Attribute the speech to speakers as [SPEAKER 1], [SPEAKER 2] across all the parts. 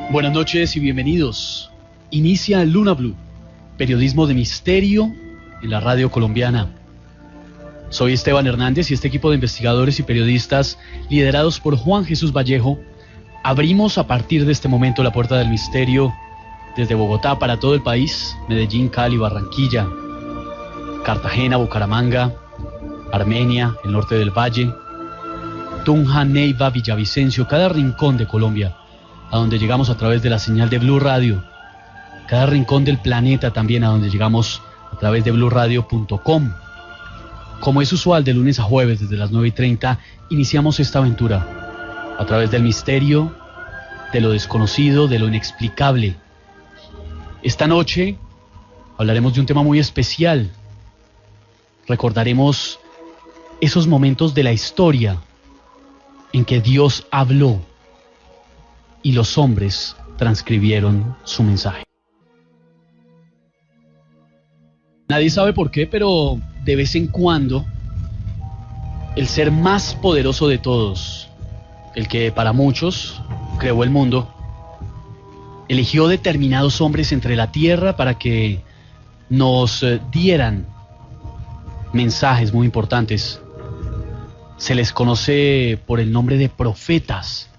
[SPEAKER 1] Buenas noches y bienvenidos. Inicia Luna Blue, periodismo de misterio en la radio colombiana. Soy Esteban Hernández y este equipo de investigadores y periodistas liderados por Juan Jesús Vallejo abrimos a partir de este momento la puerta del misterio desde Bogotá para todo el país, Medellín, Cali, Barranquilla, Cartagena, Bucaramanga, Armenia, el norte del Valle, Tunja, Neiva, Villavicencio, cada rincón de Colombia, a donde llegamos a través de la señal de Blue Radio, cada rincón del planeta también a donde llegamos a través de bluradio.com. Como es usual de lunes a jueves desde las 9:30, iniciamos esta aventura a través del misterio, de lo desconocido, de lo inexplicable. Esta noche hablaremos de un tema muy especial. Recordaremos esos momentos de la historia en que Dios habló y los hombres transcribieron su mensaje. Nadie sabe por qué, pero de vez en cuando el ser más poderoso de todos, el que para muchos creó el mundo, eligió determinados hombres entre la tierra para que nos dieran mensajes muy importantes. Se les conoce por el nombre de profetas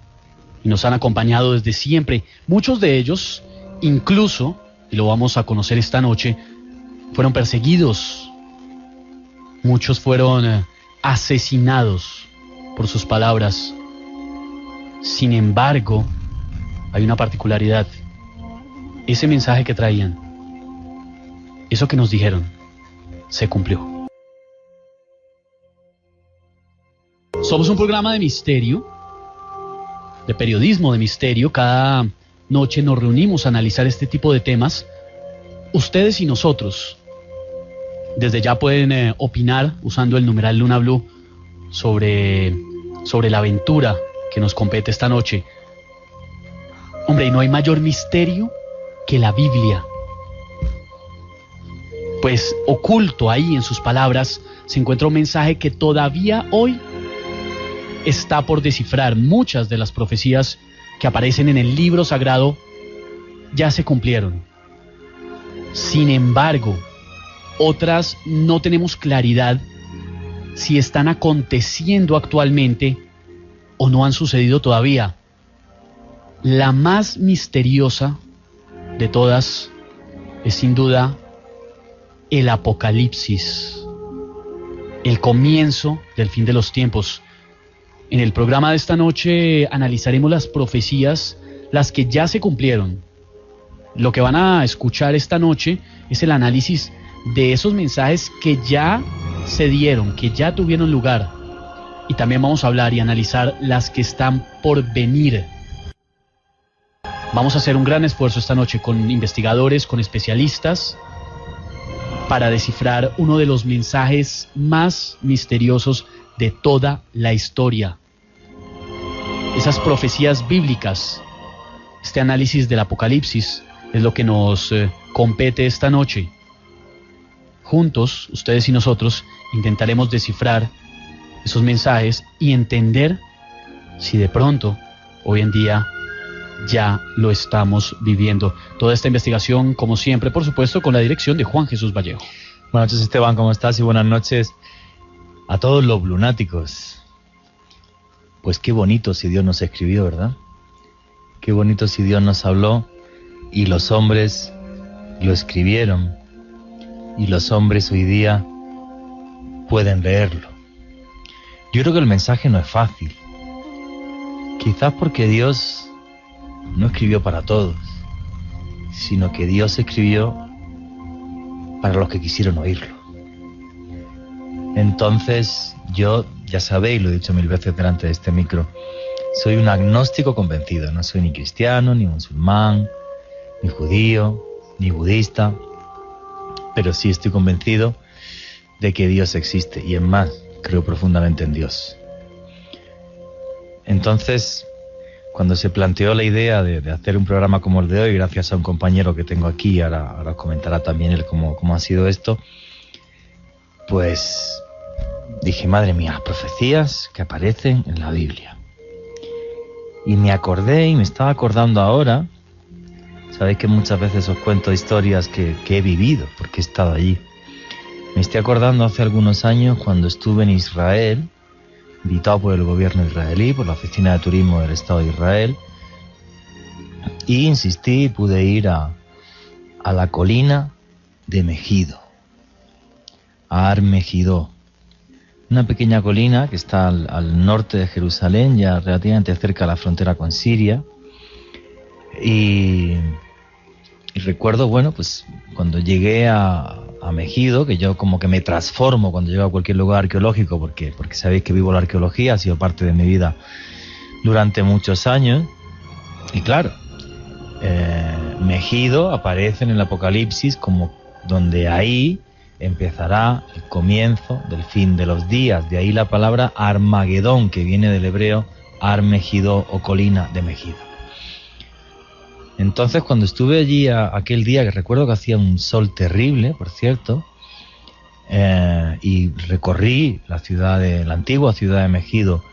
[SPEAKER 1] y nos han acompañado desde siempre. Muchos de ellos, incluso, y lo vamos a conocer esta noche, fueron perseguidos. Muchos fueron asesinados por sus palabras. Sin embargo, hay una particularidad. Ese mensaje que traían, eso que nos dijeron, se cumplió. Somos un programa de misterio, de periodismo de misterio. Cada noche nos reunimos a analizar este tipo de temas. Ustedes y nosotros, desde ya pueden opinar usando el numeral Luna Blue sobre la aventura que nos compete esta noche. Hombre, y no hay mayor misterio que la Biblia. Pues oculto ahí en sus palabras se encuentra un mensaje que todavía hoy está por descifrar. Muchas de las profecías que aparecen en el libro sagrado ya se cumplieron. Sin embargo, otras no tenemos claridad si están aconteciendo actualmente o no han sucedido todavía. La más misteriosa de todas es sin duda el Apocalipsis, el comienzo del fin de los tiempos. En el programa de esta noche analizaremos las profecías, las que ya se cumplieron. Lo que van a escuchar esta noche es el análisis de esos mensajes que ya se dieron, que ya tuvieron lugar. Y también vamos a hablar y analizar las que están por venir. Vamos a hacer un gran esfuerzo esta noche con investigadores, con especialistas, para descifrar uno de los mensajes más misteriosos de toda la historia. Esas profecías bíblicas, este análisis del Apocalipsis, es lo que nos compete esta noche. Juntos, ustedes y nosotros, intentaremos descifrar esos mensajes y entender si de pronto, hoy en día, ya lo estamos viviendo. Toda esta investigación, como siempre, por supuesto, con la dirección de Juan Jesús Vallejo.
[SPEAKER 2] Buenas noches, Esteban, ¿cómo estás? Y buenas noches a todos los lunáticos. Pues qué bonito si Dios nos escribió, ¿verdad? Qué bonito si Dios nos habló y los hombres lo escribieron y los hombres hoy día pueden leerlo. Yo creo que el mensaje no es fácil, quizás porque Dios no escribió para todos, sino que Dios escribió para los que quisieron oírlo. Entonces yo, ya sabéis, lo he dicho 1000 veces delante de este micro, soy un agnóstico convencido, no soy ni cristiano, ni musulmán, ni judío, ni budista, pero sí estoy convencido de que Dios existe, y es más, creo profundamente en Dios. Entonces, cuando se planteó la idea de hacer un programa como el de hoy, gracias a un compañero que tengo aquí, ahora os comentará también él cómo ha sido esto, pues dije, madre mía, las profecías que aparecen en la Biblia. Y me acordé, y me estaba acordando ahora, Sabéis que muchas veces os cuento historias que he vivido, porque he estado allí. Me estoy acordando hace algunos años cuando estuve en Israel, invitado por el gobierno israelí, por la Oficina de Turismo del Estado de Israel, y insistí y pude ir a la colina de Megido, a Har Megiddo, una pequeña colina que está al norte de Jerusalén, ya relativamente cerca de la frontera con Siria. Y recuerdo, bueno, pues cuando llegué a Megido, que yo como que me transformo cuando llego a cualquier lugar arqueológico, porque sabéis que vivo la arqueología, ha sido parte de mi vida durante muchos años. Y claro, Megido aparece en el Apocalipsis como donde ahí empezará el comienzo del fin de los días. De ahí la palabra Armagedón, que viene del hebreo Har Megiddo o colina de Megido. Entonces, cuando estuve allí aquel día, que recuerdo que hacía un sol terrible, por cierto, y recorrí la antigua ciudad de Megido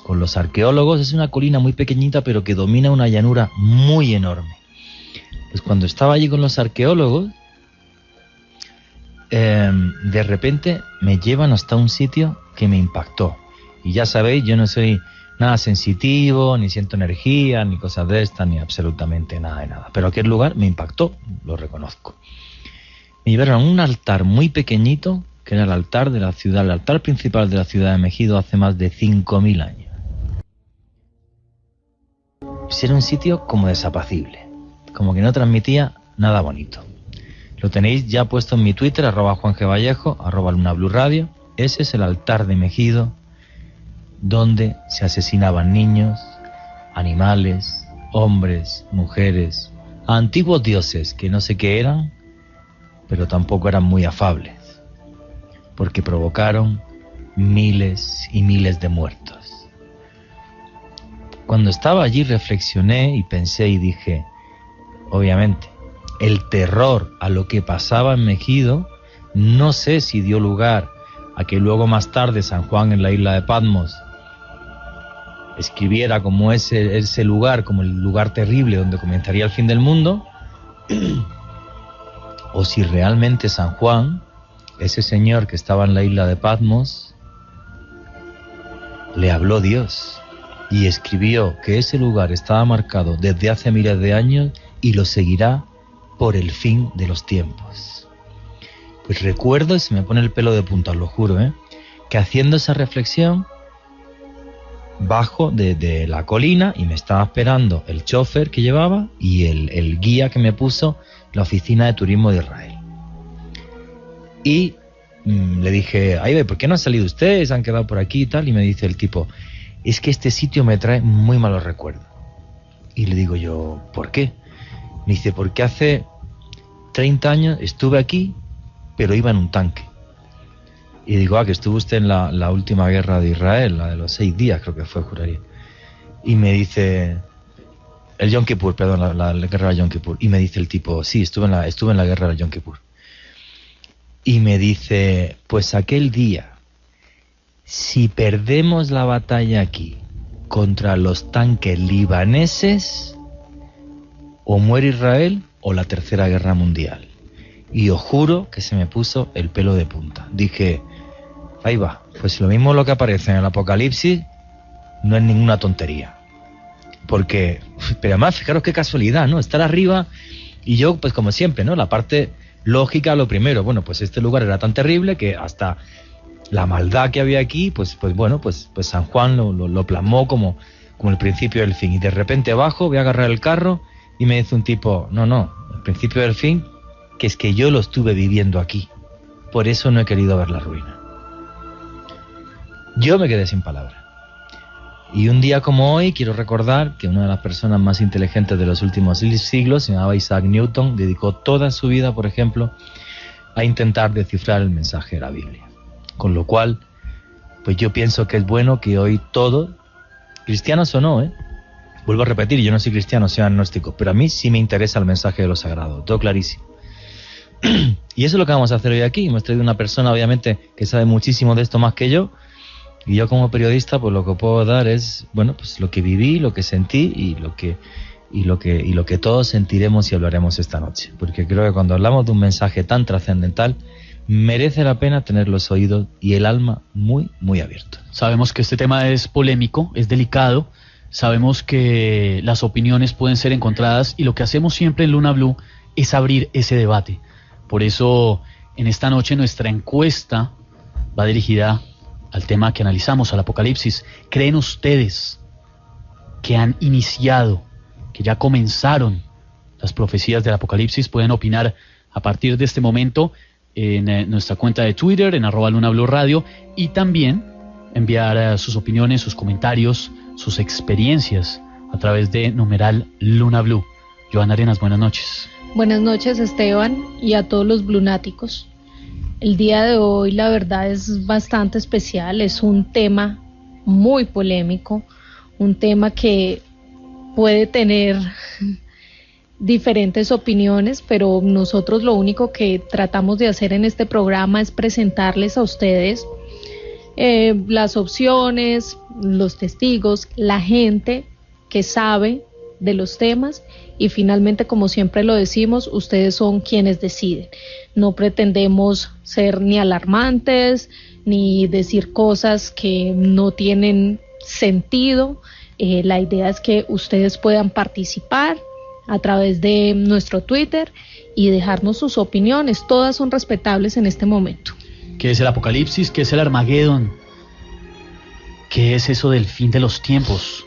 [SPEAKER 2] con los arqueólogos, es una colina muy pequeñita, pero que domina una llanura muy enorme. Pues cuando estaba allí con los arqueólogos, de repente me llevan hasta un sitio que me impactó. Y ya sabéis, yo no soy nada sensitivo, ni siento energía, ni cosas de estas, ni absolutamente nada de nada. Pero aquel lugar me impactó, lo reconozco. Me llevaron a un altar muy pequeñito, que era el altar de la ciudad, el altar principal de la ciudad de Megido hace más de 5.000 años. Pues era un sitio como desapacible, como que no transmitía nada bonito. Lo tenéis ya puesto en mi Twitter, @JuanGVallejo, @LunaBlueRadio. Ese es el altar de Megido, donde se asesinaban niños, animales, hombres, mujeres, antiguos dioses que no sé qué eran, pero tampoco eran muy afables, porque provocaron miles y miles de muertos. Cuando estaba allí reflexioné y pensé y dije, obviamente, el terror a lo que pasaba en Megido, no sé si dio lugar a que luego más tarde San Juan en la isla de Patmos escribiera como ese lugar, como el lugar terrible donde comenzaría el fin del mundo, o si realmente San Juan, ese señor que estaba en la isla de Patmos, le habló Dios y escribió que ese lugar estaba marcado desde hace miles de años y lo seguirá por el fin de los tiempos. Pues recuerdo, y se me pone el pelo de punta, os lo juro, que haciendo esa reflexión, bajo de la colina y me estaba esperando el chofer que llevaba y el guía que me puso la Oficina de Turismo de Israel. Y le dije, ay, ¿por qué no han salido ustedes? ¿Han quedado por aquí y tal? Y me dice el tipo, es que este sitio me trae muy malos recuerdos. Y le digo yo, ¿por qué? Me dice, porque hace 30 años estuve aquí, pero iba en un tanque. Y digo, que estuvo usted en la última guerra de Israel, la de los 6 días, creo que fue, juraría. Y me dice, el Yom Kippur, perdón, la guerra de Yom Kippur. Y me dice el tipo, sí, estuve en la guerra de Yom Kippur. Y me dice, pues aquel día, si perdemos la batalla aquí contra los tanques libaneses, o muere Israel o la Tercera Guerra Mundial. Y os juro que se me puso el pelo de punta. Dije, ahí va, pues lo mismo lo que aparece en el Apocalipsis no es ninguna tontería. Porque, pero además, fijaros qué casualidad, ¿no? Estar arriba y yo, pues como siempre, ¿no? La parte lógica, lo primero, bueno, pues este lugar era tan terrible que hasta la maldad que había aquí, pues bueno, pues San Juan lo plasmó como el principio del fin. Y de repente bajo, voy a agarrar el carro y me dice un tipo, no, el principio del fin, que es que yo lo estuve viviendo aquí. Por eso no he querido ver la ruina. Yo me quedé sin palabras. Y un día como hoy quiero recordar que una de las personas más inteligentes de los últimos siglos, se llamaba Isaac Newton, dedicó toda su vida, por ejemplo, a intentar descifrar el mensaje de la Biblia. Con lo cual, pues yo pienso que es bueno que hoy todos, cristianos o no, vuelvo a repetir, yo no soy cristiano, soy agnóstico, pero a mí sí me interesa el mensaje de lo sagrado, todo clarísimo. Y eso es lo que vamos a hacer hoy aquí. Hemos traído una persona, obviamente, que sabe muchísimo de esto más que yo. Y yo como periodista, pues lo que puedo dar es, bueno, pues lo que viví, lo que sentí y lo que y lo que todos sentiremos y hablaremos esta noche. Porque creo que cuando hablamos de un mensaje tan trascendental, merece la pena tener los oídos y el alma muy, muy abiertos.
[SPEAKER 1] Sabemos que este tema es polémico, es delicado, sabemos que las opiniones pueden ser encontradas y lo que hacemos siempre en Luna Blue es abrir ese debate. Por eso, en esta noche nuestra encuesta va dirigida al tema que analizamos, al Apocalipsis. ¿Creen ustedes que han iniciado, que ya comenzaron las profecías del Apocalipsis? Pueden opinar a partir de este momento en nuestra cuenta de Twitter, en @LunaBlueRadio, y también enviar sus opiniones, sus comentarios, sus experiencias a través de numeral Luna Blue. Joana Arenas, buenas noches.
[SPEAKER 3] Buenas noches, Esteban, y a todos los blunáticos. El día de hoy, la verdad, es bastante especial. Es un tema muy polémico, un tema que puede tener diferentes opiniones, pero nosotros lo único que tratamos de hacer en este programa es presentarles a ustedes las opciones, los testigos, la gente que sabe de los temas, y finalmente, como siempre lo decimos, ustedes son quienes deciden. No pretendemos ser ni alarmantes ni decir cosas que no tienen sentido. La idea es que ustedes puedan participar a través de nuestro Twitter y dejarnos sus opiniones. Todas son respetables en este momento.
[SPEAKER 1] ¿Qué es el Apocalipsis? ¿Qué es el Armagedón? ¿Qué es eso del fin de los tiempos?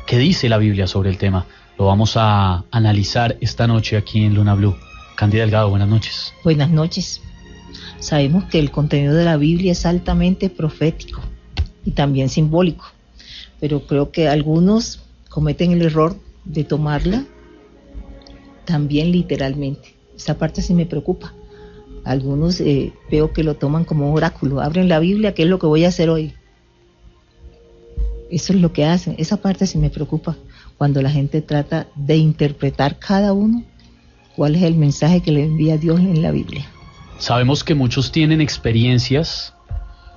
[SPEAKER 1] ¿Qué dice la Biblia sobre el tema? Lo vamos a analizar esta noche aquí en Luna Blue. Cándida Delgado, buenas noches.
[SPEAKER 4] Buenas noches. Sabemos que el contenido de la Biblia es altamente profético y también simbólico, pero creo que algunos cometen el error de tomarla también literalmente. Esa parte sí me preocupa. Algunos veo que lo toman como un oráculo. Abren la Biblia, ¿qué es lo que voy a hacer hoy? Eso es lo que hacen. Esa parte sí me preocupa, cuando la gente trata de interpretar cada uno cuál es el mensaje que le envía Dios en la Biblia.
[SPEAKER 1] Sabemos que muchos tienen experiencias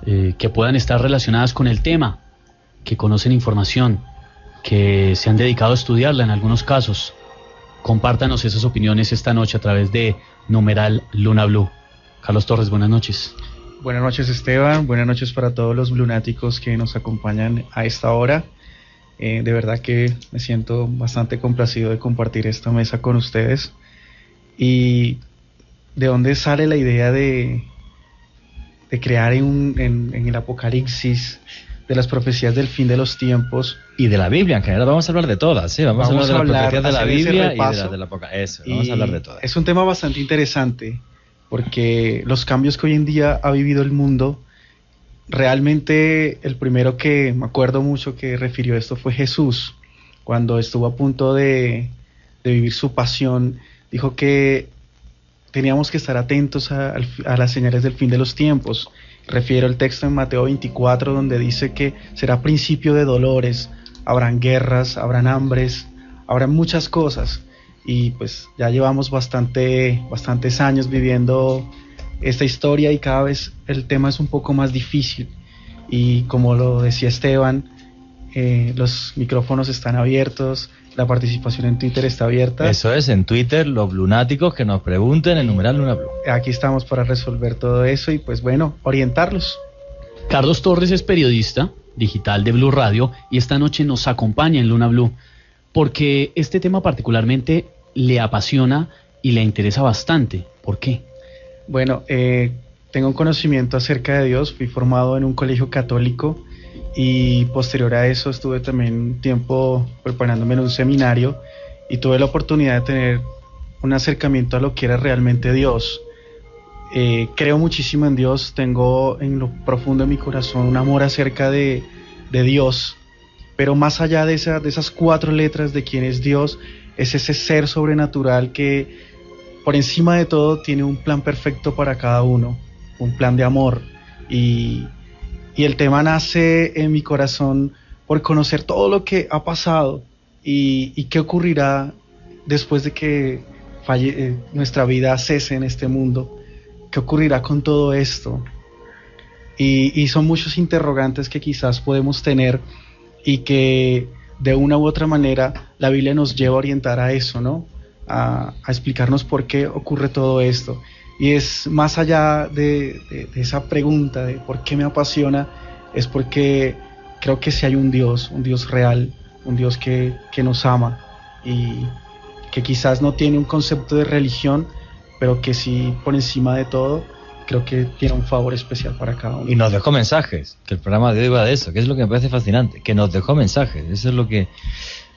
[SPEAKER 1] que puedan estar relacionadas con el tema, que conocen información, que se han dedicado a estudiarla en algunos casos. Compártanos esas opiniones esta noche a través de numeral Luna Blue. Carlos Torres, buenas noches.
[SPEAKER 5] Buenas noches, Esteban. Buenas noches para todos los blunáticos que nos acompañan a esta hora. De verdad que me siento bastante complacido de compartir esta mesa con ustedes. ¿Y de dónde sale la idea de crear en el Apocalipsis, de las profecías del fin de los tiempos?
[SPEAKER 2] Y de la Biblia en general, vamos a hablar de todas, ¿sí? Vamos a hablar de las profecías de la Biblia y de las del Apocalipsis. Vamos a hablar de todas.
[SPEAKER 5] Es un tema bastante interesante, porque los cambios que hoy en día ha vivido el mundo, realmente el primero que me acuerdo mucho que refirió esto fue Jesús. Cuando estuvo a punto de vivir su pasión, dijo que teníamos que estar atentos a las señales del fin de los tiempos. Refiero el texto en Mateo 24, donde dice que será principio de dolores, habrán guerras, habrán hambres, habrán muchas cosas. Y pues ya llevamos bastantes años viviendo esta historia, y cada vez el tema es un poco más difícil. Y como lo decía Esteban, los micrófonos están abiertos, la participación en Twitter está abierta.
[SPEAKER 2] Eso es, en Twitter, los blunáticos que nos pregunten en numeral Luna Blue.
[SPEAKER 5] Aquí estamos para resolver todo eso y pues bueno, orientarlos.
[SPEAKER 1] Carlos Torres es periodista digital de Blue Radio y esta noche nos acompaña en Luna Blue porque este tema particularmente le apasiona y le interesa bastante. ¿Por qué?
[SPEAKER 5] Bueno, tengo un conocimiento acerca de Dios. Fui formado en un colegio católico y posterior a eso estuve también un tiempo preparándome en un seminario y tuve la oportunidad de tener un acercamiento a lo que era realmente Dios. Creo muchísimo en Dios, tengo en lo profundo de mi corazón un amor acerca de Dios, pero más allá de esas 4 letras de quién es Dios, es ese ser sobrenatural que por encima de todo tiene un plan perfecto para cada uno, un plan de amor. Y el tema nace en mi corazón por conocer todo lo que ha pasado y qué ocurrirá después de que nuestra vida cese en este mundo. ¿Qué ocurrirá con todo esto? Y son muchos interrogantes que quizás podemos tener y que de una u otra manera la Biblia nos lleva a orientar a eso, ¿no? A explicarnos por qué ocurre todo esto. Y es más allá de esa pregunta de por qué me apasiona, es porque creo que sí hay un Dios real, un Dios que nos ama y que quizás no tiene un concepto de religión, pero que sí, por encima de todo, creo que tiene un favor especial para cada uno.
[SPEAKER 2] Y nos dejó mensajes, que el programa de hoy va de eso, que es lo que me parece fascinante, que nos dejó mensajes, eso es lo que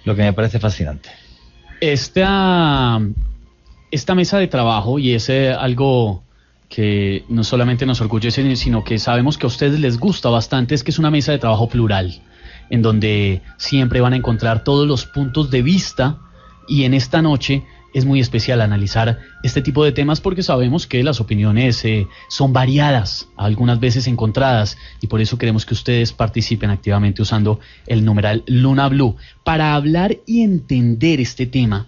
[SPEAKER 2] me parece fascinante.
[SPEAKER 1] Esta mesa de trabajo, y es algo que no solamente nos orgullece, sino que sabemos que a ustedes les gusta bastante, es que es una mesa de trabajo plural, en donde siempre van a encontrar todos los puntos de vista, y en esta noche es muy especial analizar este tipo de temas porque sabemos que las opiniones son variadas, algunas veces encontradas, y por eso queremos que ustedes participen activamente usando el numeral Luna Blue para hablar y entender este tema,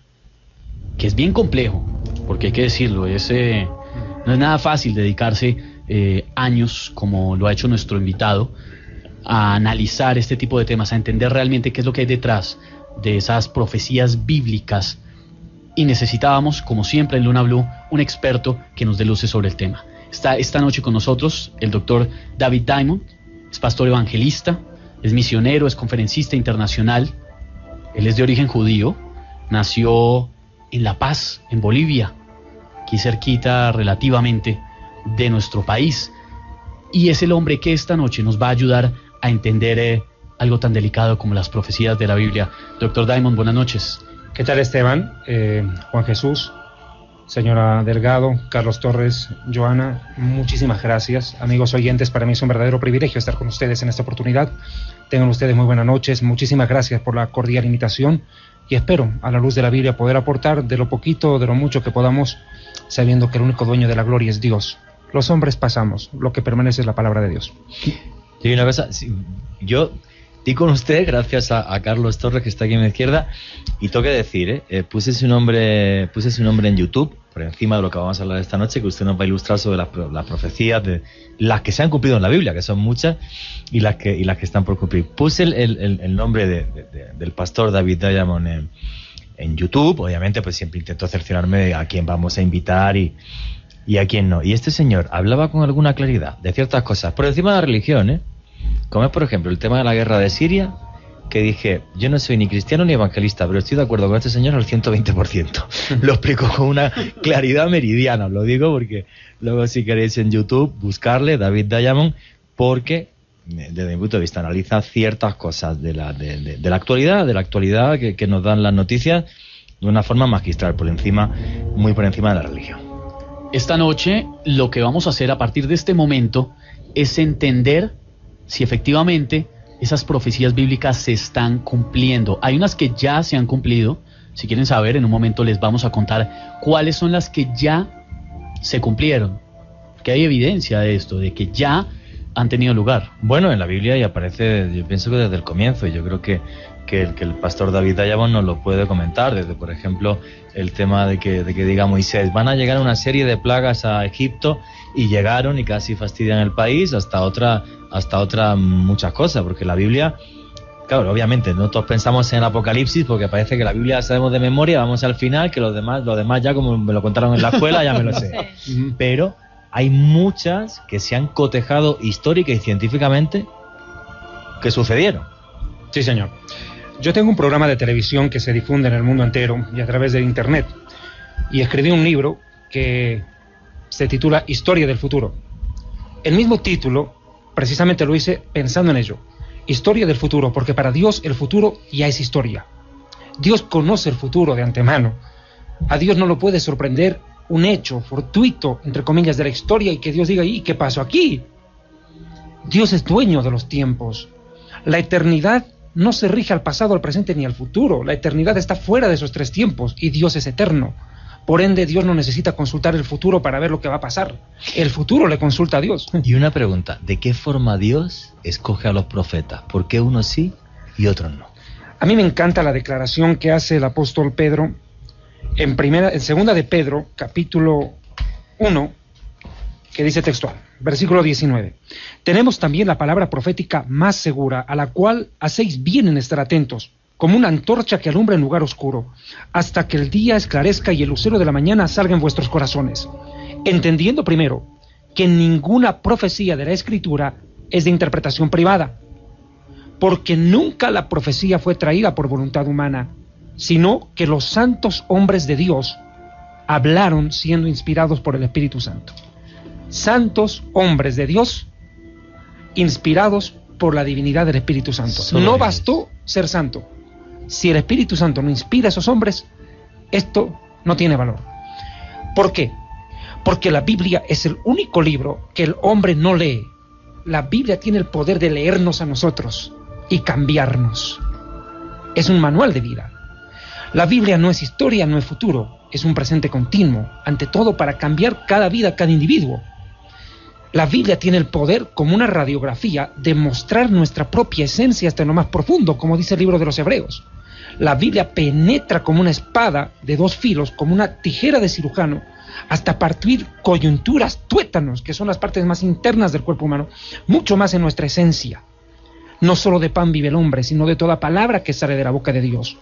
[SPEAKER 1] que es bien complejo, porque hay que decirlo, no es nada fácil dedicarse años, como lo ha hecho nuestro invitado, a analizar este tipo de temas, a entender realmente qué es lo que hay detrás de esas profecías bíblicas. Y necesitábamos, como siempre en Luna Blue, un experto que nos dé luces sobre el tema. Está esta noche con nosotros el doctor David Diamond, es pastor evangelista, es misionero, es conferencista internacional. Él es de origen judío, nació en La Paz, en Bolivia, aquí cerquita relativamente de nuestro país. Y es el hombre que esta noche nos va a ayudar a entender algo tan delicado como las profecías de la Biblia. Doctor Diamond, buenas noches.
[SPEAKER 6] ¿Qué tal, Esteban? Juan Jesús, señora Delgado, Carlos Torres, Joana, muchísimas gracias. Amigos oyentes, para mí es un verdadero privilegio estar con ustedes en esta oportunidad. Tengan ustedes muy buenas noches, muchísimas gracias por la cordial invitación y espero, a la luz de la Biblia, poder aportar de lo poquito o de lo mucho que podamos, sabiendo que el único dueño de la gloria es Dios. Los hombres pasamos, lo que permanece es la palabra de Dios.
[SPEAKER 2] Y una cosa, yo di con usted gracias a Carlos Torres, que está aquí a mi izquierda, y tengo que decir, puse su nombre en YouTube, por encima de lo que vamos a hablar esta noche, que usted nos va a ilustrar sobre las profecías, de las que se han cumplido en la Biblia, que son muchas, y las que están por cumplir. Puse el nombre del pastor David Diamond en YouTube, obviamente pues siempre intento cerciorarme a quién vamos a invitar y a quién no. Y este señor hablaba con alguna claridad de ciertas cosas, por encima de la religión, como es por ejemplo el tema de la guerra de Siria, que dije, yo no soy ni cristiano ni evangelista, pero estoy de acuerdo con este señor al 120%. Lo explico con una claridad meridiana, os lo digo porque luego si queréis en YouTube buscarle David Diamond, porque desde mi punto de vista analiza ciertas cosas de la actualidad que nos dan las noticias de una forma magistral, muy por encima de la religión.
[SPEAKER 1] Esta noche lo que vamos a hacer a partir de este momento es entender si efectivamente esas profecías bíblicas se están cumpliendo. Hay unas que ya se han cumplido. Si quieren saber, en un momento les vamos a contar cuáles son las que ya se cumplieron. Porque hay evidencia de esto, de que ya han tenido lugar.
[SPEAKER 2] Bueno, en la Biblia y aparece, yo pienso que desde el comienzo, y yo creo que el pastor David Diamond nos lo puede comentar, desde por ejemplo el tema de que diga Moisés, van a llegar una serie de plagas a Egipto, y llegaron y casi fastidian el país, hasta otra muchas cosas, porque la Biblia, claro, obviamente no todos pensamos en el Apocalipsis porque parece que la Biblia la sabemos de memoria, vamos al final, que lo demás ya como me lo contaron en la escuela ya me lo sé. Sí. Pero hay muchas que se han cotejado histórica y científicamente que sucedieron.
[SPEAKER 6] Sí, señor. Yo tengo un programa de televisión que se difunde en el mundo entero y a través de internet, y escribí un libro que se titula Historia del Futuro. El mismo título precisamente lo hice pensando en ello. Historia del futuro, porque para Dios el futuro ya es historia. Dios conoce el futuro de antemano. A Dios no lo puede sorprender un hecho fortuito, entre comillas, de la historia y que Dios diga, ¿y qué pasó aquí? Dios es dueño de los tiempos. La eternidad no se rige al pasado, al presente ni al futuro. La eternidad está fuera de esos tres tiempos y Dios es eterno. Por ende, Dios no necesita consultar el futuro para ver lo que va a pasar. El futuro le consulta a Dios.
[SPEAKER 2] Y una pregunta, ¿de qué forma Dios escoge a los profetas? ¿Por qué unos sí y otros no?
[SPEAKER 6] A mí me encanta la declaración que hace el apóstol Pedro en segunda de Pedro, capítulo 1, que dice textual, versículo 19. Tenemos también la palabra profética más segura, a la cual hacéis bien en estar atentos, como una antorcha que alumbra en lugar oscuro, hasta que el día esclarezca y el lucero de la mañana salga en vuestros corazones, entendiendo primero que ninguna profecía de la Escritura es de interpretación privada, porque nunca la profecía fue traída por voluntad humana, sino que los santos hombres de Dios hablaron siendo inspirados por el Espíritu Santo. Santos hombres de Dios inspirados por la divinidad del Espíritu Santo. No bastó ser santo. Si el Espíritu Santo no inspira a esos hombres, esto no tiene valor. ¿Por qué? Porque la Biblia es el único libro que el hombre no lee. La Biblia tiene el poder de leernos a nosotros y cambiarnos. Es un manual de vida. La Biblia no es historia, no es futuro, es un presente continuo, ante todo para cambiar cada vida, cada individuo. La Biblia tiene el poder, como una radiografía, de mostrar nuestra propia esencia hasta lo más profundo, como dice el libro de los Hebreos. La Biblia penetra como una espada de dos filos, como una tijera de cirujano, hasta partir coyunturas, tuétanos, que son las partes más internas del cuerpo humano, mucho más en nuestra esencia. No solo de pan vive el hombre, sino de toda palabra que sale de la boca de Dios.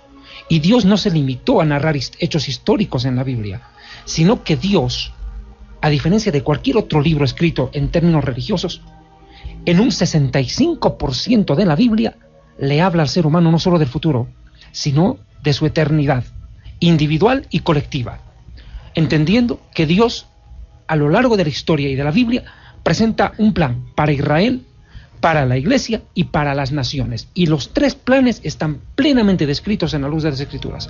[SPEAKER 6] Y Dios no se limitó a narrar hechos históricos en la Biblia, sino que Dios, a diferencia de cualquier otro libro escrito en términos religiosos, en un 65% de la Biblia le habla al ser humano no solo del futuro, sino de su eternidad, individual y colectiva, entendiendo que Dios, a lo largo de la historia y de la Biblia, presenta un plan para Israel, para la Iglesia y para las naciones. Y los tres planes están plenamente descritos en la luz de las Escrituras.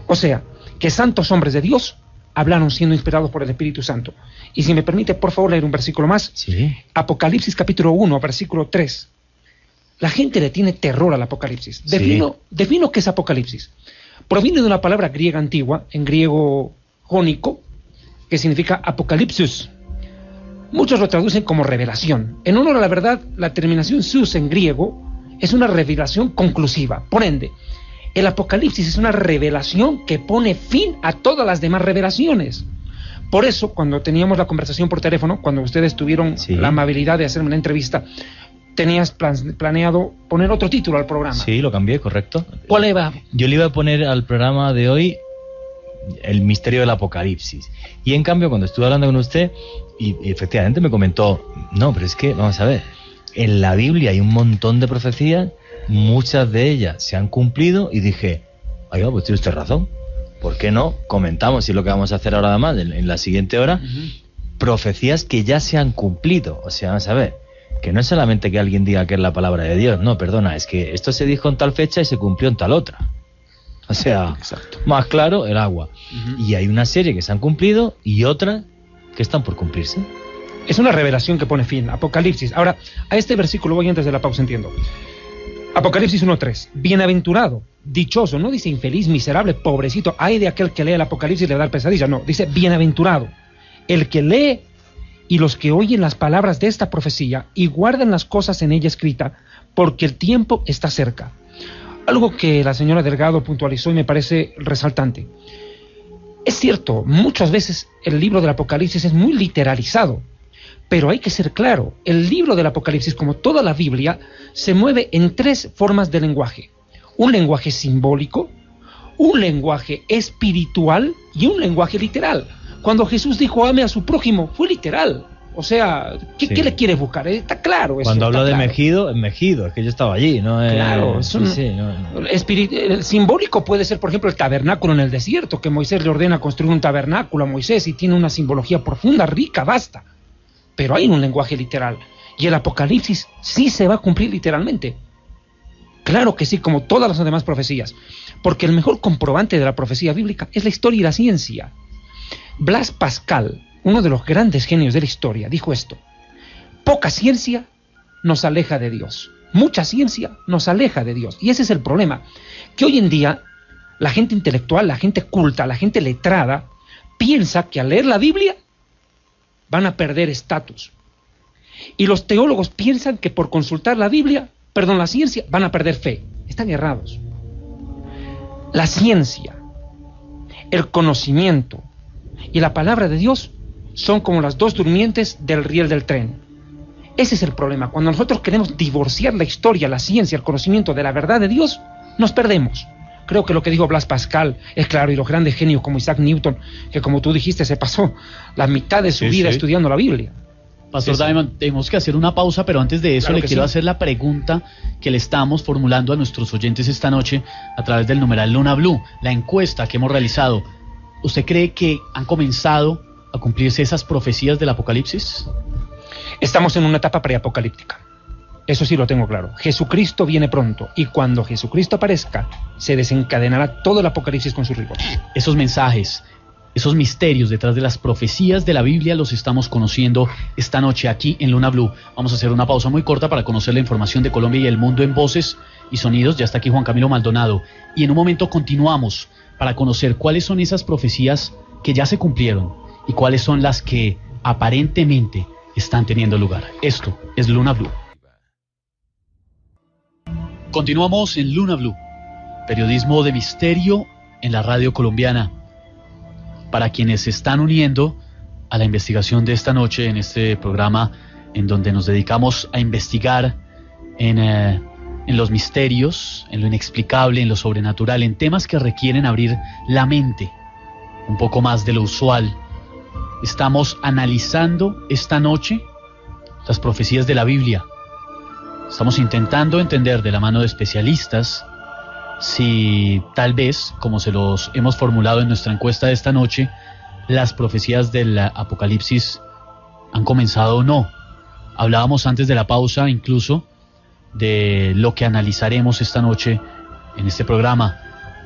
[SPEAKER 6] O sea, que santos hombres de Dios hablaron siendo inspirados por el Espíritu Santo. Y si me permite, por favor, leer un versículo más.
[SPEAKER 2] Sí.
[SPEAKER 6] Apocalipsis capítulo 1, versículo 3. La gente le tiene terror al Apocalipsis. Defino qué es Apocalipsis. Proviene de una palabra griega antigua, en griego jónico, que significa apocalipsis. Muchos lo traducen como revelación. En honor a la verdad, la terminación sus en griego es una revelación conclusiva. Por ende, el Apocalipsis es una revelación que pone fin a todas las demás revelaciones. Por eso, cuando teníamos la conversación por teléfono, cuando ustedes tuvieron la amabilidad de hacerme una entrevista, tenías planeado poner otro título al programa.
[SPEAKER 2] Sí, lo cambié, correcto.
[SPEAKER 6] ¿Cuál iba?
[SPEAKER 2] Yo le iba a poner al programa de hoy El misterio del Apocalipsis. Y en cambio, cuando estuve hablando con usted, y efectivamente me comentó, no, pero es que, vamos a ver, en la Biblia hay un montón de profecías, muchas de ellas se han cumplido, y dije, oiga, pues tiene usted razón, ¿por qué no comentamos, y es lo que vamos a hacer ahora además en la siguiente hora, profecías que ya se han cumplido? O sea, vamos a ver, que no es solamente que alguien diga que es la palabra de Dios, no, perdona, es que esto se dijo en tal fecha y se cumplió en tal otra. O sea, más claro, el agua. Y hay una serie que se han cumplido y otras que están por cumplirse.
[SPEAKER 6] Es una revelación que pone fin, Apocalipsis. Ahora, a este versículo voy antes de la pausa, entiendo. Apocalipsis 1:3. Bienaventurado, dichoso, no dice infeliz, miserable, pobrecito, ay de aquel que lee el Apocalipsis y le da pesadilla, no, dice bienaventurado. El que lee y los que oyen las palabras de esta profecía y guardan las cosas en ella escrita, porque el tiempo está cerca. Algo que la señora Delgado puntualizó y me parece resaltante. Es cierto, muchas veces el libro del Apocalipsis es muy literalizado, pero hay que ser claro, el libro del Apocalipsis, como toda la Biblia, se mueve en tres formas de lenguaje. Un lenguaje simbólico, un lenguaje espiritual y un lenguaje literal. Cuando Jesús dijo ame a su prójimo, fue literal. O sea, ¿qué le quieres buscar? Está claro eso.
[SPEAKER 2] Cuando habla de
[SPEAKER 6] claro.
[SPEAKER 2] Mejido, es Mejido, es que yo estaba allí, ¿no?
[SPEAKER 6] Claro, el simbólico puede ser, por ejemplo, el tabernáculo en el desierto, que Moisés le ordena construir un tabernáculo a Moisés y tiene una simbología profunda, rica, vasta. Pero hay un lenguaje literal. Y el Apocalipsis sí se va a cumplir literalmente. Claro que sí, como todas las demás profecías. Porque el mejor comprobante de la profecía bíblica es la historia y la ciencia. Blas Pascal, uno de los grandes genios de la historia, dijo esto: poca ciencia nos aleja de Dios, mucha ciencia nos aleja de Dios. Y ese es el problema, que hoy en día la gente intelectual, la gente culta, la gente letrada, piensa que al leer la Biblia van a perder estatus. Y los teólogos piensan que por consultar la ciencia, van a perder fe. Están errados. La ciencia, el conocimiento y la palabra de Dios son como las dos durmientes del riel del tren. Ese es el problema. Cuando nosotros queremos divorciar la historia, la ciencia, el conocimiento de la verdad de Dios, nos perdemos. Creo que lo que dijo Blas Pascal es claro, y los grandes genios como Isaac Newton, que como tú dijiste, se pasó la mitad de su vida estudiando la Biblia.
[SPEAKER 1] Pastor Diamond, tenemos que hacer una pausa, pero antes de eso le quiero hacer la pregunta que le estamos formulando a nuestros oyentes esta noche a través del numeral Luna Blue, la encuesta que hemos realizado. ¿Usted cree que han comenzado a cumplirse esas profecías del Apocalipsis?
[SPEAKER 6] Estamos en una etapa preapocalíptica. Eso sí lo tengo claro. Jesucristo viene pronto y cuando Jesucristo aparezca, se desencadenará todo el Apocalipsis con su rigor.
[SPEAKER 1] Esos mensajes, esos misterios detrás de las profecías de la Biblia los estamos conociendo esta noche aquí en Luna Blue. Vamos a hacer una pausa muy corta para conocer la información de Colombia y el mundo en voces y sonidos. Ya está aquí Juan Camilo Maldonado. Y en un momento continuamos para conocer cuáles son esas profecías que ya se cumplieron y cuáles son las que aparentemente están teniendo lugar. Esto es Luna Blue. Continuamos en Luna Blue, periodismo de misterio en la radio colombiana. Para quienes se están uniendo a la investigación de esta noche en este programa en donde nos dedicamos a investigar en los misterios, en lo inexplicable, en lo sobrenatural, en temas que requieren abrir la mente un poco más de lo usual. Estamos analizando esta noche las profecías de la Biblia. Estamos intentando entender de la mano de especialistas si tal vez, como se los hemos formulado en nuestra encuesta de esta noche, las profecías del Apocalipsis han comenzado o no. Hablábamos antes de la pausa incluso de lo que analizaremos esta noche en este programa,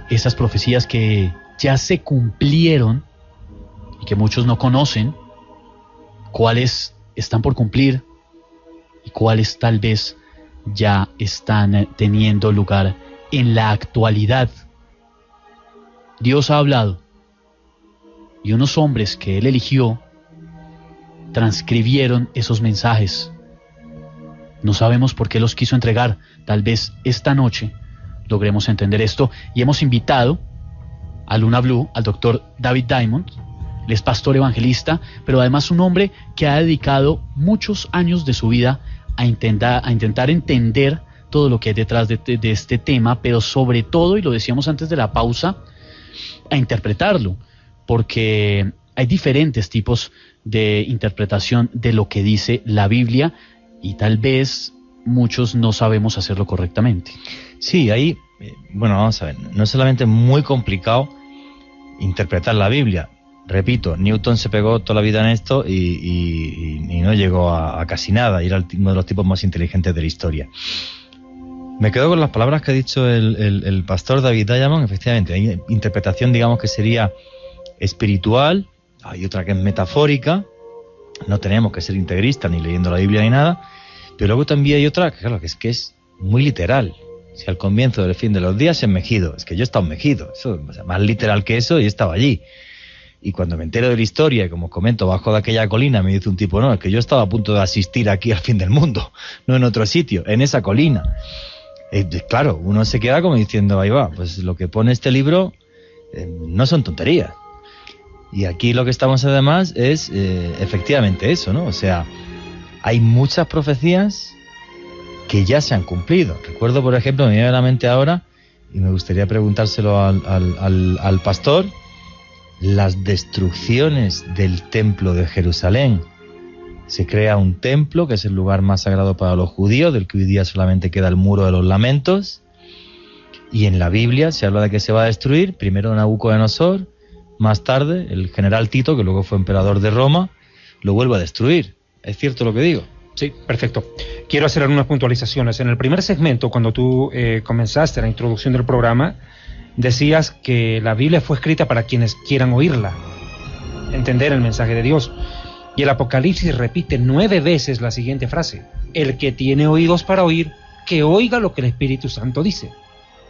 [SPEAKER 1] esas profecías que ya se cumplieron y que muchos no conocen, cuáles están por cumplir y cuáles tal vez ya están teniendo lugar en la actualidad. Dios ha hablado y unos hombres que Él eligió transcribieron esos mensajes. No sabemos por qué los quiso entregar. Tal vez esta noche logremos entender esto y hemos invitado a Luna Blue al doctor David Diamond. Él es pastor evangelista, pero además un hombre que ha dedicado muchos años de su vida a intentar entender todo lo que hay detrás de este tema, pero sobre todo, y lo decíamos antes de la pausa, a interpretarlo, porque hay diferentes tipos de interpretación de lo que dice la Biblia y tal vez muchos no sabemos hacerlo correctamente.
[SPEAKER 2] Sí, ahí, bueno, vamos a ver, no es solamente muy complicado interpretar la Biblia. Repito, Newton se pegó toda la vida en esto y no llegó a casi nada, y era uno de los tipos más inteligentes de la historia. Me quedo con las palabras que ha dicho el pastor David Diamond. Efectivamente, hay interpretación, digamos, que sería espiritual, hay otra que es metafórica, no tenemos que ser integristas ni leyendo la Biblia ni nada, pero luego también hay otra, claro, que es muy literal. Si al comienzo del fin de los días en Mejido, es que yo he estado en Mejido, eso, o sea, más literal que eso, y he estado allí. Y cuando me entero de la historia, y como os comento, bajo de aquella colina, me dice un tipo, no, es que yo estaba a punto de asistir aquí al fin del mundo, no en otro sitio, en esa colina. Claro, uno se queda como diciendo, ahí va, pues lo que pone este libro no son tonterías. Y aquí lo que estamos además es efectivamente eso, ¿no? O sea, hay muchas profecías que ya se han cumplido. Recuerdo, por ejemplo, me viene a la mente ahora, y me gustaría preguntárselo al pastor, las destrucciones del templo de Jerusalén. Se crea un templo que es el lugar más sagrado para los judíos, del que hoy día solamente queda el muro de los lamentos, y en la Biblia se habla de que se va a destruir, primero Nabucodonosor, más tarde el general Tito, que luego fue emperador de Roma, lo vuelve a destruir. ¿Es cierto lo que digo?
[SPEAKER 6] Sí, perfecto. Quiero hacer algunas puntualizaciones. En el primer segmento, cuando tú comenzaste la introducción del programa, decías que la Biblia fue escrita para quienes quieran oírla, entender el mensaje de Dios. Y el Apocalipsis repite 9 veces la siguiente frase: el que tiene oídos para oír, que oiga lo que el Espíritu Santo dice.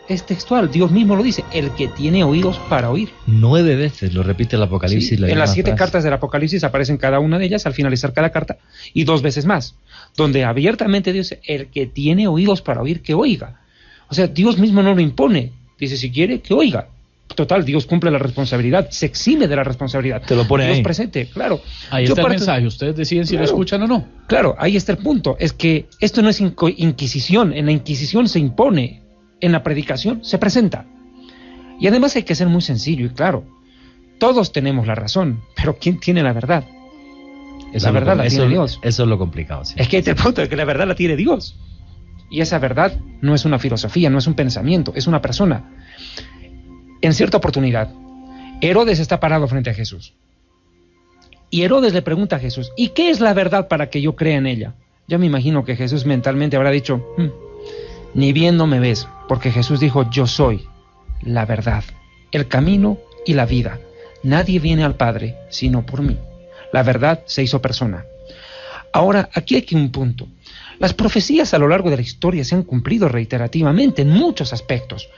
[SPEAKER 6] Es textual, Dios mismo lo dice, el que tiene oídos para oír.
[SPEAKER 2] 9 veces lo repite el Apocalipsis.
[SPEAKER 6] Sí, en las 7 cartas del Apocalipsis aparecen cada una de ellas al finalizar cada carta, y 2 veces más, donde abiertamente dice, el que tiene oídos para oír, que oiga. O sea, Dios mismo no lo impone, dice, si quiere, que oiga. Total, Dios cumple la responsabilidad, se exime de la responsabilidad.
[SPEAKER 2] Te lo pone
[SPEAKER 6] Dios
[SPEAKER 2] ahí.
[SPEAKER 6] presente, claro.
[SPEAKER 1] Ahí está el mensaje, ustedes deciden si lo escuchan o no.
[SPEAKER 6] Claro, ahí está el punto, es que esto no es inquisición, en la Inquisición se impone en la predicación se presenta. Y además hay que ser muy sencillo y claro. Todos tenemos la razón, pero ¿quién tiene la verdad? Esa verdad la tiene Dios.
[SPEAKER 2] Eso es lo complicado. Sí.
[SPEAKER 6] Es que este punto de que la verdad la tiene Dios. Y esa verdad no es una filosofía, no es un pensamiento, es una persona. En cierta oportunidad, Herodes está parado frente a Jesús. Y Herodes le pregunta a Jesús, ¿y qué es la verdad para que yo crea en ella? Yo me imagino que Jesús mentalmente habrá dicho, ni bien no me ves, porque Jesús dijo, yo soy la verdad, el camino y la vida. Nadie viene al Padre sino por mí. La verdad se hizo persona. Ahora, aquí hay un punto. Las profecías a lo largo de la historia se han cumplido reiterativamente en muchos aspectos.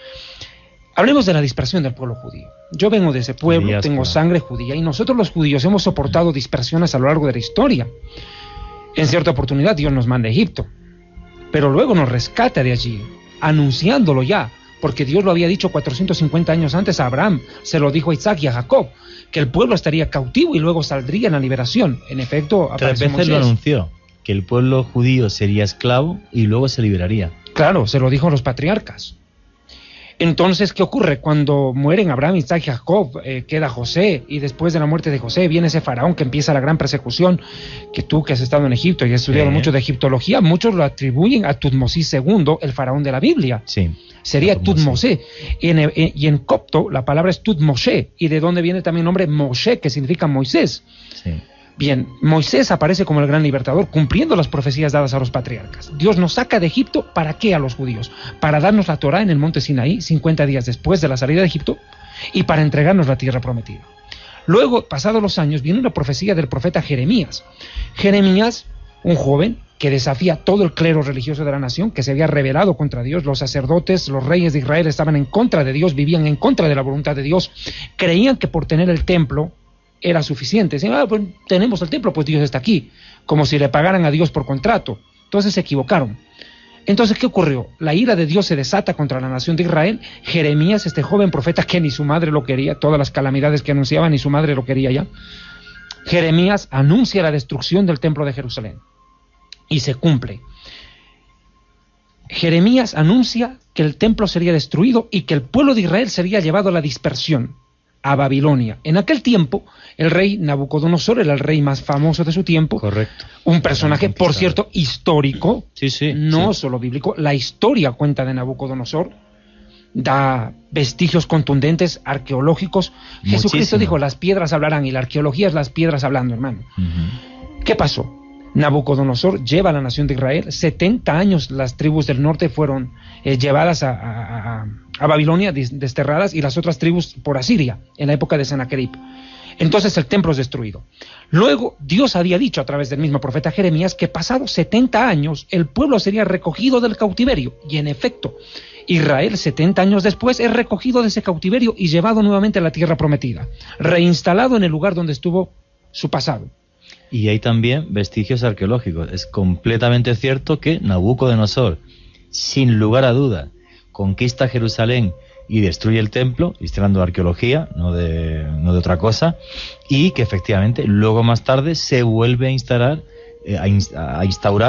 [SPEAKER 6] Hablemos de la dispersión del pueblo judío. Yo vengo de ese pueblo, tengo sangre judía, y nosotros los judíos hemos soportado dispersiones a lo largo de la historia. En cierta oportunidad Dios nos manda a Egipto, pero luego nos rescata de allí, anunciándolo ya, porque Dios lo había dicho 450 años antes a Abraham, se lo dijo a Isaac y a Jacob, que el pueblo estaría cautivo y luego saldría en la liberación. En efecto,
[SPEAKER 2] 3 veces Moisés lo anunció, que el pueblo judío sería esclavo y luego se liberaría.
[SPEAKER 6] Claro, se lo dijo a los patriarcas. Entonces, ¿qué ocurre? Cuando mueren Abraham, Isaac y Jacob, queda José, y después de la muerte de José viene ese faraón que empieza la gran persecución, que tú que has estado en Egipto y has estudiado mucho de egiptología, muchos lo atribuyen a Tutmosís II, el faraón de la Biblia.
[SPEAKER 2] Sí.
[SPEAKER 6] Sería Tutmosé. Y en copto la palabra es Tutmoshe, y de donde viene también el nombre Moshe, que significa Moisés.
[SPEAKER 2] Sí.
[SPEAKER 6] Bien, Moisés aparece como el gran libertador, cumpliendo las profecías dadas a los patriarcas. Dios nos saca de Egipto, ¿para qué a los judíos? Para darnos la Torá en el monte Sinaí, 50 días después de la salida de Egipto, y para entregarnos la tierra prometida. Luego, pasados los años, viene una profecía del profeta Jeremías. Jeremías, un joven que desafía todo el clero religioso de la nación, que se había rebelado contra Dios. Los sacerdotes, los reyes de Israel estaban en contra de Dios, vivían en contra de la voluntad de Dios, creían que por tener el templo era suficiente. Decían, pues tenemos el templo, pues Dios está aquí, como si le pagaran a Dios por contrato. Entonces se equivocaron. Entonces, ¿qué ocurrió? La ira de Dios se desata contra la nación de Israel. Jeremías, este joven profeta que ni su madre lo quería, todas las calamidades que anunciaba, ni su madre lo quería ya. Jeremías anuncia la destrucción del templo de Jerusalén. Y se cumple. Jeremías anuncia que el templo sería destruido y que el pueblo de Israel sería llevado a la dispersión, a Babilonia. En aquel tiempo, el rey Nabucodonosor era el rey más famoso de su tiempo.
[SPEAKER 2] Correcto.
[SPEAKER 6] Un personaje, por cierto, histórico, no
[SPEAKER 2] sí.
[SPEAKER 6] solo bíblico. La historia cuenta de Nabucodonosor, da vestigios contundentes, arqueológicos.
[SPEAKER 2] Muchísimo.
[SPEAKER 6] Jesucristo dijo, las piedras hablarán, y la arqueología es las piedras hablando, hermano. ¿Qué pasó? Nabucodonosor lleva a la nación de Israel, 70 años las tribus del norte fueron llevadas a Babilonia, desterradas, y las otras tribus por Asiria, en la época de Sennacherib. Entonces el templo es destruido. Luego Dios había dicho a través del mismo profeta Jeremías que pasados 70 años el pueblo sería recogido del cautiverio, y en efecto, Israel 70 años después es recogido de ese cautiverio y llevado nuevamente a la tierra prometida, reinstalado en el lugar donde estuvo su pasado.
[SPEAKER 2] Y hay también vestigios arqueológicos. Es completamente cierto que Nabucodonosor, sin lugar a duda, conquista Jerusalén y destruye el templo, instalando arqueología, no de otra cosa, y que efectivamente luego más tarde se vuelve a instaurar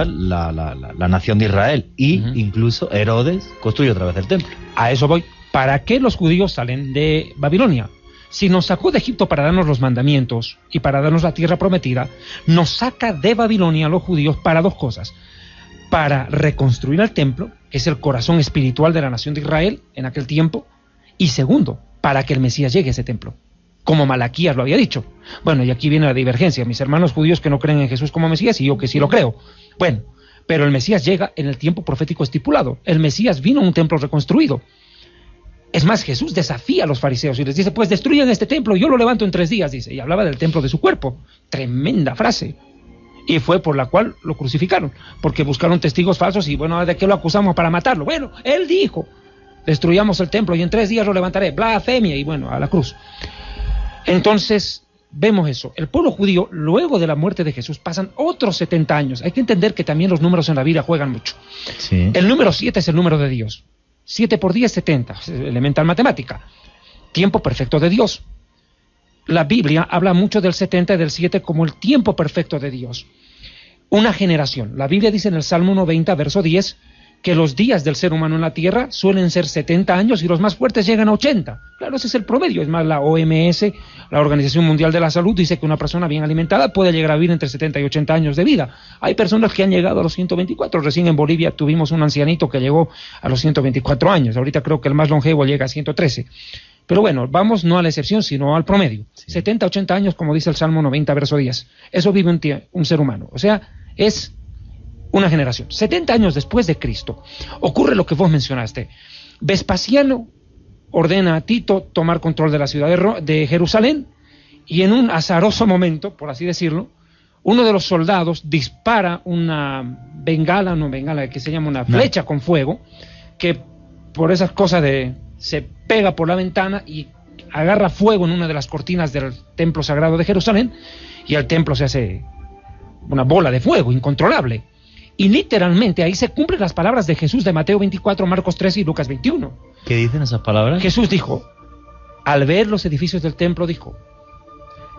[SPEAKER 2] la nación de Israel, y incluso Herodes construye otra vez el templo.
[SPEAKER 6] A eso voy. ¿Para qué los judíos salen de Babilonia? Si nos sacó de Egipto para darnos los mandamientos y para darnos la tierra prometida, nos saca de Babilonia a los judíos para dos cosas. Para reconstruir el templo, que es el corazón espiritual de la nación de Israel en aquel tiempo, y segundo, para que el Mesías llegue a ese templo, como Malaquías lo había dicho. Bueno, y aquí viene la divergencia, mis hermanos judíos que no creen en Jesús como Mesías y yo que sí lo creo. Bueno, pero el Mesías llega en el tiempo profético estipulado. El Mesías vino a un templo reconstruido. Es más, Jesús desafía a los fariseos y les dice, pues destruyan este templo, yo lo levanto en 3 días, dice, y hablaba del templo de su cuerpo. Tremenda frase. Y fue por la cual lo crucificaron, porque buscaron testigos falsos y bueno, ¿de qué lo acusamos para matarlo? Bueno, él dijo, destruyamos el templo y en 3 días lo levantaré, blasfemia, y bueno, a la cruz. Entonces, vemos eso. El pueblo judío, luego de la muerte de Jesús, pasan otros 70 años. Hay que entender que también los números en la Biblia juegan mucho.
[SPEAKER 2] Sí.
[SPEAKER 6] El número 7 es el número de Dios. 7 por 10, 70, elemental matemática. Tiempo perfecto de Dios. La Biblia habla mucho del 70 y del 7 como el tiempo perfecto de Dios. Una generación. La Biblia dice en el Salmo 90, verso 10, que los días del ser humano en la Tierra suelen ser 70 años y los más fuertes llegan a 80. Claro, ese es el promedio. Es más, la OMS, la Organización Mundial de la Salud, dice que una persona bien alimentada puede llegar a vivir entre 70 y 80 años de vida. Hay personas que han llegado a los 124. Recién en Bolivia tuvimos un ancianito que llegó a los 124 años. Ahorita creo que el más longevo llega a 113. Pero bueno, vamos no a la excepción, sino al promedio. Sí. 70, 80 años, como dice el Salmo 90, verso 10. Eso vive un ser humano. O sea, es una generación. 70 años después de Cristo ocurre lo que vos mencionaste. Vespasiano ordena a Tito tomar control de la ciudad de Jerusalén, y en un azaroso momento, por así decirlo, uno de los soldados dispara una bengala, que se llama una flecha con fuego, que por esas cosas se pega por la ventana y agarra fuego en una de las cortinas del templo sagrado de Jerusalén, y el templo se hace una bola de fuego incontrolable. Y literalmente ahí se cumplen las palabras de Jesús de Mateo 24, Marcos 13 y Lucas 21.
[SPEAKER 2] ¿Qué dicen esas palabras?
[SPEAKER 6] Jesús dijo, al ver los edificios del templo, dijo,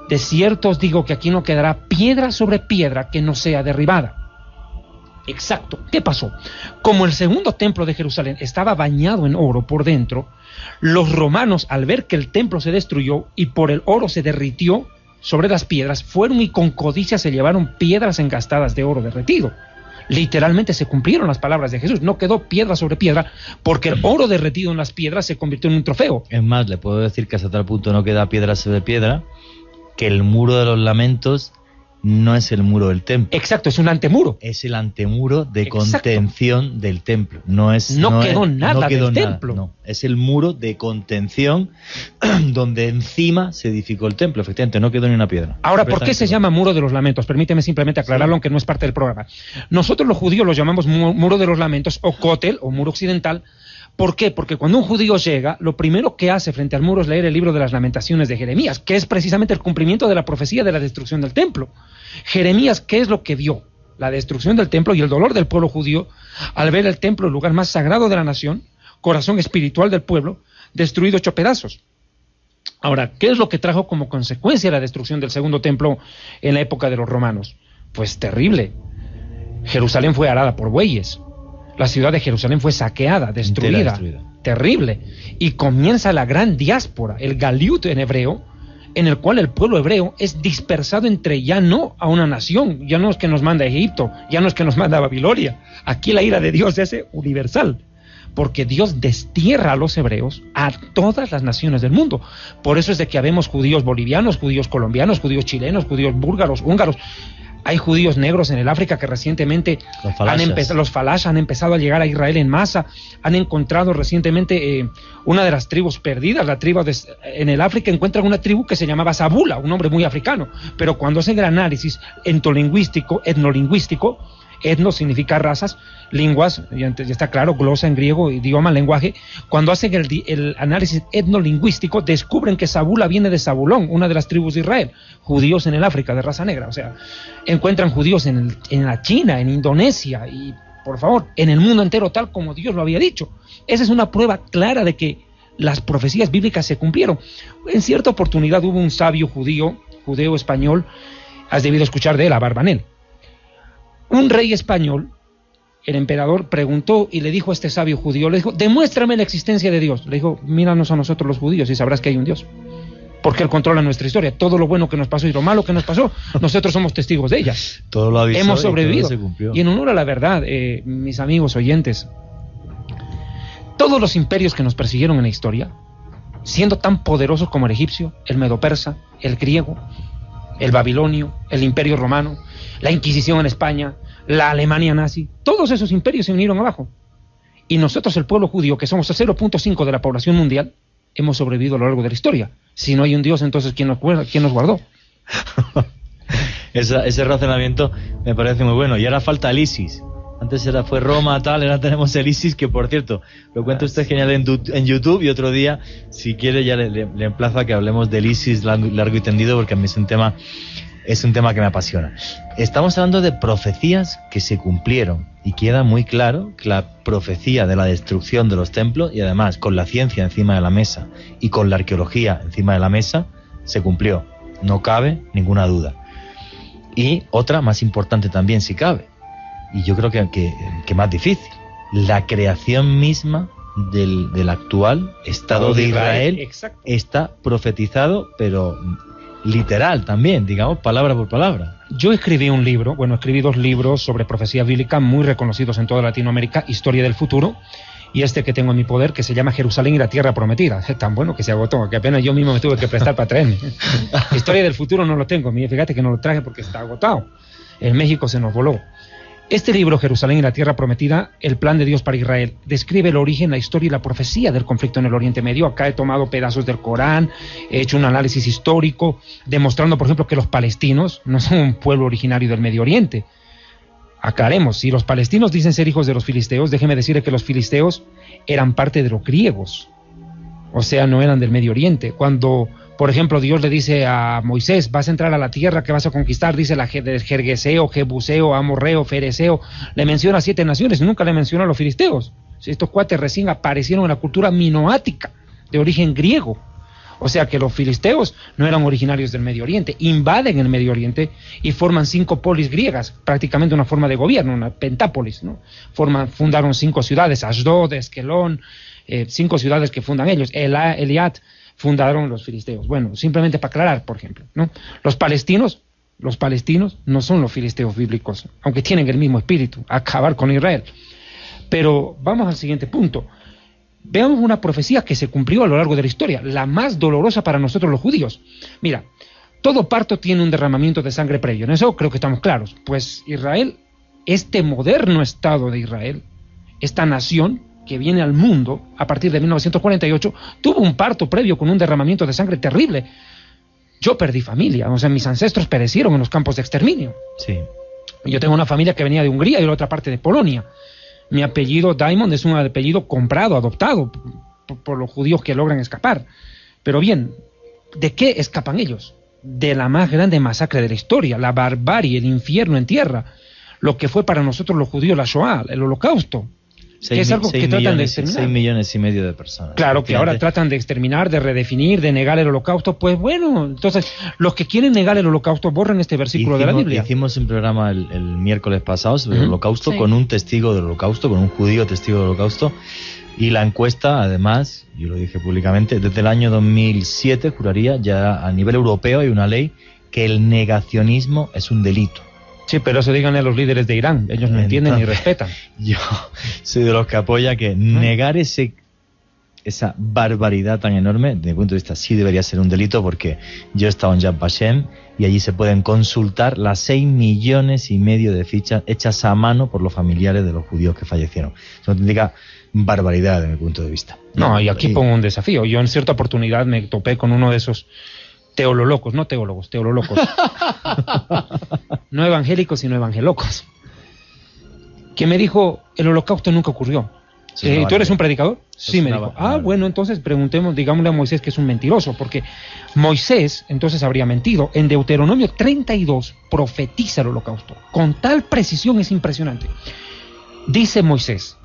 [SPEAKER 6] de cierto os digo que aquí no quedará piedra sobre piedra que no sea derribada. Exacto. ¿Qué pasó? Como el segundo templo de Jerusalén estaba bañado en oro por dentro, los romanos, al ver que el templo se destruyó y por el oro se derritió sobre las piedras, fueron y con codicia se llevaron piedras engastadas de oro derretido. Literalmente se cumplieron las palabras de Jesús. No quedó piedra sobre piedra porque el oro derretido en las piedras se convirtió en un trofeo.
[SPEAKER 2] Es más, le puedo decir que hasta tal punto no queda piedra sobre piedra que el muro de los lamentos no es el muro del templo.
[SPEAKER 6] Exacto, es un antemuro.
[SPEAKER 2] Es el antemuro de contención del templo. No quedó
[SPEAKER 6] nada del templo.
[SPEAKER 2] No, es el muro de contención donde encima se edificó el templo. Efectivamente, no quedó ni una piedra.
[SPEAKER 6] Ahora, ¿por qué se llama muro de los lamentos? Permíteme simplemente aclararlo, aunque no es parte del programa. Nosotros los judíos lo llamamos muro de los lamentos o cótel o muro occidental. ¿Por qué? Porque cuando un judío llega, lo primero que hace frente al muro es leer el libro de las Lamentaciones de Jeremías, que es precisamente el cumplimiento de la profecía de la destrucción del templo. Jeremías, ¿qué es lo que vio? La destrucción del templo y el dolor del pueblo judío al ver el templo, el lugar más sagrado de la nación, corazón espiritual del pueblo, destruido, hecho pedazos. Ahora, ¿qué es lo que trajo como consecuencia la destrucción del segundo templo en la época de los romanos? Pues terrible. Jerusalén fue arada por bueyes. La ciudad de Jerusalén fue saqueada, destruida, terrible. Y comienza la gran diáspora, el galiut en hebreo, en el cual el pueblo hebreo es dispersado entre ya no a una nación, ya no es que nos manda a Egipto, ya no es que nos manda a Babilonia. Aquí la ira de Dios es universal, porque Dios destierra a los hebreos a todas las naciones del mundo. Por eso es de que habemos judíos bolivianos, judíos colombianos, judíos chilenos, judíos búlgaros, húngaros. Hay judíos negros en el África que recientemente los falashas han empezado a llegar a Israel en masa. Han encontrado recientemente una de las tribus perdidas, la tribu en el África encuentran una tribu que se llamaba Zabula, un nombre muy africano, pero cuando hacen el análisis etnolingüístico, etno significa razas, lenguas, ya está claro, glosa en griego, idioma, lenguaje. Cuando hacen el análisis etnolingüístico, descubren que Zabula viene de Zabulón, una de las tribus de Israel, judíos en el África de raza negra. O sea, encuentran judíos en la China, en Indonesia y, por favor, en el mundo entero, tal como Dios lo había dicho. Esa es una prueba clara de que las profecías bíblicas se cumplieron. En cierta oportunidad hubo un sabio judeo español, has debido escuchar de él, Abarbanel. Un rey español, el emperador, preguntó y le dijo a este sabio judío, le dijo, demuéstrame la existencia de Dios. Le dijo, míranos a nosotros los judíos y sabrás que hay un Dios. Porque Él controla nuestra historia. Todo lo bueno que nos pasó y lo malo que nos pasó, nosotros somos testigos de ella.
[SPEAKER 2] Todo lo avisó.
[SPEAKER 6] Hemos sobrevivido.
[SPEAKER 2] Y todo se cumplió.
[SPEAKER 6] Y en honor a la verdad, mis amigos oyentes, todos los imperios que nos persiguieron en la historia, siendo tan poderosos como el egipcio, el medo-persa, el griego, el babilonio, el imperio romano, la Inquisición en España, la Alemania nazi, todos esos imperios se vinieron abajo. Y nosotros, el pueblo judío, que somos el 0.5 de la población mundial, hemos sobrevivido a lo largo de la historia. Si no hay un Dios, entonces ¿quién nos guardó?
[SPEAKER 2] Ese razonamiento me parece muy bueno. Y ahora falta el ISIS. Antes fue Roma, tal, ahora tenemos el ISIS, que por cierto, lo cuenta usted genial en YouTube, y otro día, si quiere, ya le emplazo a que hablemos del ISIS largo y tendido, porque a mí es un tema que me apasiona. Estamos hablando de profecías que se cumplieron, y queda muy claro que la profecía de la destrucción de los templos, y además con la ciencia encima de la mesa y con la arqueología encima de la mesa, se cumplió. No cabe ninguna duda. Y otra más importante también, si cabe, y yo creo que más difícil, la creación misma del actual Estado de Israel
[SPEAKER 6] exacto.
[SPEAKER 2] está profetizado, pero literal también, digamos, palabra por palabra.
[SPEAKER 6] Yo escribí un libro, escribí 2 libros sobre profecía bíblica muy reconocidos en toda Latinoamérica, Historia del Futuro, y este que tengo en mi poder, que se llama Jerusalén y la Tierra Prometida. Es tan bueno que se agotó, que apenas yo mismo me tuve que prestar para traerme. Historia del Futuro no lo tengo, fíjate que no lo traje porque está agotado. En México se nos voló. Este libro, Jerusalén y la Tierra Prometida, el plan de Dios para Israel, describe el origen, la historia y la profecía del conflicto en el Oriente Medio. Acá he tomado pedazos del Corán, he hecho un análisis histórico, demostrando, por ejemplo, que los palestinos no son un pueblo originario del Medio Oriente. Aclaremos, si los palestinos dicen ser hijos de los filisteos, déjeme decirle que los filisteos eran parte de los griegos, o sea, no eran del Medio Oriente. Cuando, por ejemplo, Dios le dice a Moisés, vas a entrar a la tierra que vas a conquistar, dice la del Jergueseo, Jebuseo, Amorreo, Fereceo, le menciona 7 naciones, nunca le menciona a los filisteos. Estos cuates recién aparecieron en la cultura minoática, de origen griego. O sea que los filisteos no eran originarios del Medio Oriente, invaden el Medio Oriente y forman 5 polis griegas, prácticamente una forma de gobierno, una pentápolis, ¿no? Fundaron 5 ciudades, Asdod, Esquelón, 5 ciudades que fundan ellos, Eliat, fundaron los filisteos. Bueno, simplemente para aclarar, por ejemplo, ¿no? Los palestinos no son los filisteos bíblicos, aunque tienen el mismo espíritu, acabar con Israel. Pero vamos al siguiente punto. Veamos una profecía que se cumplió a lo largo de la historia, la más dolorosa para nosotros los judíos. Mira, todo parto tiene un derramamiento de sangre previo, en eso creo que estamos claros. Pues Israel, este moderno Estado de Israel, esta nación que viene al mundo a partir de 1948, tuvo un parto previo con un derramamiento de sangre terrible. Yo perdí familia, o sea, mis ancestros perecieron en los campos de exterminio.
[SPEAKER 2] Sí.
[SPEAKER 6] Yo tengo una familia que venía de Hungría y de la otra parte de Polonia. Mi apellido Diamond es un apellido comprado, adoptado por los judíos que logran escapar. Pero bien, ¿de qué escapan ellos? De la más grande masacre de la historia, la barbarie, el infierno en tierra, lo que fue para nosotros los judíos la Shoah, el Holocausto. Es algo que tratan de exterminar.
[SPEAKER 2] 6,5 millones de personas.
[SPEAKER 6] Claro, que ahora tratan de exterminar, de redefinir, de negar el Holocausto. Pues bueno, entonces, los que quieren negar el Holocausto borren este versículo de la Biblia.
[SPEAKER 2] Hicimos un programa el miércoles pasado sobre el Holocausto, sí, con un testigo del Holocausto, con un judío testigo del Holocausto. Y la encuesta, además, yo lo dije públicamente, desde el año 2007, juraría, ya a nivel europeo hay una ley que el negacionismo es un delito.
[SPEAKER 6] Sí, pero eso díganle a los líderes de Irán, ellos no entienden ni respetan.
[SPEAKER 2] Yo soy de los que apoya que negar esa barbaridad tan enorme, desde mi punto de vista sí debería ser un delito, porque yo he estado en Yad Vashem y allí se pueden consultar las 6,5 millones de fichas hechas a mano por los familiares de los judíos que fallecieron. Es una auténtica barbaridad desde mi punto de vista.
[SPEAKER 6] No, y aquí pongo un desafío. Yo en cierta oportunidad me topé con uno de esos teololocos, no teólogos, teololocos. No evangélicos, sino evangelocos. Que me dijo, el Holocausto nunca ocurrió. ¿Tú eres un predicador? Sí, me dijo. Bueno, entonces preguntemos, digámosle a Moisés que es un mentiroso, porque Moisés entonces habría mentido. En Deuteronomio 32 profetiza el Holocausto. Con tal precisión es impresionante. Dice Moisés,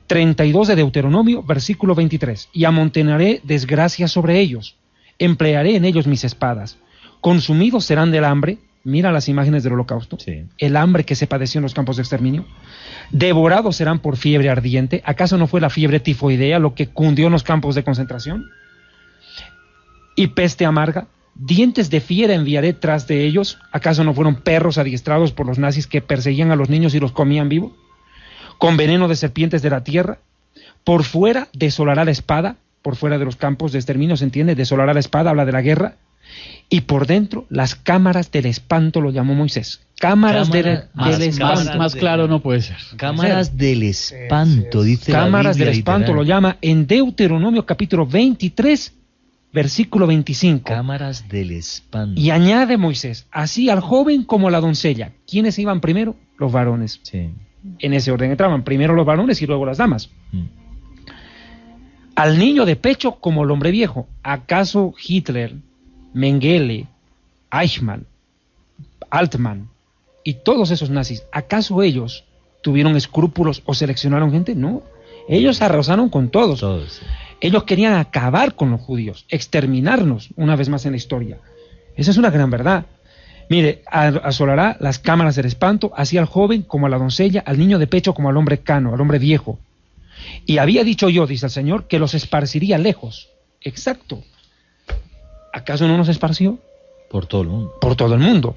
[SPEAKER 6] 32 de Deuteronomio, versículo 23, y amontonaré desgracia sobre ellos. Emplearé en ellos mis espadas. Consumidos serán del hambre. Mira las imágenes del Holocausto. Sí. El hambre que se padeció en los campos de exterminio. Devorados serán por fiebre ardiente. ¿Acaso no fue la fiebre tifoidea lo que cundió en los campos de concentración? Y peste amarga. Dientes de fiera enviaré tras de ellos. ¿Acaso no fueron perros adiestrados por los nazis que perseguían a los niños y los comían vivos? Con veneno de serpientes de la tierra. Por fuera desolará la espada. Por fuera de los campos de exterminio, ¿se entiende? Desolará la espada, habla de la guerra. Y por dentro, las cámaras del espanto, lo llamó Moisés. Cámaras del espanto.
[SPEAKER 1] Más claro no puede ser.
[SPEAKER 2] Cámaras del espanto, dice la Biblia.
[SPEAKER 6] Cámaras del espanto, lo llama en Deuteronomio capítulo 23, versículo 25.
[SPEAKER 2] Cámaras del espanto.
[SPEAKER 6] Y añade Moisés, así al joven como a la doncella. ¿Quiénes iban primero? Los varones.
[SPEAKER 2] Sí.
[SPEAKER 6] En ese orden entraban, primero los varones y luego las damas. Al niño de pecho como el hombre viejo. ¿Acaso Hitler, Mengele, Eichmann, Altman y todos esos nazis, acaso ellos tuvieron escrúpulos o seleccionaron gente? No, ellos arrasaron con todos.
[SPEAKER 2] Sí.
[SPEAKER 6] Ellos querían acabar con los judíos, exterminarnos una vez más en la historia. Esa es una gran verdad. Mire, asolará las cámaras del espanto, así al joven como a la doncella, al niño de pecho como al hombre cano, al hombre viejo. Y había dicho yo, dice el Señor, que los esparciría lejos. Exacto. ¿Acaso no nos esparció?
[SPEAKER 2] Por todo el mundo.
[SPEAKER 6] Por todo el mundo.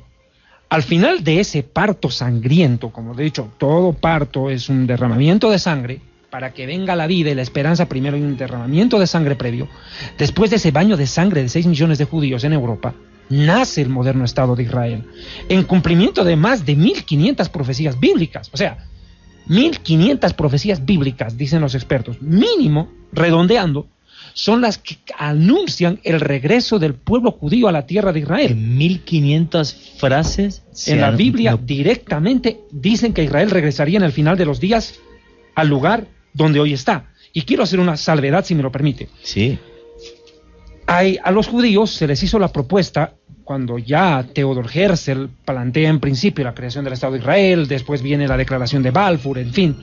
[SPEAKER 6] Al final de ese parto sangriento, como he dicho, todo parto es un derramamiento de sangre, para que venga la vida y la esperanza, primero hay un derramamiento de sangre previo. Después de ese baño de sangre de 6 millones de judíos en Europa, nace el moderno Estado de Israel, en cumplimiento de más de 1500 profecías bíblicas. O sea, 1500 profecías bíblicas, dicen los expertos, mínimo, redondeando, son las que anuncian el regreso del pueblo judío a la tierra de Israel.
[SPEAKER 2] En 1500 frases
[SPEAKER 6] en la Biblia directamente dicen que Israel regresaría en el final de los días al lugar donde hoy está. Y quiero hacer una salvedad, si me lo permite.
[SPEAKER 2] Sí.
[SPEAKER 6] A los judíos se les hizo la propuesta, cuando ya Theodor Herzl plantea en principio la creación del Estado de Israel, después viene la declaración de Balfour, en fin,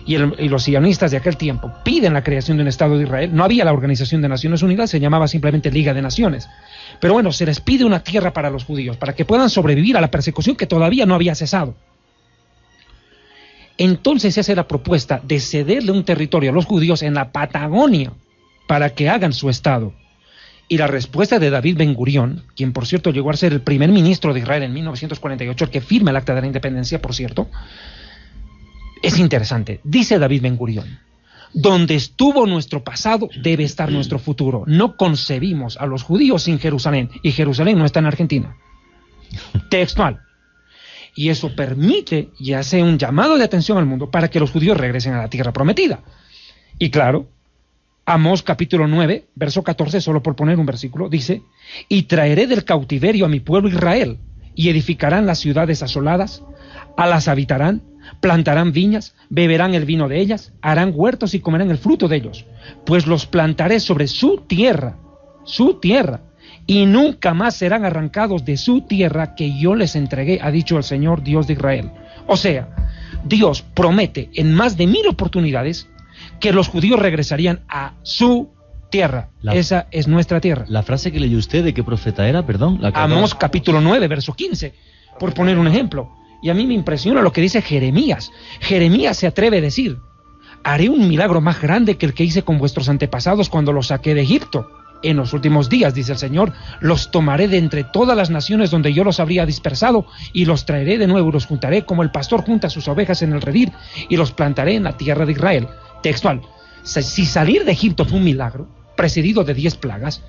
[SPEAKER 6] y los sionistas de aquel tiempo piden la creación de un Estado de Israel. No había la Organización de Naciones Unidas, se llamaba simplemente Liga de Naciones. Pero bueno, se les pide una tierra para los judíos, para que puedan sobrevivir a la persecución que todavía no había cesado. Entonces se hace la propuesta de cederle un territorio a los judíos en la Patagonia para que hagan su Estado. Y la respuesta de David Ben Gurión, quien por cierto llegó a ser el primer ministro de Israel en 1948, el que firma el Acta de la Independencia, por cierto, es interesante. Dice David Ben Gurión: donde estuvo nuestro pasado debe estar nuestro futuro. No concebimos a los judíos sin Jerusalén, y Jerusalén no está en Argentina. Textual. Y eso permite y hace un llamado de atención al mundo para que los judíos regresen a la tierra prometida. Y claro, Amós capítulo 9, verso 14, solo por poner un versículo, dice: y traeré del cautiverio a mi pueblo Israel, y edificarán las ciudades asoladas, a las habitarán, plantarán viñas, beberán el vino de ellas, harán huertos y comerán el fruto de ellos, pues los plantaré sobre su tierra, y nunca más serán arrancados de su tierra que yo les entregué, ha dicho el Señor Dios de Israel. O sea, Dios promete en más de 1000 oportunidades que los judíos regresarían a su tierra. Esa es nuestra tierra.
[SPEAKER 2] La frase que leyó usted, ¿de qué profeta era? Perdón.
[SPEAKER 6] Amós capítulo 9, verso 15, por poner un ejemplo. Y a mí me impresiona lo que dice Jeremías. Jeremías se atreve a decir: haré un milagro más grande que el que hice con vuestros antepasados cuando los saqué de Egipto. En los últimos días, dice el Señor, los tomaré de entre todas las naciones donde yo los habría dispersado, y los traeré de nuevo y los juntaré como el pastor junta sus ovejas en el redil, y los plantaré en la tierra de Israel. Textual. Si salir de Egipto fue un milagro, precedido de 10 plagas,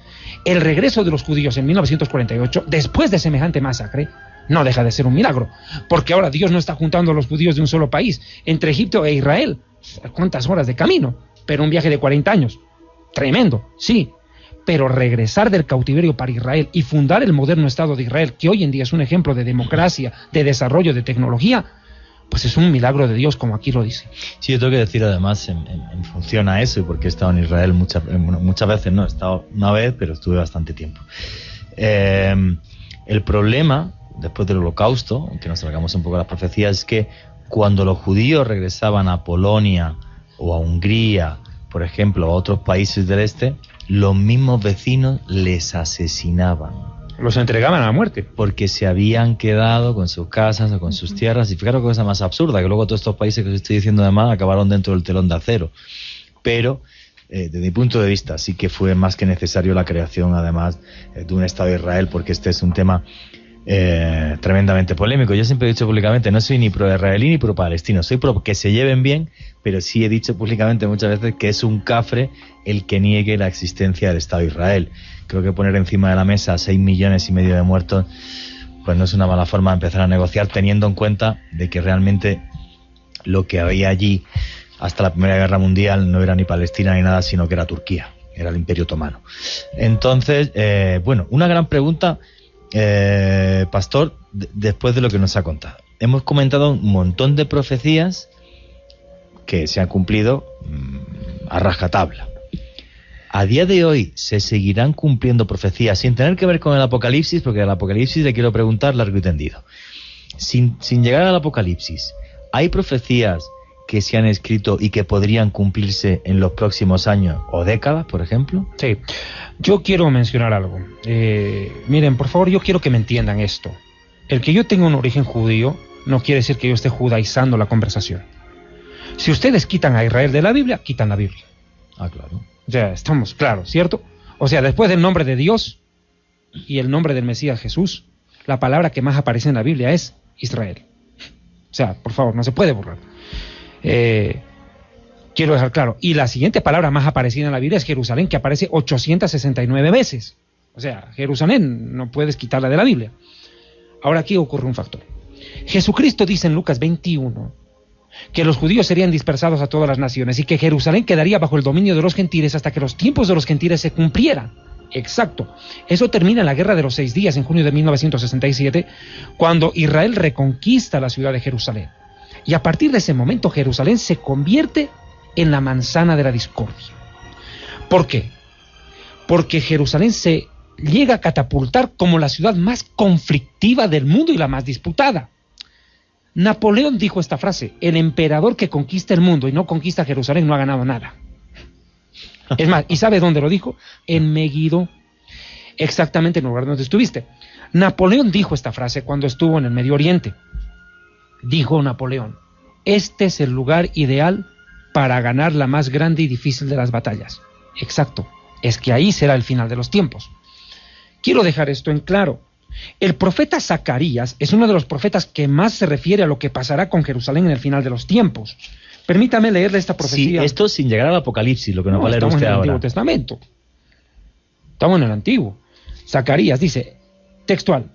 [SPEAKER 6] el regreso de los judíos en 1948, después de semejante masacre, no deja de ser un milagro, porque ahora Dios no está juntando a los judíos de un solo país, entre Egipto e Israel. ¿Cuántas horas de camino? Pero un viaje de 40 años. Tremendo, sí. Pero regresar del cautiverio para Israel y fundar el moderno Estado de Israel, que hoy en día es un ejemplo de democracia, de desarrollo, de tecnología, pues es un milagro de Dios, como aquí lo dice.
[SPEAKER 2] Sí, yo tengo que decir además en función a eso, y porque he estado en Israel muchas veces, no, he estado una vez, pero estuve bastante tiempo. El problema, después del Holocausto, aunque nos salgamos un poco de las profecías, es que cuando los judíos regresaban a Polonia o a Hungría, por ejemplo, a otros países del este, los mismos vecinos les asesinaban.
[SPEAKER 6] Los entregaban a la muerte.
[SPEAKER 2] Porque se habían quedado con sus casas o con sus tierras. Y fijaros qué cosa más absurda, que luego todos estos países que os estoy diciendo además acabaron dentro del telón de acero. Pero, desde mi punto de vista, sí que fue más que necesario la creación, además, de un Estado de Israel, porque este es un tema tremendamente polémico. Yo siempre he dicho públicamente, no soy ni pro-israelí ni pro-palestino, soy pro que se lleven bien, pero sí he dicho públicamente muchas veces que es un cafre el que niegue la existencia del Estado de Israel. Creo que poner encima de la mesa 6,5 millones de muertos, pues no es una mala forma de empezar a negociar, teniendo en cuenta de que realmente lo que había allí hasta la Primera Guerra Mundial no era ni Palestina ni nada, sino que era Turquía, era el Imperio Otomano. Entonces, bueno, una gran pregunta, Pastor, después de lo que nos ha contado. Hemos comentado un montón de profecías que se han cumplido a rajatabla. A día de hoy se seguirán cumpliendo profecías sin tener que ver con el Apocalipsis, porque al Apocalipsis le quiero preguntar largo y tendido. Sin llegar al Apocalipsis, ¿hay profecías que se han escrito y que podrían cumplirse en los próximos años o décadas, por ejemplo?
[SPEAKER 6] Sí, yo quiero mencionar algo. Miren, por favor, yo quiero que me entiendan esto. El que yo tenga un origen judío no quiere decir que yo esté judaizando la conversación. Si ustedes quitan a Israel de la Biblia, quitan la Biblia.
[SPEAKER 2] Ah, claro.
[SPEAKER 6] O sea, estamos claros, ¿cierto? O sea, después del nombre de Dios y el nombre del Mesías Jesús, la palabra que más aparece en la Biblia es Israel. O sea, por favor, no se puede borrar. Quiero dejar claro. Y la siguiente palabra más aparecida en la Biblia es Jerusalén, que aparece 869 veces. O sea, Jerusalén no puedes quitarla de la Biblia. Ahora aquí ocurre un factor. Jesucristo dice en Lucas 21 que los judíos serían dispersados a todas las naciones y que Jerusalén quedaría bajo el dominio de los gentiles hasta que los tiempos de los gentiles se cumplieran. Exacto. Eso termina en la Guerra de los 6 días en junio de 1967, cuando Israel reconquista la ciudad de Jerusalén. Y a partir de ese momento Jerusalén se convierte en la manzana de la discordia. ¿Por qué? Porque Jerusalén se llega a catapultar como la ciudad más conflictiva del mundo y la más disputada. Napoleón dijo esta frase: el emperador que conquista el mundo y no conquista Jerusalén no ha ganado nada. Es más, ¿y sabe dónde lo dijo? En Megiddo, exactamente en el lugar donde estuviste. Napoleón dijo esta frase cuando estuvo en el Medio Oriente. Dijo Napoleón: este es el lugar ideal para ganar la más grande y difícil de las batallas. Exacto, es que ahí será el final de los tiempos. Quiero dejar esto en claro. El profeta Zacarías es uno de los profetas que más se refiere a lo que pasará con Jerusalén en el final de los tiempos. Permítame leerle esta profecía.
[SPEAKER 2] Sí, esto sin llegar al Apocalipsis, lo que nos va a leer usted ahora.
[SPEAKER 6] Estamos en el Antiguo Testamento. Estamos en el Antiguo. Zacarías dice, textual,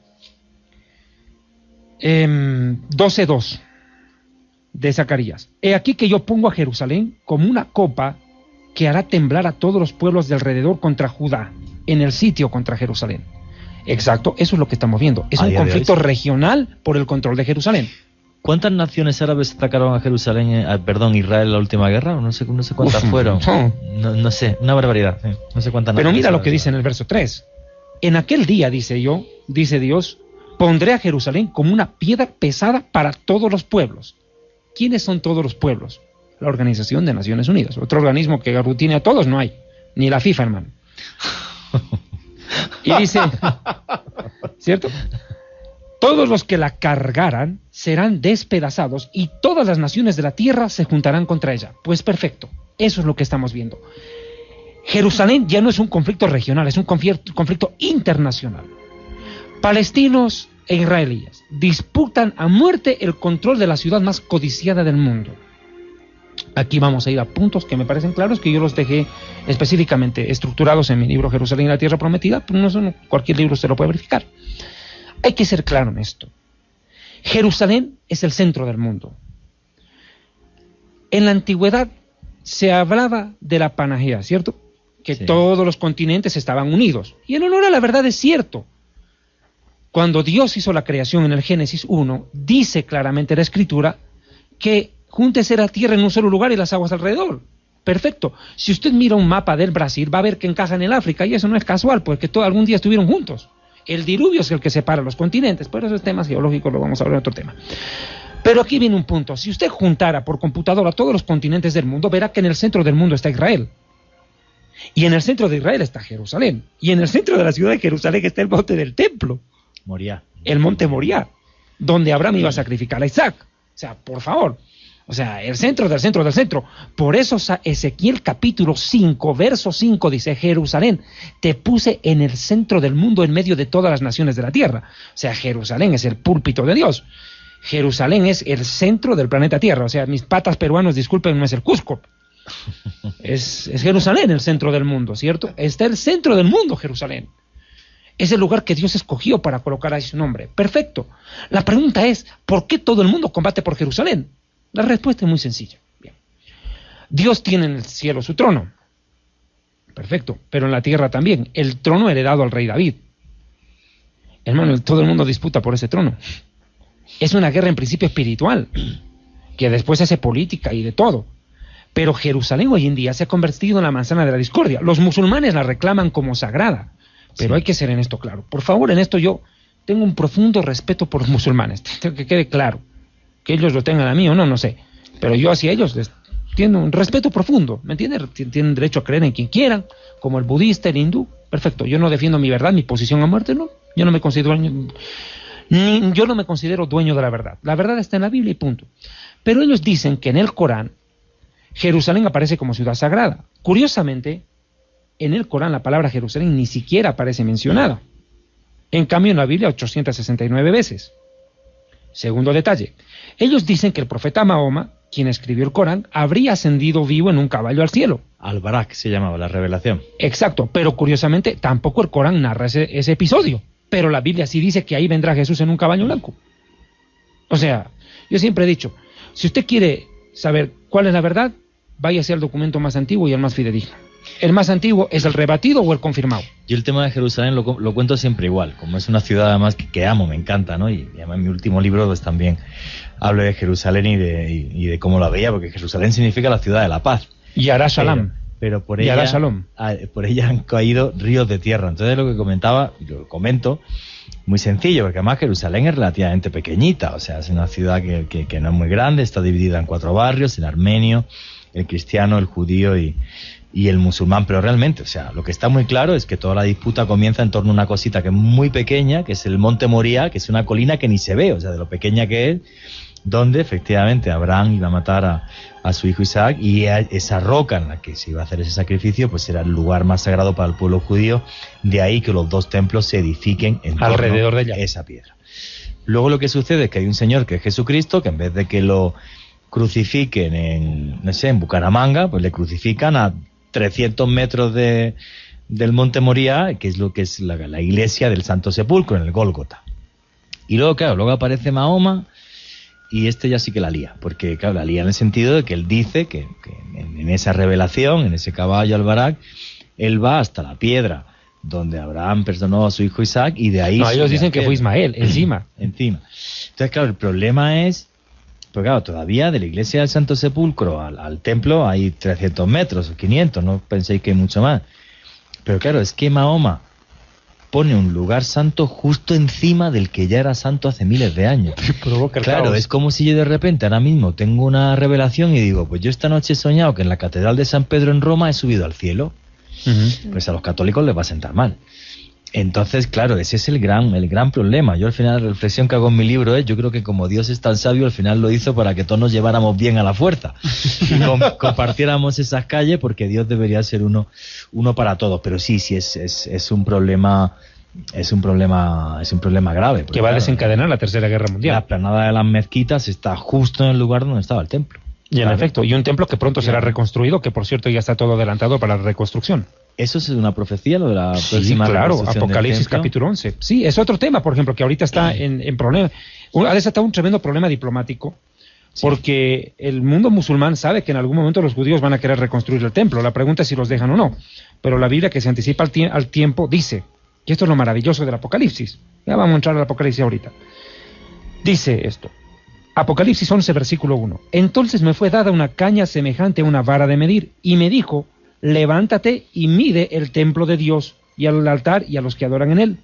[SPEAKER 6] 12:2 de Zacarías: he aquí que yo pongo a Jerusalén como una copa que hará temblar a todos los pueblos de alrededor contra Judá, en el sitio contra Jerusalén. Exacto, eso es lo que estamos viendo. Es un conflicto regional por el control de Jerusalén.
[SPEAKER 2] ¿Cuántas naciones árabes atacaron a Jerusalén, Israel en la última guerra? No sé cuántas fueron. No sé, una barbaridad. No sé cuántas.
[SPEAKER 6] Pero mira lo que dice en el verso 3. En aquel día, dice Dios, pondré a Jerusalén como una piedra pesada para todos los pueblos. ¿Quiénes son todos los pueblos? La Organización de Naciones Unidas. Otro organismo que aglutine a todos no hay. Ni la FIFA, hermano. Y dice, ¿cierto? Todos los que la cargaran serán despedazados y todas las naciones de la tierra se juntarán contra ella. Pues perfecto, eso es lo que estamos viendo. Jerusalén ya no es un conflicto regional, es un conflicto internacional. Palestinos e israelíes disputan a muerte el control de la ciudad más codiciada del mundo. Aquí vamos a ir a puntos que me parecen claros, que yo los dejé específicamente estructurados en mi libro Jerusalén y la Tierra Prometida, pero no son, cualquier libro usted lo puede verificar. Hay que ser claro en esto. Jerusalén es el centro del mundo. En la antigüedad se hablaba de la Panagea, ¿cierto? Que sí, todos los continentes estaban unidos. Y en honor a la verdad es cierto. Cuando Dios hizo la creación en el Génesis 1, dice claramente la Escritura que júntese la tierra en un solo lugar y las aguas alrededor. Perfecto. Si usted mira un mapa del Brasil, va a ver que encaja en el África, y eso no es casual, porque algún día estuvieron juntos. El diluvio es el que separa los continentes, pero esos temas geológicos lo vamos a hablar en otro tema. Pero aquí viene un punto. Si usted juntara por computadora todos los continentes del mundo, verá que en el centro del mundo está Israel. Y en el centro de Israel está Jerusalén. Y en el centro de la ciudad de Jerusalén está el monte del templo.
[SPEAKER 2] Moriah.
[SPEAKER 6] El monte Moriah, donde Abraham iba a sacrificar a Isaac. O sea, por favor. O sea, el centro del centro del centro. Por eso Ezequiel capítulo 5, verso 5 dice: Jerusalén, te puse en el centro del mundo, en medio de todas las naciones de la tierra. O sea, Jerusalén es el púlpito de Dios. Jerusalén es el centro del planeta Tierra. O sea, mis patas peruanos, disculpen, no es el Cusco. Es Jerusalén el centro del mundo, ¿cierto? Está el centro del mundo, Jerusalén. Es el lugar que Dios escogió para colocar ahí su nombre. Perfecto. La pregunta es, ¿por qué todo el mundo combate por Jerusalén? La respuesta es muy sencilla. Bien. Dios tiene en el cielo su trono. Perfecto. Pero en la tierra también. El trono heredado al rey David. Hermano, todo el mundo disputa por ese trono. Es una guerra en principio espiritual, que después se hace política y de todo. Pero Jerusalén hoy en día se ha convertido en la manzana de la discordia. Los musulmanes la reclaman como sagrada. Pero sí, hay que ser en esto claro. Por favor, en esto yo tengo un profundo respeto por los musulmanes. Tengo que quede claro. Que ellos lo tengan a mí o no, no sé. Pero yo hacia ellos les tengo un respeto profundo, ¿me entiendes? Tienen derecho a creer en quien quieran, como el budista, el hindú. Perfecto, yo no defiendo mi verdad, mi posición a muerte, no. Yo no me considero dueño de la verdad. La verdad está en la Biblia y punto. Pero ellos dicen que en el Corán Jerusalén aparece como ciudad sagrada. Curiosamente, en el Corán la palabra Jerusalén ni siquiera aparece mencionada. En cambio, en la Biblia 869 veces. Segundo detalle, ellos dicen que el profeta Mahoma, quien escribió el Corán, habría ascendido vivo en un caballo al cielo.
[SPEAKER 2] Al-Barak se llamaba la revelación.
[SPEAKER 6] Exacto, pero curiosamente tampoco el Corán narra ese episodio, pero la Biblia sí dice que ahí vendrá Jesús en un caballo blanco. O sea, yo siempre he dicho, si usted quiere saber cuál es la verdad, váyase al documento más antiguo y el más fidedigno. El más antiguo es el rebatido o el confirmado.
[SPEAKER 2] Yo el tema de Jerusalén lo cuento siempre igual, como es una ciudad además que amo, me encanta, ¿no? Y además en mi último libro pues también hablo de Jerusalén y de cómo la veía, porque Jerusalén significa la ciudad de la paz.
[SPEAKER 6] Y hará Shalom.
[SPEAKER 2] Pero por ella han caído ríos de tierra. Entonces lo que comentaba, lo comento, muy sencillo, porque además Jerusalén es relativamente pequeñita, o sea, es una ciudad que no es muy grande, está dividida en 4 barrios, el armenio, el cristiano, el judío y el musulmán, pero realmente, o sea, lo que está muy claro es que toda la disputa comienza en torno a una cosita que es muy pequeña, que es el monte Moría, que es una colina que ni se ve, o sea, de lo pequeña que es, donde efectivamente Abraham iba a matar a su hijo Isaac, y esa roca en la que se iba a hacer ese sacrificio, pues era el lugar más sagrado para el pueblo judío, de ahí que los 2 templos se edifiquen en torno
[SPEAKER 6] alrededor de ella.
[SPEAKER 2] Esa piedra. Luego lo que sucede es que hay un señor que es Jesucristo, que en vez de que lo crucifiquen en Bucaramanga, pues le crucifican a 300 metros del monte Moría, que es lo que es la iglesia del Santo Sepulcro, en el Gólgota. Y luego, claro, luego aparece Mahoma, y ya sí que la lía, porque claro, la lía en el sentido de que él dice que en esa revelación, en ese caballo al-Barak, él va hasta la piedra donde Abraham perdonó a su hijo Isaac, y de ahí...
[SPEAKER 6] No, ellos dicen que fue Ismael, encima.
[SPEAKER 2] Entonces, claro, el problema es... Pero claro, todavía de la iglesia del Santo Sepulcro al templo hay 300 metros o 500, no penséis que hay mucho más. Pero claro, es que Mahoma pone un lugar santo justo encima del que ya era santo hace miles de años. Claro, es como si yo de repente ahora mismo tengo una revelación y digo, pues yo esta noche he soñado que en la Catedral de San Pedro en Roma he subido al cielo. Pues a los católicos les va a sentar mal. Entonces, claro, ese es el gran problema. Yo al final la reflexión que hago en mi libro es, yo creo que como Dios es tan sabio, al final lo hizo para que todos nos lleváramos bien a la fuerza y compartiéramos esas calles, porque Dios debería ser uno para todos. Pero sí, es un problema, es un problema grave.
[SPEAKER 6] Que va a desencadenar la Tercera Guerra Mundial.
[SPEAKER 2] La explanada de las mezquitas está justo en el lugar donde estaba el templo.
[SPEAKER 6] Y en efecto, y un templo que pronto será reconstruido, que por cierto ya está todo adelantado para la reconstrucción.
[SPEAKER 2] ¿Eso es una profecía, lo de la próxima
[SPEAKER 6] reconstrucción? Claro, Apocalipsis capítulo 11. Sí, es otro tema, por ejemplo, que ahorita está en problema. Ha desatado un tremendo problema diplomático, porque el mundo musulmán sabe que en algún momento los judíos van a querer reconstruir el templo. La pregunta es si los dejan o no. Pero la Biblia, que se anticipa al tiempo, dice, y esto es lo maravilloso del Apocalipsis. Ya vamos a entrar al Apocalipsis ahorita. Dice esto. Apocalipsis 11, versículo 1. Entonces me fue dada una caña semejante a una vara de medir, y me dijo, levántate y mide el templo de Dios, y al altar y a los que adoran en él.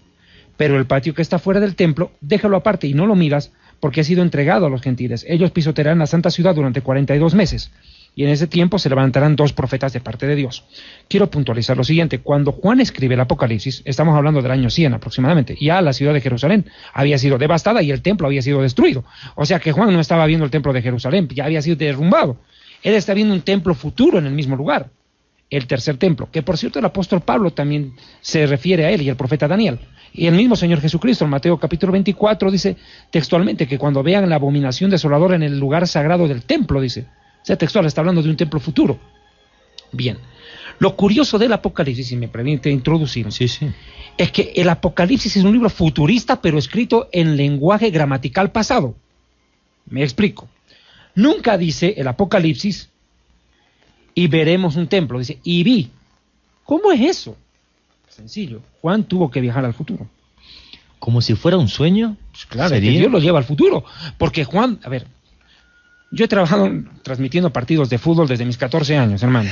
[SPEAKER 6] Pero el patio que está fuera del templo, déjalo aparte y no lo midas, porque ha sido entregado a los gentiles. Ellos pisotearán la santa ciudad durante 42 meses, y en ese tiempo se levantarán 2 profetas de parte de Dios. Quiero puntualizar lo siguiente. Cuando Juan escribe el Apocalipsis, estamos hablando del año 100 aproximadamente, ya la ciudad de Jerusalén había sido devastada y el templo había sido destruido. O sea que Juan no estaba viendo el templo de Jerusalén, ya había sido derrumbado. Él está viendo un templo futuro en el mismo lugar, el tercer templo, que por cierto el apóstol Pablo también se refiere a él, y el profeta Daniel. Y el mismo Señor Jesucristo en Mateo capítulo 24 dice textualmente que cuando vean la abominación desoladora en el lugar sagrado del templo, dice, o sea, textual, está hablando de un templo futuro. Bien, lo curioso del Apocalipsis, si me permite introducir, es que el Apocalipsis es un libro futurista, pero escrito en lenguaje gramatical pasado. Me explico. Nunca dice el Apocalipsis, y veremos un templo, dice, y vi. ¿Cómo es eso? Sencillo, Juan tuvo que viajar al futuro.
[SPEAKER 2] ¿Como si fuera un sueño?
[SPEAKER 6] Pues claro, que Dios lo lleva al futuro, porque Juan, a ver, yo he trabajado transmitiendo partidos de fútbol desde mis 14 años, hermano.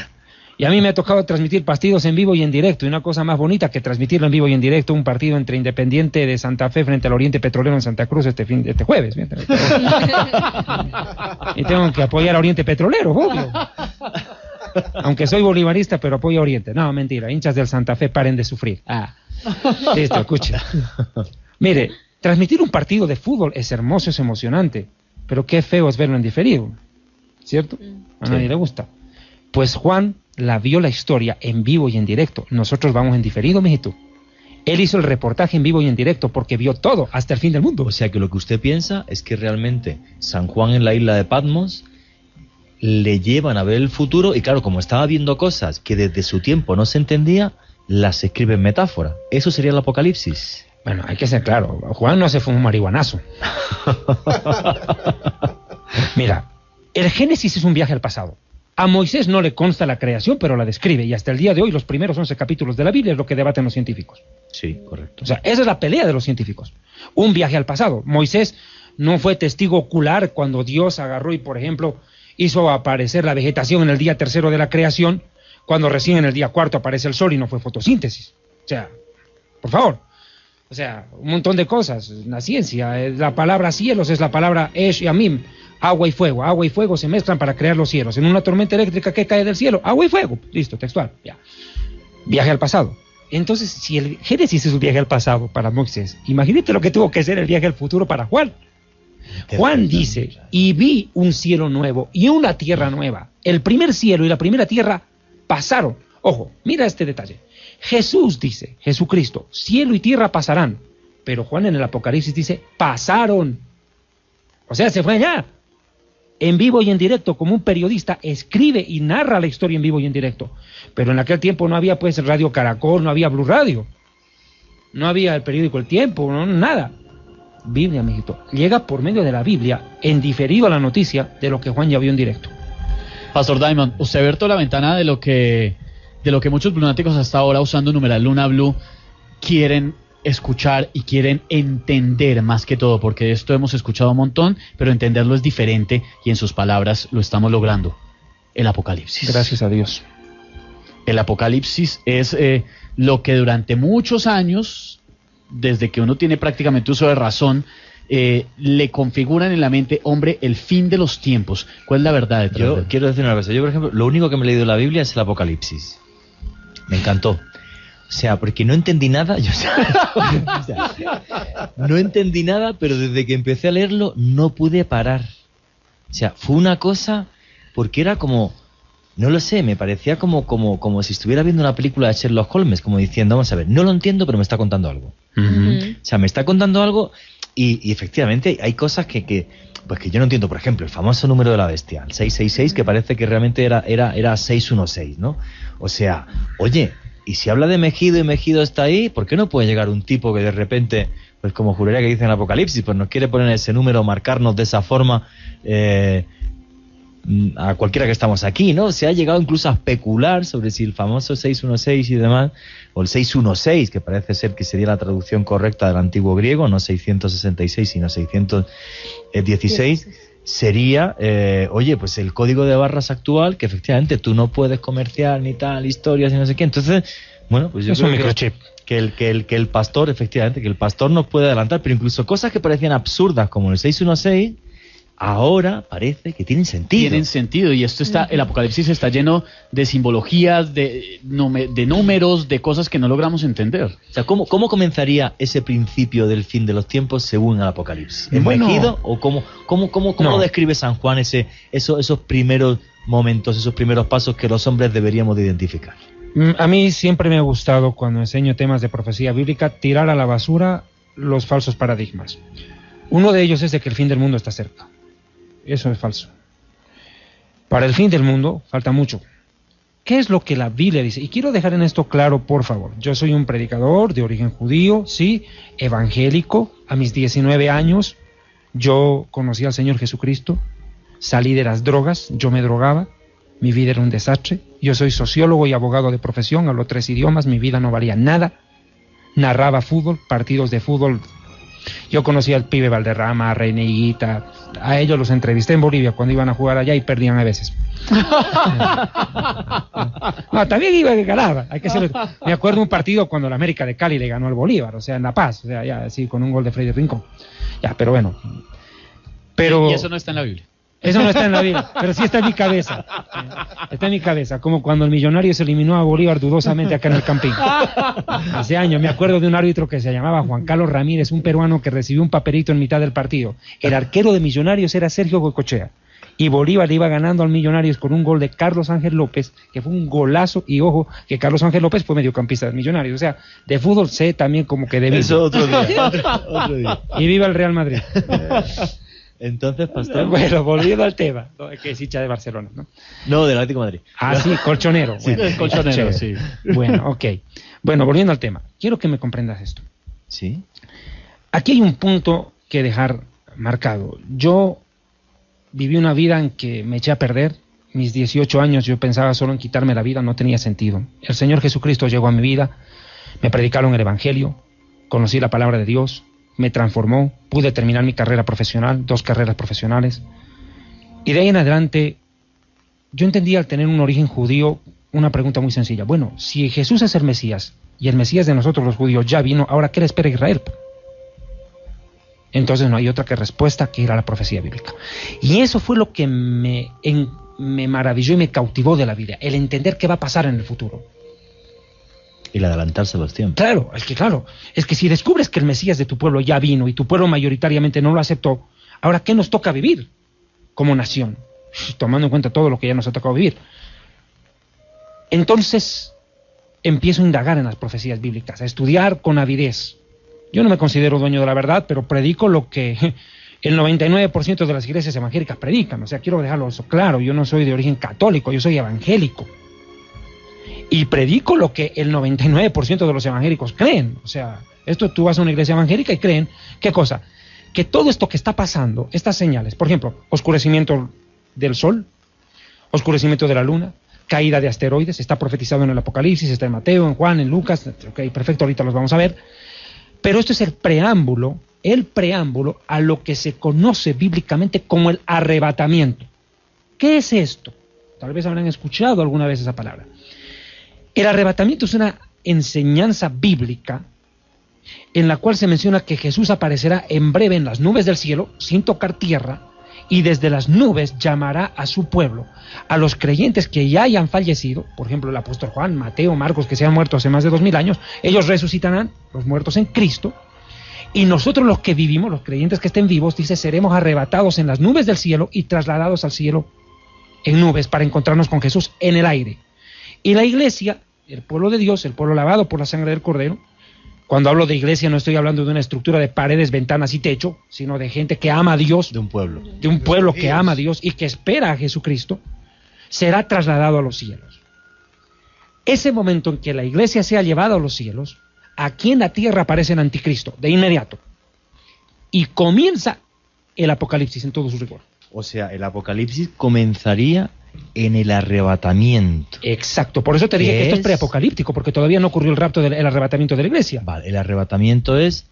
[SPEAKER 6] Y a mí me ha tocado transmitir partidos en vivo y en directo. Y una cosa más bonita que transmitirlo en vivo y en directo, un partido entre Independiente de Santa Fe frente al Oriente Petrolero en Santa Cruz este jueves. Y tengo que apoyar a Oriente Petrolero, obvio. Aunque soy bolivarista, pero apoyo a Oriente. No, mentira. Hinchas del Santa Fe, paren de sufrir. Listo, escucha. Mire, transmitir un partido de fútbol es hermoso, es emocionante. Pero qué feo es verlo en diferido, ¿cierto? A nadie le gusta. Pues Juan la vio la historia en vivo y en directo. Nosotros vamos en diferido, mijito. Él hizo el reportaje en vivo y en directo porque vio todo hasta el fin del mundo.
[SPEAKER 2] O sea que lo que usted piensa es que realmente San Juan en la isla de Patmos le llevan a ver el futuro y claro, como estaba viendo cosas que desde su tiempo no se entendía, las escribe en metáfora. ¿Eso sería el Apocalipsis?
[SPEAKER 6] Bueno, hay que ser claro, Juan no se fue un marihuanazo. Mira, el Génesis es un viaje al pasado. A Moisés no le consta la creación, pero la describe, y hasta el día de hoy los primeros 11 capítulos de la Biblia es lo que debaten los científicos.
[SPEAKER 2] Sí, correcto.
[SPEAKER 6] O sea, esa es la pelea de los científicos. Un viaje al pasado. Moisés no fue testigo ocular cuando Dios agarró y, por ejemplo, hizo aparecer la vegetación en el día tercero de la creación, cuando recién en el día cuarto aparece el sol y no fue fotosíntesis. O sea, por favor. O sea, un montón de cosas. La ciencia, la palabra cielos es la palabra Esh y Amim, agua y fuego. Agua y fuego se mezclan para crear los cielos. En una tormenta eléctrica, ¿qué cae del cielo? Agua y fuego. Listo, textual. Ya. Viaje al pasado. Entonces, si el Génesis es un viaje al pasado para Moisés, imagínate lo que tuvo que ser el viaje al futuro para Juan. Juan dice, y vi un cielo nuevo y una tierra nueva. El primer cielo y la primera tierra pasaron. Ojo, mira este detalle. Jesús dice, Jesucristo, cielo y tierra pasarán. Pero Juan en el Apocalipsis dice, pasaron. O sea, se fue allá. En vivo y en directo, como un periodista, escribe y narra la historia en vivo y en directo. Pero en aquel tiempo no había pues Radio Caracol, no había Blue Radio. No había el periódico El Tiempo, no, nada. Biblia, mijito. Llega por medio de la Biblia, en diferido a la noticia de lo que Juan ya vio en directo.
[SPEAKER 1] Pastor Diamond, usted ha abierto la ventana de lo que muchos lunáticos hasta ahora, usando numeral Luna Blue, quieren escuchar y quieren entender más que todo, porque de esto hemos escuchado un montón, pero entenderlo es diferente y en sus palabras lo estamos logrando. El Apocalipsis.
[SPEAKER 6] Gracias a Dios.
[SPEAKER 1] El Apocalipsis es lo que durante muchos años, desde que uno tiene prácticamente uso de razón, le configuran en la mente, hombre, el fin de los tiempos. ¿Cuál es la verdad detrás de él?
[SPEAKER 2] Quiero decir una cosa. Yo, por ejemplo, lo único que me he leído en la Biblia es el Apocalipsis. Me encantó. O sea, porque no entendí nada. No entendí nada, pero desde que empecé a leerlo no pude parar. O sea, fue una cosa, porque era como, no lo sé, me parecía como si estuviera viendo una película de Sherlock Holmes, como diciendo, vamos a ver, no lo entiendo, pero me está contando algo. O sea, me está contando algo y efectivamente hay cosas que yo no entiendo. Por ejemplo, el famoso número de la bestia, el 666, que parece que realmente era 616, ¿no? O sea, oye, y si habla de Mejido y Mejido está ahí, ¿por qué no puede llegar un tipo que de repente, pues como juraría que dice en Apocalipsis, pues nos quiere poner ese número, marcarnos de esa forma a cualquiera que estamos aquí, ¿no? Se ha llegado incluso a especular sobre si el famoso 616 y demás, o el 616, que parece ser que sería la traducción correcta del antiguo griego, no 666, sino 616, sería, oye, pues el código de barras actual, que efectivamente tú no puedes comerciar ni tal, historias y no sé qué. Entonces, bueno, pues yo
[SPEAKER 6] es
[SPEAKER 2] creo
[SPEAKER 6] un microchip.
[SPEAKER 2] que el pastor, efectivamente, que el pastor nos puede adelantar, pero incluso cosas que parecían absurdas como el 616, ahora parece que tienen sentido.
[SPEAKER 1] Tienen sentido, y esto está, el Apocalipsis está lleno de simbologías, de números, de cosas que no logramos entender.
[SPEAKER 2] O sea, ¿cómo comenzaría ese principio del fin de los tiempos según el Apocalipsis? ¿En Mejido? ¿O cómo lo describe San Juan esos primeros momentos, esos primeros pasos que los hombres deberíamos de identificar?
[SPEAKER 6] A mí siempre me ha gustado, cuando enseño temas de profecía bíblica, tirar a la basura los falsos paradigmas. Uno de ellos es de que el fin del mundo está cerca. Eso es falso. Para el fin del mundo falta mucho. ¿Qué es lo que la Biblia dice? Y quiero dejar en esto claro, por favor. Yo soy un predicador de origen judío, sí, evangélico. A mis 19 años yo conocí al Señor Jesucristo. Salí de las drogas, yo me drogaba. Mi vida era un desastre. Yo soy sociólogo y abogado de profesión, hablo 3 idiomas, mi vida no valía nada. Narraba fútbol, partidos de fútbol. Yo conocí al pibe Valderrama, a René Higuita, a ellos los entrevisté en Bolivia cuando iban a jugar allá y perdían a veces. No, también iba que ganaba, hay que ser. Me acuerdo un partido cuando la América de Cali le ganó al Bolívar, o sea, en La Paz, o sea, ya así con un gol de Freddy Rincón. Ya, pero bueno.
[SPEAKER 1] Y eso no está en la Biblia.
[SPEAKER 6] Eso no está en la Biblia, pero sí está en mi cabeza. Está en mi cabeza, como cuando el Millonario se eliminó a Bolívar dudosamente acá en el Campín. Hace años me acuerdo de un árbitro que se llamaba Juan Carlos Ramírez, un peruano que recibió un papelito en mitad del partido. El arquero de Millonarios era Sergio Goicoechea. y Bolívar iba ganando al Millonarios con un gol de Carlos Ángel López, que fue un golazo, y ojo, que Carlos Ángel López fue mediocampista del Millonarios. O sea, de fútbol sé también como que de Biblia.
[SPEAKER 2] Eso otro día. Otro día.
[SPEAKER 6] Y viva el Real Madrid.
[SPEAKER 2] Entonces, pastor.
[SPEAKER 6] Bueno, volviendo al tema, ¿no? Que es hincha de Barcelona, ¿no?
[SPEAKER 2] No, del Atlético de Madrid.
[SPEAKER 6] Ah, sí, colchonero. Bueno,
[SPEAKER 1] Sí, colchonero, sí.
[SPEAKER 6] Bueno, ok. Bueno, volviendo al tema, quiero que me comprendas esto.
[SPEAKER 2] Sí.
[SPEAKER 6] Aquí hay un punto que dejar marcado. Yo viví una vida en que me eché a perder. Mis 18 años yo pensaba solo en quitarme la vida, no tenía sentido. El Señor Jesucristo llegó a mi vida, me predicaron el Evangelio, conocí la palabra de Dios, me transformó, pude terminar mi carrera profesional, 2 carreras profesionales. Y de ahí en adelante, yo entendía al tener un origen judío una pregunta muy sencilla. Bueno, si Jesús es el Mesías, y el Mesías de nosotros los judíos ya vino, ¿ahora qué le espera a Israel? Entonces no hay otra que respuesta que ir a la profecía bíblica. Y eso fue lo que me maravilló y me cautivó de la Biblia, el entender qué va a pasar en el futuro.
[SPEAKER 2] El adelantarse a los tiempos.
[SPEAKER 6] Claro, es que si descubres que el Mesías de tu pueblo ya vino y tu pueblo mayoritariamente no lo aceptó, ahora ¿qué nos toca vivir como nación? Tomando en cuenta todo lo que ya nos ha tocado vivir. Entonces empiezo a indagar en las profecías bíblicas, a estudiar con avidez. Yo no me considero dueño de la verdad, pero predico lo que el 99% de las iglesias evangélicas predican. O sea, quiero dejarlo eso claro, yo no soy de origen católico, yo soy evangélico. Y predico lo que el 99% de los evangélicos creen. O sea, esto tú vas a una iglesia evangélica y creen, ¿qué cosa? Que todo esto que está pasando, estas señales, por ejemplo, oscurecimiento del sol, oscurecimiento de la luna, caída de asteroides, está profetizado en el Apocalipsis, está en Mateo, en Juan, en Lucas, ok, perfecto, ahorita los vamos a ver. Pero esto es el preámbulo a lo que se conoce bíblicamente como el arrebatamiento. ¿Qué es esto? Tal vez habrán escuchado alguna vez esa palabra. El arrebatamiento es una enseñanza bíblica en la cual se menciona que Jesús aparecerá en breve en las nubes del cielo, sin tocar tierra, y desde las nubes llamará a su pueblo, a los creyentes que ya hayan fallecido, por ejemplo el apóstol Juan, Mateo, Marcos, que se han muerto hace más de 2000 años, ellos resucitarán, los muertos en Cristo, y nosotros los que vivimos, los creyentes que estén vivos, dice, seremos arrebatados en las nubes del cielo y trasladados al cielo en nubes para encontrarnos con Jesús en el aire. Y la iglesia, el pueblo de Dios, el pueblo lavado por la sangre del Cordero, cuando hablo de iglesia no estoy hablando de una estructura de paredes, ventanas y techo, sino de gente que ama a Dios.
[SPEAKER 2] De un pueblo.
[SPEAKER 6] De un pueblo que ama a Dios y que espera a Jesucristo, será trasladado a los cielos. Ese momento en que la iglesia sea llevada a los cielos, aquí en la tierra aparece el anticristo, de inmediato. Y comienza el Apocalipsis en todo su rigor.
[SPEAKER 2] O sea, el Apocalipsis comenzaría en el arrebatamiento.
[SPEAKER 6] Exacto, por eso te dije que esto es preapocalíptico, porque todavía no ocurrió el rapto del arrebatamiento de la iglesia.
[SPEAKER 2] Vale, el arrebatamiento es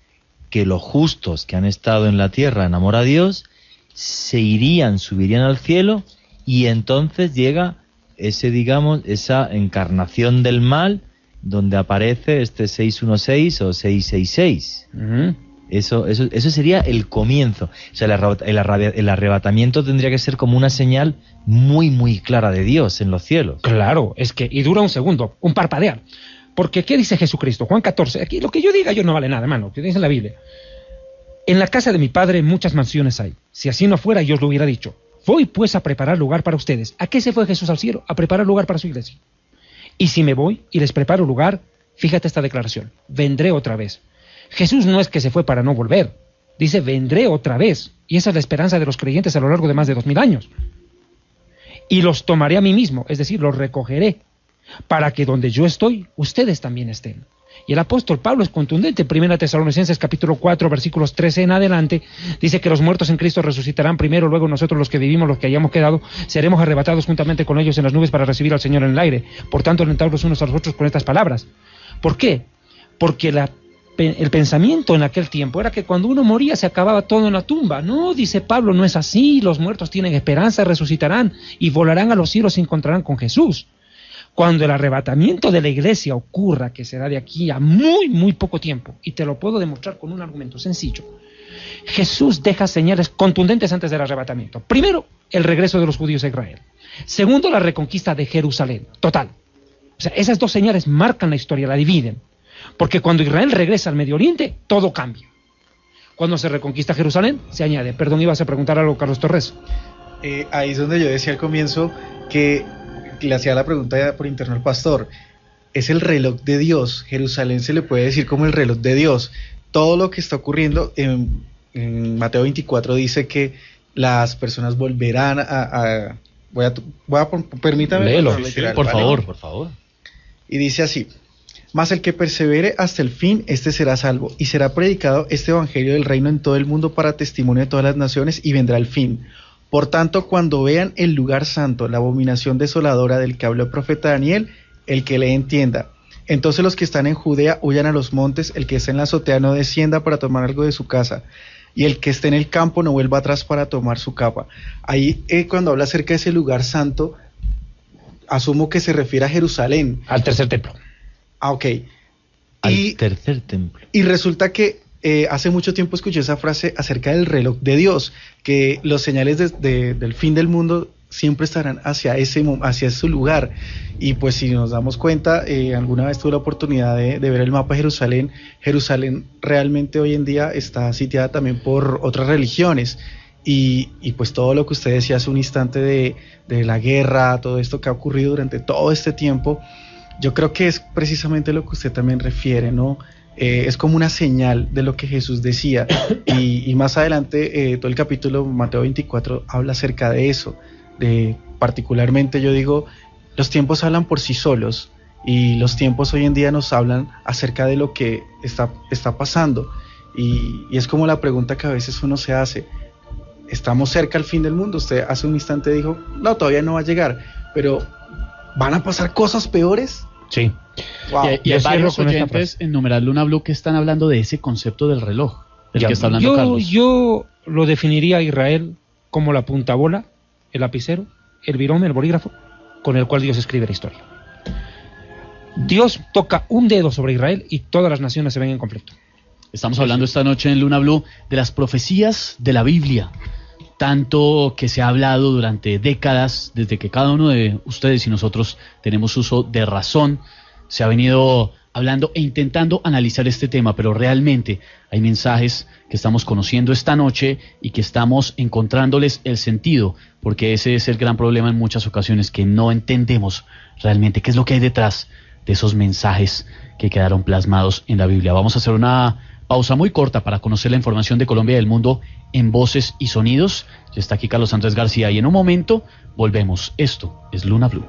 [SPEAKER 2] que los justos que han estado en la tierra en amor a Dios se irían, subirían al cielo, y entonces llega ese, digamos, esa encarnación del mal donde aparece este 616 o 666. Eso sería el comienzo. O sea, el arrebatamiento tendría que ser como una señal muy, muy clara de Dios en los cielos.
[SPEAKER 6] Claro, es que, y dura un segundo, un parpadear. Porque, ¿qué dice Jesucristo? Juan 14, aquí lo que yo diga yo no vale nada, hermano, que dice en la Biblia. En la casa de mi Padre muchas mansiones hay. Si así no fuera, yo os lo hubiera dicho. Voy pues a preparar lugar para ustedes. ¿A qué se fue Jesús al cielo? A preparar lugar para su iglesia. Y si me voy y les preparo lugar, fíjate esta declaración, vendré otra vez. Jesús no es que se fue para no volver, dice vendré otra vez, y esa es la esperanza de los creyentes a lo largo de más de 2000 años. Y los tomaré a mí mismo, es decir, los recogeré, para que donde yo estoy, ustedes también estén. Y el apóstol Pablo es contundente, en 1 Tesalonicenses capítulo 4, versículos 13 en adelante, dice que los muertos en Cristo resucitarán primero, luego nosotros los que vivimos, los que hayamos quedado, seremos arrebatados juntamente con ellos en las nubes para recibir al Señor en el aire. Por tanto, alentaos los unos a los otros con estas palabras. ¿Por qué? Porque el pensamiento en aquel tiempo era que cuando uno moría se acababa todo en la tumba. No, dice Pablo, no es así. Los muertos tienen esperanza, resucitarán y volarán a los cielos y se encontrarán con Jesús. Cuando el arrebatamiento de la iglesia ocurra, que será de aquí a muy, muy poco tiempo, y te lo puedo demostrar con un argumento sencillo, Jesús deja señales contundentes antes del arrebatamiento. Primero, el regreso de los judíos a Israel. Segundo, la reconquista de Jerusalén, total. O sea, esas dos señales marcan la historia, la dividen. Porque cuando Israel regresa al Medio Oriente, todo cambia. Cuando se reconquista Jerusalén, se añade. Perdón, ibas a preguntar algo, Carlos Torres.
[SPEAKER 5] Ahí es donde yo decía al comienzo que le hacía la pregunta por interno al pastor. Es el reloj de Dios. Jerusalén se le puede decir como el reloj de Dios. Todo lo que está ocurriendo en Mateo 24 dice que las personas volverán permítame.
[SPEAKER 6] Léelo,
[SPEAKER 1] por favor.
[SPEAKER 5] Y dice así: mas el que persevere hasta el fin, este será salvo, y será predicado este evangelio del reino en todo el mundo para testimonio de todas las naciones, y vendrá el fin. Por tanto, cuando vean el lugar santo, la abominación desoladora del que habló el profeta Daniel, el que le entienda. Entonces los que están en Judea huyan a los montes, el que esté en la azotea no descienda para tomar algo de su casa, y el que esté en el campo no vuelva atrás para tomar su capa. Ahí cuando habla acerca de ese lugar santo, asumo que se refiere a Jerusalén.
[SPEAKER 6] Al tercer templo.
[SPEAKER 5] Ok.
[SPEAKER 2] Al tercer templo.
[SPEAKER 5] Y resulta que hace mucho tiempo escuché esa frase acerca del reloj de Dios, que los señales del fin del mundo siempre estarán hacia ese lugar. Y pues si nos damos cuenta, alguna vez tuve la oportunidad de ver el mapa de Jerusalén. Jerusalén realmente hoy en día está sitiada también por otras religiones. Y pues todo lo que usted decía hace un instante de la guerra, todo esto que ha ocurrido durante todo este tiempo, yo creo que es precisamente lo que usted también refiere, ¿no? Es como una señal de lo que Jesús decía, y más adelante todo el capítulo Mateo 24 habla acerca de eso, de particularmente yo digo, los tiempos hablan por sí solos, y los tiempos hoy en día nos hablan acerca de lo que está pasando, y es como la pregunta que a veces uno se hace: ¿estamos cerca al fin del mundo? Usted hace un instante dijo, no, todavía no va a llegar, pero ¿van a pasar cosas peores?
[SPEAKER 6] Sí.
[SPEAKER 5] Wow.
[SPEAKER 1] Y hay varios oyentes en numeral Luna Blue que están hablando de ese concepto del reloj, del que está hablando Carlos.
[SPEAKER 6] Yo lo definiría a Israel como la puntabola, el lapicero, el virome, el bolígrafo, con el cual Dios escribe la historia. Dios toca un dedo sobre Israel y todas las naciones se ven en conflicto.
[SPEAKER 1] Estamos hablando esta noche en Luna Blue de las profecías de la Biblia, tanto que se ha hablado durante décadas, desde que cada uno de ustedes y nosotros tenemos uso de razón, se ha venido hablando e intentando analizar este tema, pero realmente hay mensajes que estamos conociendo esta noche y que estamos encontrándoles el sentido, porque ese es el gran problema en muchas ocasiones, que no entendemos realmente qué es lo que hay detrás de esos mensajes que quedaron plasmados en la Biblia. Vamos a hacer una pausa muy corta para conocer la información de Colombia y del mundo en voces y sonidos. Ya está aquí Carlos Andrés García y en un momento volvemos. Esto es Luna Blue.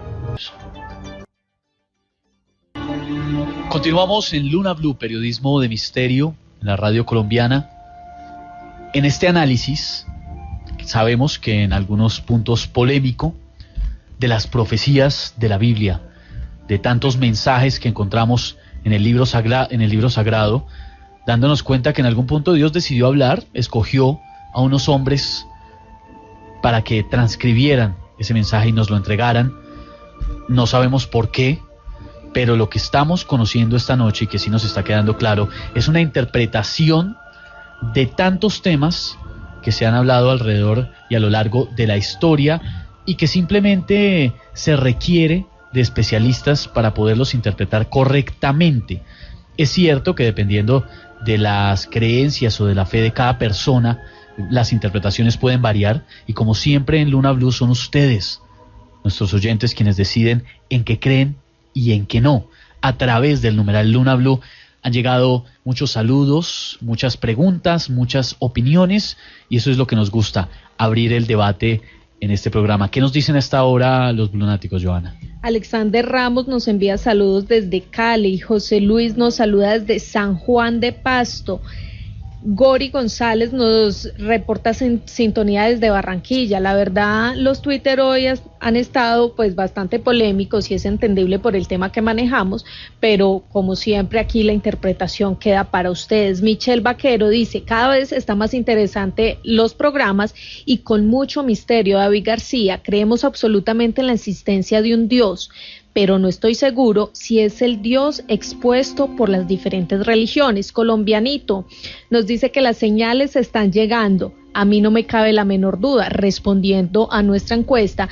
[SPEAKER 1] Continuamos en Luna Blue, periodismo de misterio en la radio colombiana. En este análisis sabemos que en algunos puntos polémico de las profecías de la Biblia, de tantos mensajes que encontramos en el libro sagrado, dándonos cuenta que en algún punto Dios decidió hablar, escogió a unos hombres para que transcribieran ese mensaje y nos lo entregaran. No sabemos por qué, pero lo que estamos conociendo esta noche y que sí nos está quedando claro es una interpretación de tantos temas que se han hablado alrededor y a lo largo de la historia y que simplemente se requiere de especialistas para poderlos interpretar correctamente. Es cierto que dependiendo de las creencias o de la fe de cada persona, las interpretaciones pueden variar, y como siempre en Luna Blue son ustedes, nuestros oyentes, quienes deciden en qué creen y en qué no. A través del numeral Luna Blue han llegado muchos saludos, muchas preguntas, muchas opiniones, y eso es lo que nos gusta, abrir el debate en este programa. ¿Qué nos dicen a esta hora los lunáticos, Joana?
[SPEAKER 3] Alexander Ramos nos envía saludos desde Cali, José Luis nos saluda desde San Juan de Pasto, Gori González nos reporta sintonía desde Barranquilla. La verdad, los Twitter hoy han estado pues bastante polémicos y es entendible por el tema que manejamos, pero como siempre aquí la interpretación queda para ustedes. Michelle Vaquero dice, cada vez está más interesante los programas y con mucho misterio. David García, creemos absolutamente en la existencia de un Dios, pero no estoy seguro si es el Dios expuesto por las diferentes religiones. Colombianito nos dice que las señales están llegando. A mí no me cabe la menor duda, respondiendo a nuestra encuesta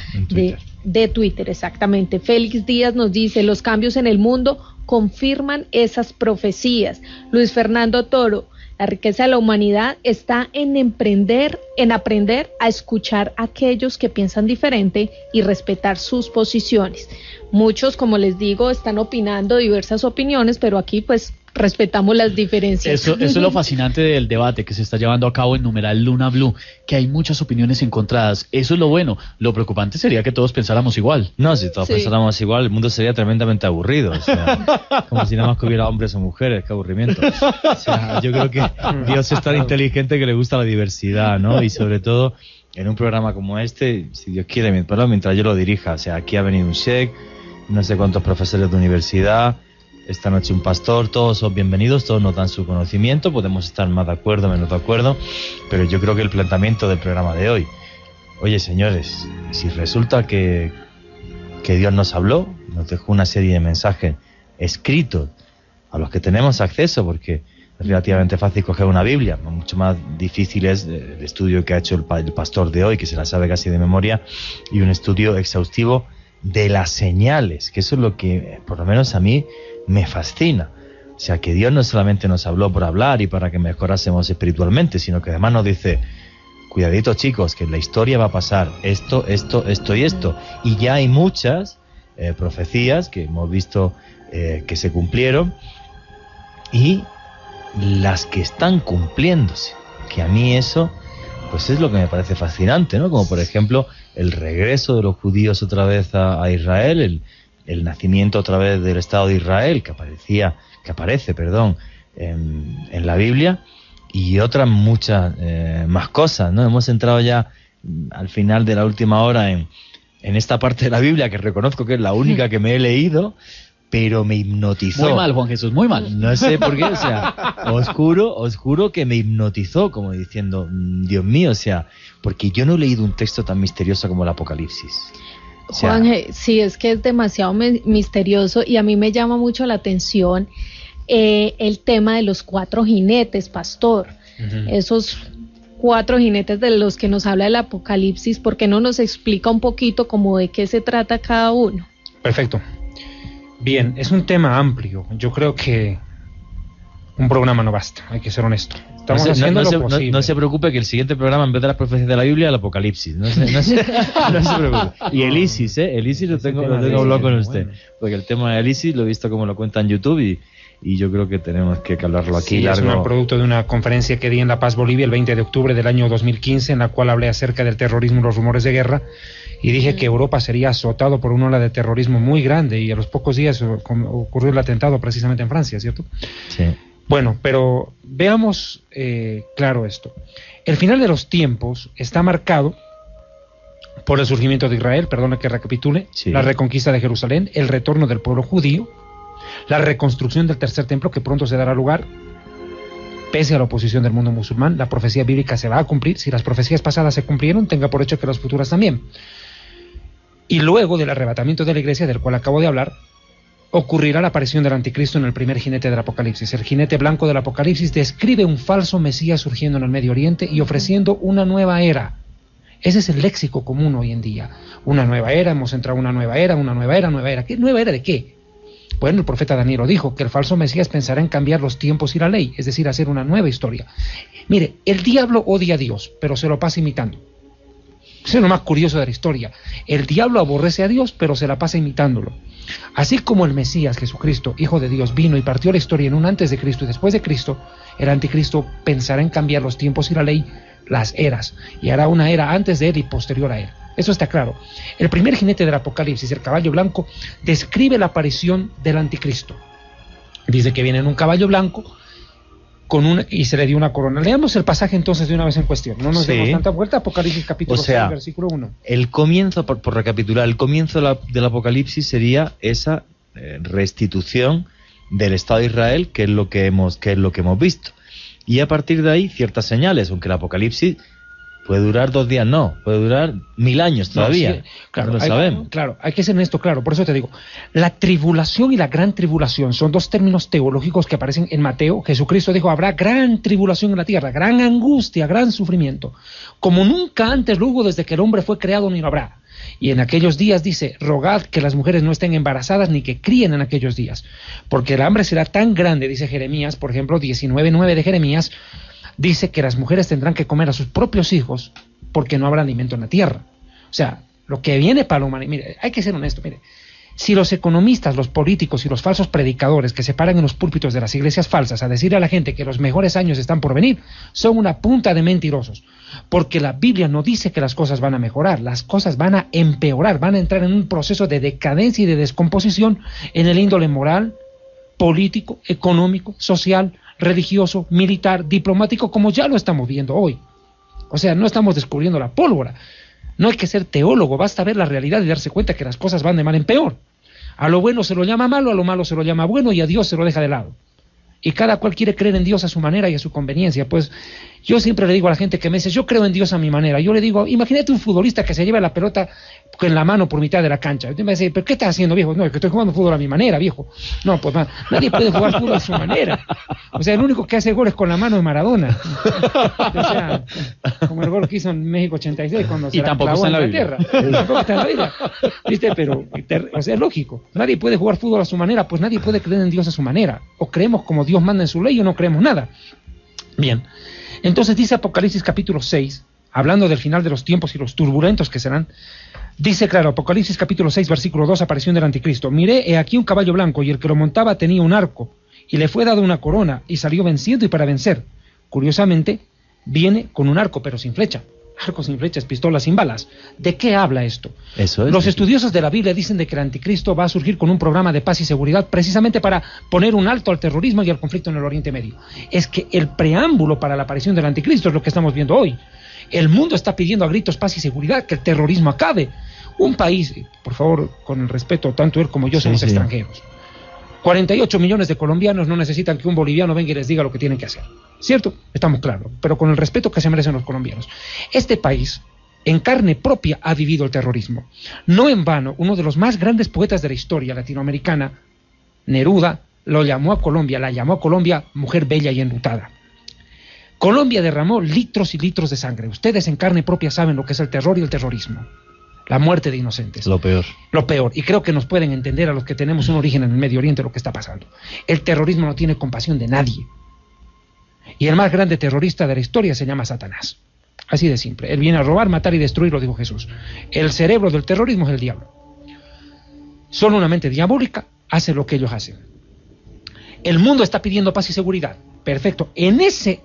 [SPEAKER 3] de Twitter, exactamente. Félix Díaz nos dice, los cambios en el mundo confirman esas profecías. Luis Fernando Toro, La riqueza de la humanidad está en aprender a escuchar a aquellos que piensan diferente y respetar sus posiciones. Muchos, como les digo, están opinando diversas opiniones, pero aquí pues respetamos las diferencias.
[SPEAKER 1] Eso es lo fascinante del debate que se está llevando a cabo en numeral Luna Blue, que hay muchas opiniones encontradas. Eso es lo bueno. Lo preocupante sería que todos pensáramos igual.
[SPEAKER 2] No, si todos pensáramos igual, el mundo sería tremendamente aburrido. O sea, como si nada más que hubiera hombres o mujeres, qué aburrimiento. O sea, yo creo que Dios es tan inteligente que le gusta la diversidad, ¿no? Y sobre todo en un programa como este, si Dios quiere, mientras yo lo dirija. O sea, aquí ha venido un sheikh, no sé cuántos profesores de universidad, esta noche un pastor, todos son bienvenidos, todos nos dan su conocimiento, podemos estar más de acuerdo, menos de acuerdo, pero yo creo que el planteamiento del programa de hoy, oye señores, si resulta que Dios nos habló, nos dejó una serie de mensajes escritos a los que tenemos acceso, porque es relativamente fácil coger una Biblia, mucho más difícil es el estudio que ha hecho el pastor de hoy, que se la sabe casi de memoria, y un estudio exhaustivo de las señales, que eso es lo que por lo menos a mí me fascina. O sea, que Dios no solamente nos habló por hablar y para que mejorásemos espiritualmente, sino que además nos dice, cuidadito chicos, que en la historia va a pasar esto y esto. Y ya hay muchas profecías que hemos visto que se cumplieron y las que están cumpliéndose. Que a mí eso, pues es lo que me parece fascinante, ¿no? Como por ejemplo el regreso de los judíos otra vez a Israel, el nacimiento otra vez del Estado de Israel, que aparece en la Biblia, y otras muchas más cosas, ¿no? Hemos entrado ya al final de la última hora en esta parte de la Biblia, que reconozco que es la única que me he leído, pero me hipnotizó.
[SPEAKER 1] Muy mal, Juan Jesús, muy mal.
[SPEAKER 2] No sé por qué, o sea, os juro que me hipnotizó, como diciendo, Dios mío, o sea, porque yo no he leído un texto tan misterioso como el Apocalipsis. O sea,
[SPEAKER 3] Juan, sí, es que es demasiado misterioso y a mí me llama mucho la atención el tema de los 4 jinetes, pastor. Esos 4 jinetes de los que nos habla el Apocalipsis, ¿por qué no nos explica un poquito como de qué se trata cada uno?
[SPEAKER 6] Perfecto. Bien, es un tema amplio. Yo creo que un programa no basta, hay que ser honesto. Estamos haciendo lo posible.
[SPEAKER 2] No se preocupe que el siguiente programa, en vez de las profecías de la Biblia, el Apocalipsis. No se preocupe. Y el ISIS, el ISIS lo tengo hablado con usted. Porque el tema del ISIS lo he visto como lo cuenta en YouTube y yo creo que tenemos que hablarlo aquí.
[SPEAKER 6] Sí, es un producto de una conferencia que di en La Paz, Bolivia, el 20 de octubre del año 2015, en la cual hablé acerca del terrorismo y los rumores de guerra, y dije que Europa sería azotado por una ola de terrorismo muy grande, y a los pocos días ocurrió el atentado precisamente en Francia, ¿cierto?
[SPEAKER 2] Sí.
[SPEAKER 6] Bueno, pero veamos claro esto. El final de los tiempos está marcado por el surgimiento de Israel, perdona que recapitule, sí, la reconquista de Jerusalén, el retorno del pueblo judío, la reconstrucción del tercer templo que pronto se dará lugar, pese a la oposición del mundo musulmán. La profecía bíblica se va a cumplir. Si las profecías pasadas se cumplieron, tenga por hecho que las futuras también. Y luego del arrebatamiento de la iglesia, del cual acabo de hablar, ocurrirá la aparición del anticristo en el primer jinete del Apocalipsis. El jinete blanco del Apocalipsis describe un falso Mesías surgiendo en el Medio Oriente y ofreciendo una nueva era. Ese es el léxico común hoy en día. Una nueva era, hemos entrado a una nueva era, nueva era. ¿Qué nueva era de qué? Bueno, el profeta Daniel lo dijo, que el falso Mesías pensará en cambiar los tiempos y la ley, es decir, hacer una nueva historia. Mire, el diablo odia a Dios, pero se lo pasa imitando. Eso es lo más curioso de la historia. El diablo aborrece a Dios, pero se la pasa imitándolo. Así como el Mesías, Jesucristo, Hijo de Dios, vino y partió la historia en un antes de Cristo y después de Cristo, el anticristo pensará en cambiar los tiempos y la ley, las eras, y hará una era antes de él y posterior a él. Eso está claro. El primer jinete del Apocalipsis, el caballo blanco, describe la aparición del anticristo. Dice que viene en un caballo blanco y se le dio una corona. Leamos el pasaje entonces de una vez en cuestión. No nos demos tanta vuelta. Apocalipsis capítulo 6, versículo 1.
[SPEAKER 2] El comienzo, por recapitular, el comienzo del Apocalipsis sería esa restitución del Estado de Israel, que es lo que hemos visto. Y a partir de ahí, ciertas señales, aunque el Apocalipsis puede durar 2 días, puede durar 1000 años todavía.
[SPEAKER 6] No, sí, claro,
[SPEAKER 2] no lo sabemos.
[SPEAKER 6] Claro, hay que ser en esto claro. Por eso te digo, la tribulación y la gran tribulación son 2 términos teológicos que aparecen en Mateo. Jesucristo dijo, habrá gran tribulación en la tierra, gran angustia, gran sufrimiento. Como nunca antes lo hubo desde que el hombre fue creado, ni lo habrá. Y en aquellos días dice, rogad que las mujeres no estén embarazadas ni que críen en aquellos días, porque el hambre será tan grande, dice Jeremías, por ejemplo, 19:9 de Jeremías, dice que las mujeres tendrán que comer a sus propios hijos porque no habrá alimento en la tierra. O sea, lo que viene para la humanidad, mire, hay que ser honesto, mire, si los economistas, los políticos y los falsos predicadores que se paran en los púlpitos de las iglesias falsas a decirle a la gente que los mejores años están por venir, son una punta de mentirosos, porque la Biblia no dice que las cosas van a mejorar, las cosas van a empeorar, van a entrar en un proceso de decadencia y de descomposición en el índole moral, político, económico, social, religioso, militar, diplomático, como ya lo estamos viendo hoy. O sea, no estamos descubriendo la pólvora. No hay que ser teólogo, basta ver la realidad y darse cuenta que las cosas van de mal en peor. A lo bueno se lo llama malo, a lo malo se lo llama bueno y a Dios se lo deja de lado. Y cada cual quiere creer en Dios a su manera y a su conveniencia. Pues yo siempre le digo a la gente que me dice, yo creo en Dios a mi manera. Yo le digo, imagínate un futbolista que se lleva la pelota en la mano por mitad de la cancha. Usted me dice, ¿pero qué estás haciendo, viejo? No, es que estoy jugando fútbol a mi manera, viejo. No, pues nadie puede jugar fútbol a su manera. O sea, el único que hace goles con la mano es Maradona. O sea, como el gol que hizo en México 86 cuando se la clavó en Inglaterra. Tampoco está en la Biblia. ¿Viste? Pero, o sea, es lógico. Nadie puede jugar fútbol a su manera, pues nadie puede creer en Dios a su manera. O creemos como Dios manda en su ley o no creemos nada. Bien. Entonces dice Apocalipsis capítulo 6, hablando del final de los tiempos y los turbulentos que serán, dice claro, Apocalipsis capítulo 6, versículo 2, aparición del anticristo. Miré, he aquí un caballo blanco, y el que lo montaba tenía un arco, y le fue dado una corona, y salió venciendo y para vencer. Curiosamente, viene con un arco, pero sin flecha. Arco sin flechas, pistolas sin balas. ¿De qué habla esto?
[SPEAKER 2] Eso es.
[SPEAKER 6] Los estudiosos de la Biblia dicen de que el anticristo va a surgir con un programa de paz y seguridad precisamente para poner un alto al terrorismo y al conflicto en el Oriente Medio. Es que el preámbulo para la aparición del anticristo es lo que estamos viendo hoy. El mundo está pidiendo a gritos paz y seguridad, que el terrorismo acabe. Un país, por favor, con el respeto, tanto él como yo somos extranjeros. 48 millones de colombianos no necesitan que un boliviano venga y les diga lo que tienen que hacer. ¿Cierto? Estamos claros, pero con el respeto que se merecen los colombianos. Este país, en carne propia, ha vivido el terrorismo. No en vano, uno de los más grandes poetas de la historia latinoamericana, Neruda, la llamó a Colombia mujer bella y enlutada. Colombia derramó litros y litros de sangre. Ustedes en carne propia saben lo que es el terror y el terrorismo. La muerte de inocentes.
[SPEAKER 2] Lo peor.
[SPEAKER 6] Lo peor. Y creo que nos pueden entender a los que tenemos un origen en el Medio Oriente lo que está pasando. El terrorismo no tiene compasión de nadie. Y el más grande terrorista de la historia se llama Satanás. Así de simple. Él viene a robar, matar y destruir, lo dijo Jesús. El cerebro del terrorismo es el diablo. Solo una mente diabólica hace lo que ellos hacen. El mundo está pidiendo paz y seguridad. Perfecto. En ese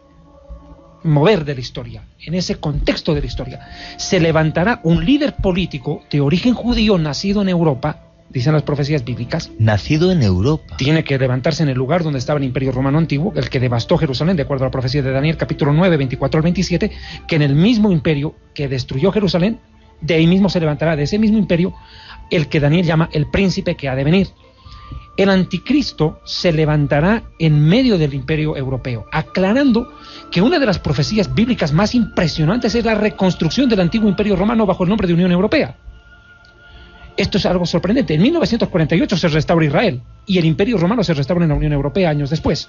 [SPEAKER 6] mover de la historia, en ese contexto de la historia, se levantará un líder político de origen judío nacido en Europa, dicen las profecías bíblicas.
[SPEAKER 2] Nacido en Europa.
[SPEAKER 6] Tiene que levantarse en el lugar donde estaba el Imperio Romano Antiguo, el que devastó Jerusalén, de acuerdo a la profecía de Daniel, capítulo 9, 24 al 27, que en el mismo imperio que destruyó Jerusalén, de ahí mismo se levantará, de ese mismo imperio, el que Daniel llama el príncipe que ha de venir. El anticristo se levantará en medio del imperio europeo, aclarando que una de las profecías bíblicas más impresionantes es la reconstrucción del antiguo imperio romano bajo el nombre de Unión Europea. Esto es algo sorprendente. En 1948 se restaura Israel y el imperio romano se restaura en la Unión Europea años después.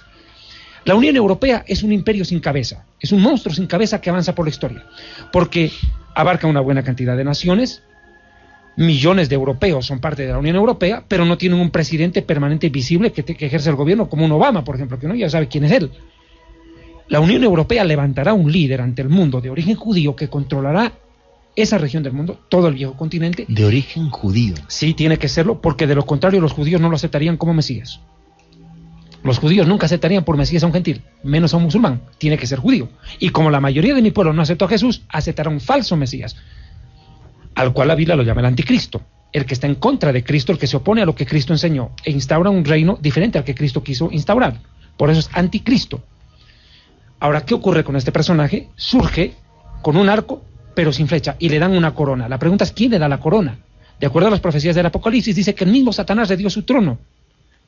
[SPEAKER 6] La Unión Europea es un imperio sin cabeza, es un monstruo sin cabeza que avanza por la historia, porque abarca una buena cantidad de naciones. Millones de europeos son parte de la Unión Europea, pero no tienen un presidente permanente y visible que ejerce el gobierno, como un Obama, por ejemplo, que no ya sabe quién es él. La Unión Europea levantará un líder ante el mundo de origen judío que controlará esa región del mundo, todo el viejo continente.
[SPEAKER 2] De origen judío.
[SPEAKER 6] Sí, tiene que serlo, porque de lo contrario los judíos no lo aceptarían como Mesías. Los judíos nunca aceptarían por Mesías a un gentil, menos a un musulmán. Tiene que ser judío. Y como la mayoría de mi pueblo no aceptó a Jesús, aceptará un falso Mesías, al cual la Biblia lo llama el anticristo, el que está en contra de Cristo, el que se opone a lo que Cristo enseñó e instaura un reino diferente al que Cristo quiso instaurar. Por eso es anticristo. Ahora, ¿qué ocurre con este personaje? Surge con un arco, pero sin flecha, y le dan una corona. La pregunta es, ¿quién le da la corona? De acuerdo a las profecías del Apocalipsis, dice que el mismo Satanás le dio su trono,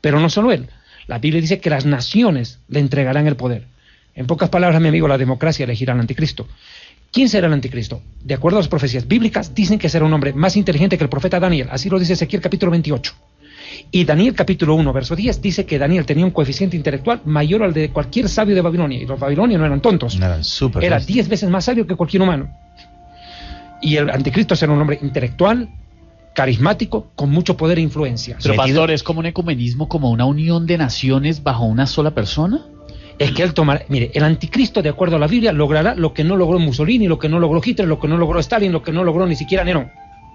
[SPEAKER 6] pero no solo él. La Biblia dice que las naciones le entregarán el poder. En pocas palabras, mi amigo, la democracia elegirá al anticristo. ¿Quién será el anticristo? De acuerdo a las profecías bíblicas, dicen que será un hombre más inteligente que el profeta Daniel. Así lo dice Ezequiel capítulo 28. Y Daniel capítulo 1, verso 10, dice que Daniel tenía un coeficiente intelectual mayor al de cualquier sabio de Babilonia. Y los babilonios no eran tontos.
[SPEAKER 2] Eran súper.
[SPEAKER 6] Era 10 veces más sabio que cualquier humano. Y el anticristo será un hombre intelectual, carismático, con mucho poder e influencia.
[SPEAKER 1] Pero pastor, ¿es como un ecumenismo, como una unión de naciones bajo una sola persona?
[SPEAKER 6] Es que él tomará, mire, el anticristo, de acuerdo a la Biblia, logrará lo que no logró Mussolini, lo que no logró Hitler, lo que no logró Stalin, lo que no logró ni siquiera Nerón: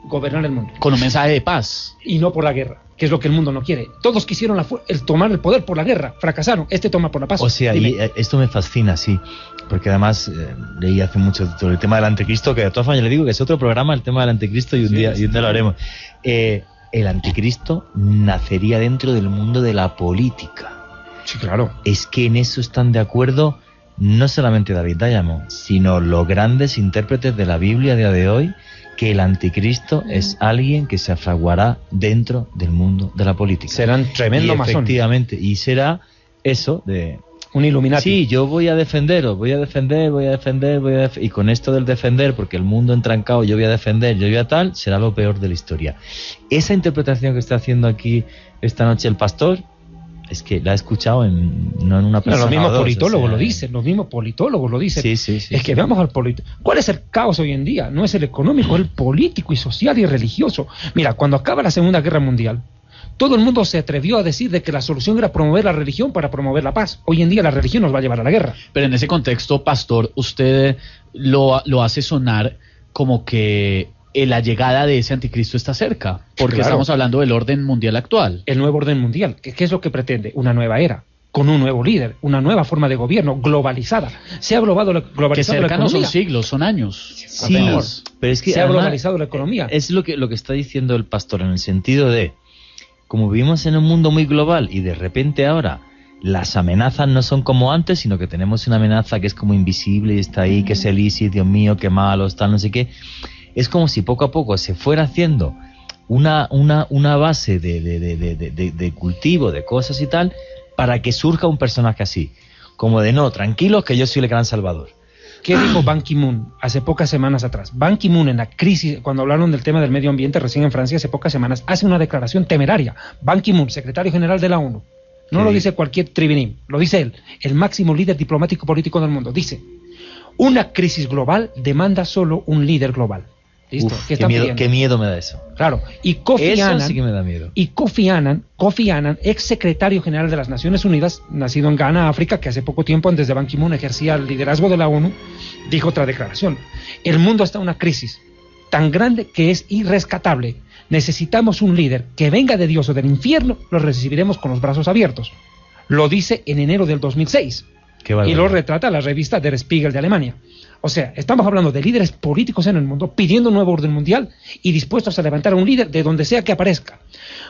[SPEAKER 6] gobernar el mundo.
[SPEAKER 1] Con un mensaje de paz.
[SPEAKER 6] Y no por la guerra, que es lo que el mundo no quiere. Todos quisieron el tomar el poder por la guerra, fracasaron. Este toma por la paz.
[SPEAKER 2] O sea, y esto me fascina, sí, porque además leí hace mucho sobre el tema del anticristo, que de todas formas le digo que es otro programa, el tema del anticristo, y un día lo haremos. El anticristo nacería dentro del mundo de la política.
[SPEAKER 6] Sí, claro.
[SPEAKER 2] Es que en eso están de acuerdo no solamente David Diamond, sino los grandes intérpretes de la Biblia a día de hoy, que el anticristo es alguien que se fraguará dentro del mundo de la política.
[SPEAKER 6] Serán tremendo masones.
[SPEAKER 2] Efectivamente, y será eso de...
[SPEAKER 6] un Illuminati.
[SPEAKER 2] Sí, yo voy a defenderos, y con esto del defender, porque el mundo entrancado, yo voy a defender, yo voy a tal, será lo peor de la historia. Esa interpretación que está haciendo aquí esta noche el pastor, es que la he escuchado no en una persona.
[SPEAKER 6] Los mismos politólogos,
[SPEAKER 2] o sea,
[SPEAKER 6] lo dicen, los mismos politólogos lo dicen.
[SPEAKER 2] Sí,
[SPEAKER 6] es que veamos al político. ¿Cuál es el caos hoy en día? No es el económico, es el político y social y religioso. Mira, cuando acaba la Segunda Guerra Mundial, todo el mundo se atrevió a decir de que la solución era promover la religión para promover la paz. Hoy en día la religión nos va a llevar a la guerra.
[SPEAKER 1] Pero en ese contexto, pastor, usted lo hace sonar como que la llegada de ese anticristo está cerca, porque
[SPEAKER 6] Claro.
[SPEAKER 1] estamos hablando del orden mundial actual.
[SPEAKER 6] El nuevo orden mundial, ¿qué es lo que pretende? Una nueva era, con un nuevo líder, una nueva forma de gobierno, globalizada. Se ha globalizado
[SPEAKER 1] Que
[SPEAKER 6] la
[SPEAKER 1] cerca no son
[SPEAKER 6] economía.
[SPEAKER 1] siglos, son años.
[SPEAKER 2] Sí,
[SPEAKER 1] apenas.
[SPEAKER 2] pero es que
[SPEAKER 6] Se ha
[SPEAKER 2] además,
[SPEAKER 6] globalizado la economía.
[SPEAKER 2] Es lo que está diciendo el pastor, en el sentido de, como vivimos en un mundo muy global y de repente ahora las amenazas no son como antes, sino que tenemos una amenaza que es como invisible y está ahí, que es el ISIS, Dios mío, qué malos, tal, no sé qué. Es como si poco a poco se fuera haciendo una base de cultivo, de cosas y tal, para que surja un personaje así. Como de, no, tranquilos, que yo soy el gran salvador.
[SPEAKER 6] ¿Qué dijo Ban Ki-moon hace pocas semanas atrás? Ban Ki-moon, en la crisis, cuando hablaron del tema del medio ambiente recién en Francia hace pocas semanas, hace una declaración temeraria. Ban Ki-moon, secretario general de la ONU, no lo dice cualquier trivinín, lo dice él, el máximo líder diplomático político del mundo. Dice: una crisis global demanda solo un líder global. ¿Listo?
[SPEAKER 2] Uf,
[SPEAKER 6] ¿Qué están pidiendo?
[SPEAKER 2] qué miedo me da eso.
[SPEAKER 6] Claro. Y Kofi
[SPEAKER 2] Eso
[SPEAKER 6] Annan,
[SPEAKER 2] sí que me da miedo.
[SPEAKER 6] y Kofi Annan, ex secretario general de las Naciones Unidas, nacido en Ghana, África, que hace poco tiempo, antes de Ban Ki-moon, ejercía el liderazgo de la ONU, dijo otra declaración: el mundo está en una crisis tan grande que es irrescatable. Necesitamos un líder que venga de Dios o del infierno, lo recibiremos con los brazos abiertos. Lo dice en enero del 2006.
[SPEAKER 2] Qué
[SPEAKER 6] Y
[SPEAKER 2] barbaridad.
[SPEAKER 6] lo retrata la revista Der Spiegel de Alemania. O sea, estamos hablando de líderes políticos en el mundo pidiendo un nuevo orden mundial y dispuestos a levantar a un líder de donde sea que aparezca.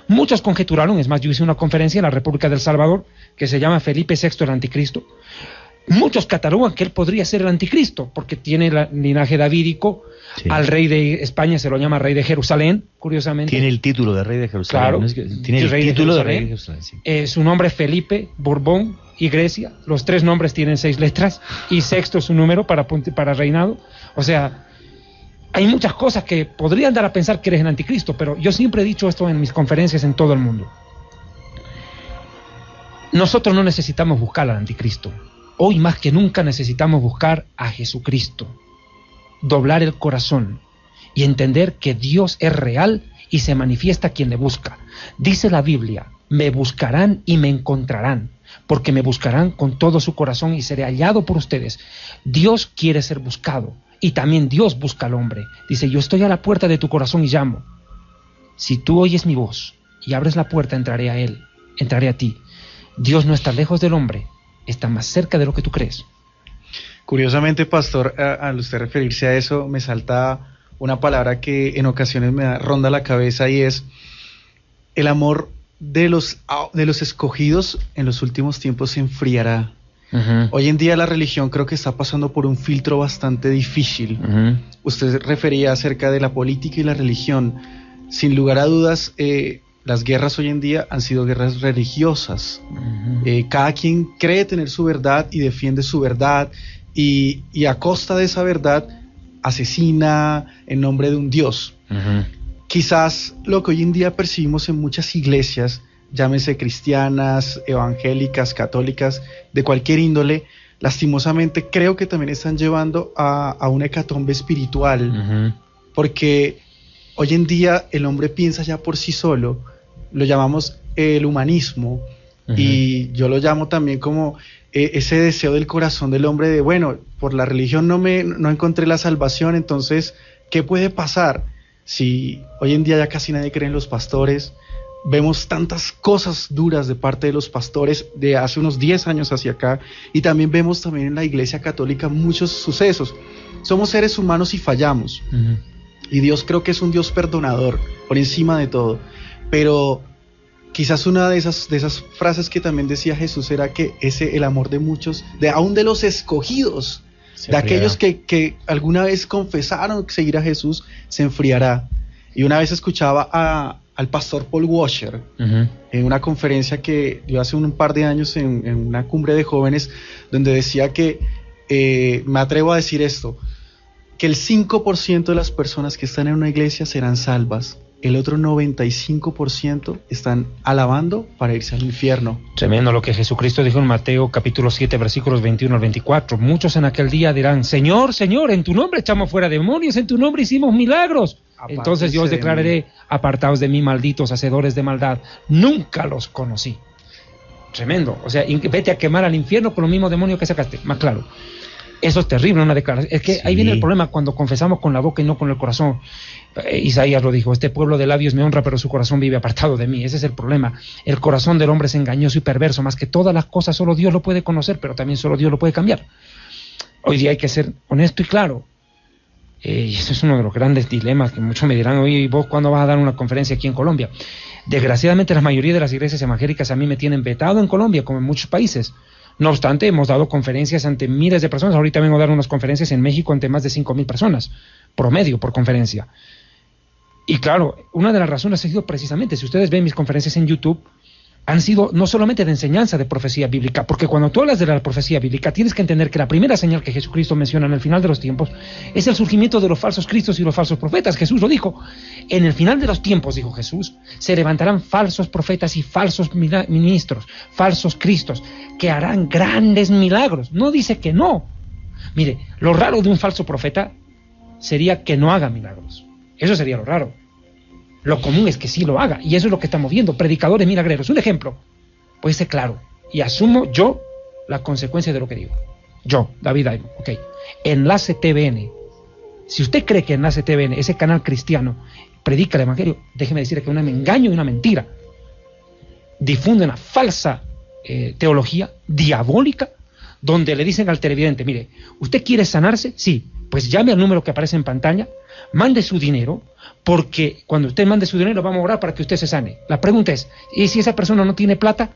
[SPEAKER 6] Muchos conjeturaron, es más, yo hice una conferencia en la República del Salvador que se llama Felipe VI el Anticristo. Muchos catalogan que él podría ser el anticristo porque tiene el linaje davídico.
[SPEAKER 2] Sí.
[SPEAKER 6] Al rey de España se lo llama rey de Jerusalén, curiosamente.
[SPEAKER 2] Tiene el título de rey de Jerusalén.
[SPEAKER 6] Claro.
[SPEAKER 2] ¿No? Es que tiene el
[SPEAKER 6] Rey de
[SPEAKER 2] título de
[SPEAKER 6] Jerusalén.
[SPEAKER 2] rey de Jerusalén, sí.
[SPEAKER 6] Su nombre es Felipe, Borbón y Grecia. Los tres nombres tienen 6 letras y sexto es su número para reinado. O sea, hay muchas cosas que podrían dar a pensar que eres el anticristo, pero yo siempre he dicho esto en mis conferencias en todo el mundo. Nosotros no necesitamos buscar al anticristo. Hoy más que nunca necesitamos buscar a Jesucristo. Doblar el corazón y entender que Dios es real y se manifiesta a quien le busca. Dice la Biblia: me buscarán y me encontrarán, porque me buscarán con todo su corazón y seré hallado por ustedes. Dios quiere ser buscado y también Dios busca al hombre. Dice: yo estoy a la puerta de tu corazón y llamo. Si tú oyes mi voz y abres la puerta, entraré a él, entraré a ti. Dios no está lejos del hombre, está más cerca de lo que tú crees.
[SPEAKER 5] Curiosamente, pastor, al usted referirse a eso, me salta una palabra que en ocasiones ronda la cabeza, y es el amor de los escogidos en los últimos tiempos se enfriará. Hoy en día la religión creo que está pasando por un filtro bastante difícil. Usted refería acerca de la política y la religión. Sin lugar a dudas, las guerras hoy en día han sido guerras religiosas. Cada quien cree tener su verdad y defiende su verdad, y a costa de esa verdad asesina en nombre de un Dios. Quizás lo que hoy en día percibimos en muchas iglesias, llámese cristianas, evangélicas, católicas, de cualquier índole, lastimosamente creo que también están llevando a una hecatombe espiritual. porque hoy en día el hombre piensa ya por sí solo, lo llamamos el humanismo, y yo lo llamo también como ese deseo del corazón del hombre de, bueno, por la religión no encontré la salvación, entonces, ¿qué puede pasar? Si hoy en día ya casi nadie cree en los pastores, vemos tantas cosas duras de parte de los pastores de hace unos 10 años hacia acá, y también vemos también en la Iglesia Católica muchos sucesos. Somos seres humanos y fallamos, y Dios creo que es un Dios perdonador por encima de todo, pero quizás una de esas frases que también decía Jesús era que el amor de muchos, aún de los escogidos, de aquellos que alguna vez confesaron seguir a Jesús, se enfriará. Y una vez escuchaba al pastor Paul Washer en una conferencia que dio hace un par de años en una cumbre de jóvenes, donde decía que, me atrevo a decir esto, que el 5% de las personas que están en una iglesia serán salvas, el otro 95% están alabando para irse al infierno.
[SPEAKER 6] Tremendo lo que Jesucristo dijo en Mateo capítulo 7 versículos 21 al 24. Muchos en aquel día dirán: Señor, Señor, en tu nombre echamos fuera demonios, en tu nombre hicimos milagros. Entonces yo os declararé: apartaos de mí, malditos hacedores de maldad, nunca los conocí. Tremendo. O sea, vete a quemar al infierno con los mismos demonios que sacaste. Más claro. Eso es terrible, una declaración. Es que ahí viene el problema cuando confesamos con la boca y no con el corazón. Isaías lo dijo: este pueblo de labios me honra, pero su corazón vive apartado de mí. Ese es el problema. El corazón del hombre es engañoso y perverso. Más que todas las cosas, solo Dios lo puede conocer, pero también solo Dios lo puede cambiar. Hoy día hay que ser honesto y claro. Y eso es uno de los grandes dilemas que muchos me dirán: oye, ¿vos cuándo vas a dar una conferencia aquí en Colombia? Desgraciadamente la mayoría de las iglesias evangélicas a mí me tienen vetado en Colombia, como en muchos países. No obstante, hemos dado conferencias ante miles de personas. Ahorita vengo a dar unas conferencias en México ante más de 5,000 personas, promedio por conferencia. Y claro, una de las razones ha sido precisamente, si ustedes ven mis conferencias en YouTube, han sido no solamente de enseñanza de profecía bíblica, porque cuando tú hablas de la profecía bíblica, tienes que entender que la primera señal que Jesucristo menciona en el final de los tiempos es el surgimiento de los falsos cristos y los falsos profetas. Jesús lo dijo: en el final de los tiempos, dijo Jesús, se levantarán falsos profetas y falsos ministros, falsos cristos, que harán grandes milagros. No dice que no. Mire, lo raro de un falso profeta sería que no haga milagros. Eso sería lo raro. Lo común es que sí lo haga, y eso es lo que estamos viendo, predicadores milagreros. Un ejemplo, puede ser claro, y asumo yo la consecuencia de lo que digo. Yo, David Aymo, ok. Enlace TVN. Si usted cree que Enlace TVN, ese canal cristiano, predica el evangelio, déjeme decirle que es un engaño y una mentira. Difunde una falsa teología diabólica, donde le dicen al televidente: mire, ¿usted quiere sanarse? Sí, pues llame al número que aparece en pantalla, mande su dinero, porque cuando usted mande su dinero vamos a orar para que usted se sane. La pregunta es: ¿y si esa persona no tiene plata?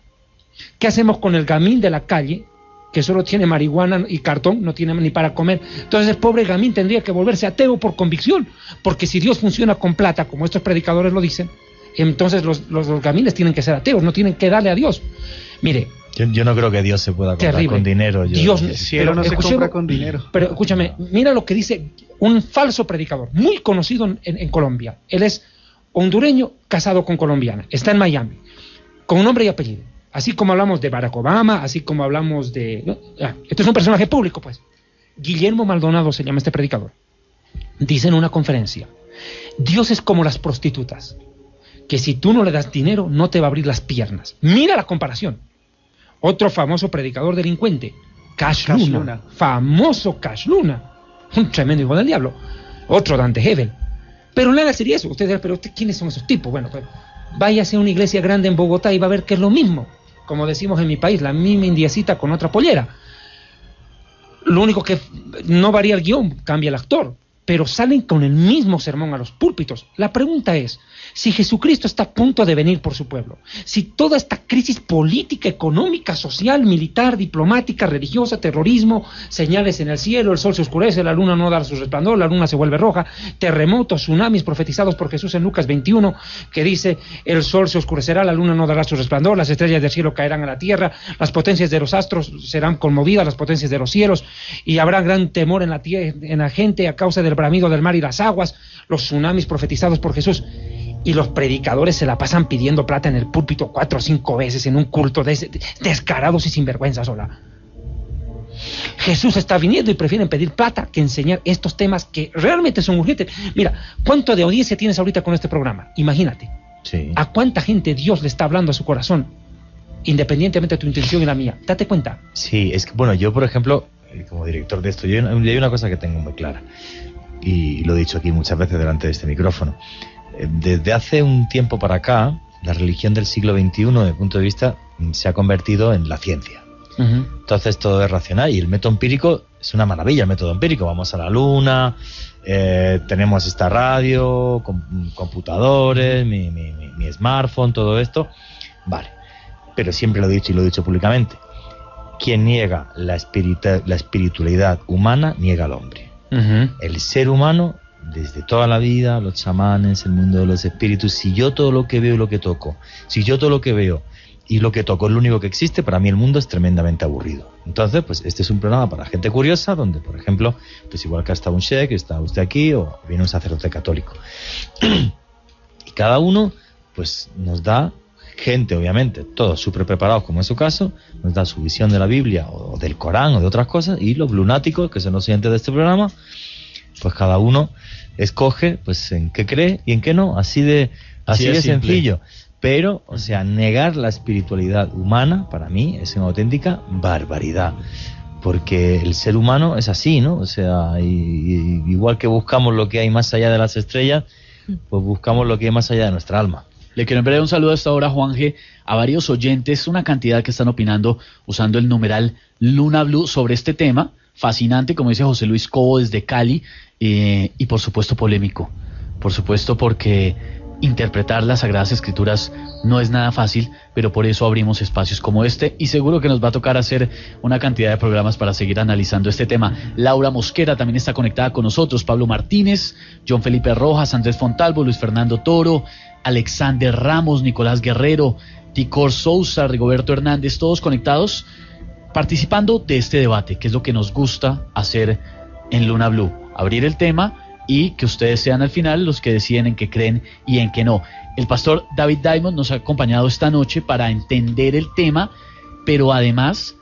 [SPEAKER 6] ¿Qué hacemos con el gamín de la calle, que solo tiene marihuana y cartón, no tiene ni para comer? Entonces el pobre gamín tendría que volverse ateo por convicción, porque si Dios funciona con plata, como estos predicadores lo dicen, entonces los gamines tienen que ser ateos, no tienen que darle a Dios. Mire,
[SPEAKER 2] yo no creo que Dios se pueda comprar terrible. Con dinero.
[SPEAKER 5] Dios, el cielo no se compra con dinero.
[SPEAKER 6] Pero escúchame, mira lo que dice un falso predicador, muy conocido en Colombia. Él es hondureño, casado con colombiana, está en Miami, con nombre y apellido. Así como hablamos de Barack Obama, así como hablamos de... ¿no? Esto es un personaje público, pues. Guillermo Maldonado se llama este predicador. Dice en una conferencia: Dios es como las prostitutas, que si tú no le das dinero, no te va a abrir las piernas. Mira la comparación. Otro famoso predicador delincuente, Cash Luna. Famoso Cash Luna, un tremendo hijo del diablo. Otro, Dante Hebel. Pero nada sería eso. Ustedes dirán: ¿pero quiénes son esos tipos? Bueno, pues váyase a una iglesia grande en Bogotá y va a ver que es lo mismo. Como decimos en mi país, la misma indiecita con otra pollera. Lo único que no varía el guión, cambia el actor, pero salen con el mismo sermón a los púlpitos. La pregunta es: si Jesucristo está a punto de venir por su pueblo, si toda esta crisis política, económica, social, militar, diplomática, religiosa, terrorismo, señales en el cielo, el sol se oscurece, la luna no da su resplandor, la luna se vuelve roja, terremotos, tsunamis profetizados por Jesús en Lucas 21, que dice: el sol se oscurecerá, la luna no dará su resplandor, las estrellas del cielo caerán a la tierra, las potencias de los astros serán conmovidas, las potencias de los cielos, y habrá gran temor en la gente a causa del bramido del mar y las aguas, los tsunamis profetizados por Jesús. Y los predicadores se la pasan pidiendo plata en el púlpito 4 o 5 veces en un culto descarados y sinvergüenzas. Hola. Jesús está viniendo y prefieren pedir plata que enseñar estos temas que realmente son urgentes. Mira, ¿cuánto de audiencia tienes ahorita con este programa? Imagínate.
[SPEAKER 2] Sí.
[SPEAKER 6] ¿A cuánta gente Dios le está hablando a su corazón? Independientemente de tu intención y la mía. Date cuenta.
[SPEAKER 2] Sí, es que, bueno, yo, por ejemplo, como director de esto, hay una cosa que tengo muy clara, y lo he dicho aquí muchas veces delante de este micrófono. Desde hace un tiempo para acá, la religión del siglo XXI, desde el punto de vista, se ha convertido en la ciencia. Entonces todo es racional, y el método empírico es una maravilla. El método empírico, vamos a la luna, tenemos esta radio, computadores, mi smartphone, todo esto, vale. Pero siempre lo he dicho, y lo he dicho públicamente: quien niega la espiritualidad humana niega al hombre. El ser humano, desde toda la vida, los chamanes, el mundo de los espíritus, si yo todo lo que veo y lo que toco, si yo todo lo que veo y lo que toco es lo único que existe, para mí el mundo es tremendamente aburrido. Entonces, pues este es un programa para gente curiosa, donde, por ejemplo, pues igual que ha estado un sheik, está usted aquí, o viene un sacerdote católico. Y cada uno, pues nos da gente, obviamente, todos súper preparados, como es su caso, nos da su visión de la Biblia, o del Corán, o de otras cosas, y los lunáticos, que son los siguientes de este programa, pues cada uno escoge pues en qué cree y en qué no, así de sencillo. Pero, o sea, negar la espiritualidad humana, para mí, es una auténtica barbaridad. Porque el ser humano es así, ¿no? O sea, igual que buscamos lo que hay más allá de las estrellas, pues buscamos lo que hay más allá de nuestra alma.
[SPEAKER 1] Le quiero enviar un saludo a esta hora, Juan G., a varios oyentes, una cantidad que están opinando usando el numeral Luna Blue sobre este tema. Fascinante, como dice José Luis Cobo desde Cali, y por supuesto polémico. Por supuesto, porque interpretar las Sagradas Escrituras no es nada fácil, pero por eso abrimos espacios como este, y seguro que nos va a tocar hacer una cantidad de programas para seguir analizando este tema. Laura Mosquera también está conectada con nosotros, Pablo Martínez, John Felipe Rojas, Andrés Fontalvo, Luis Fernando Toro, Alexander Ramos, Nicolás Guerrero, Ticor Sousa, Rigoberto Hernández, todos conectados, participando de este debate, que es lo que nos gusta hacer en Luna Blue, abrir el tema y que ustedes sean al final los que deciden en qué creen y en qué no. El pastor David Diamond nos ha acompañado esta noche para entender el tema, pero además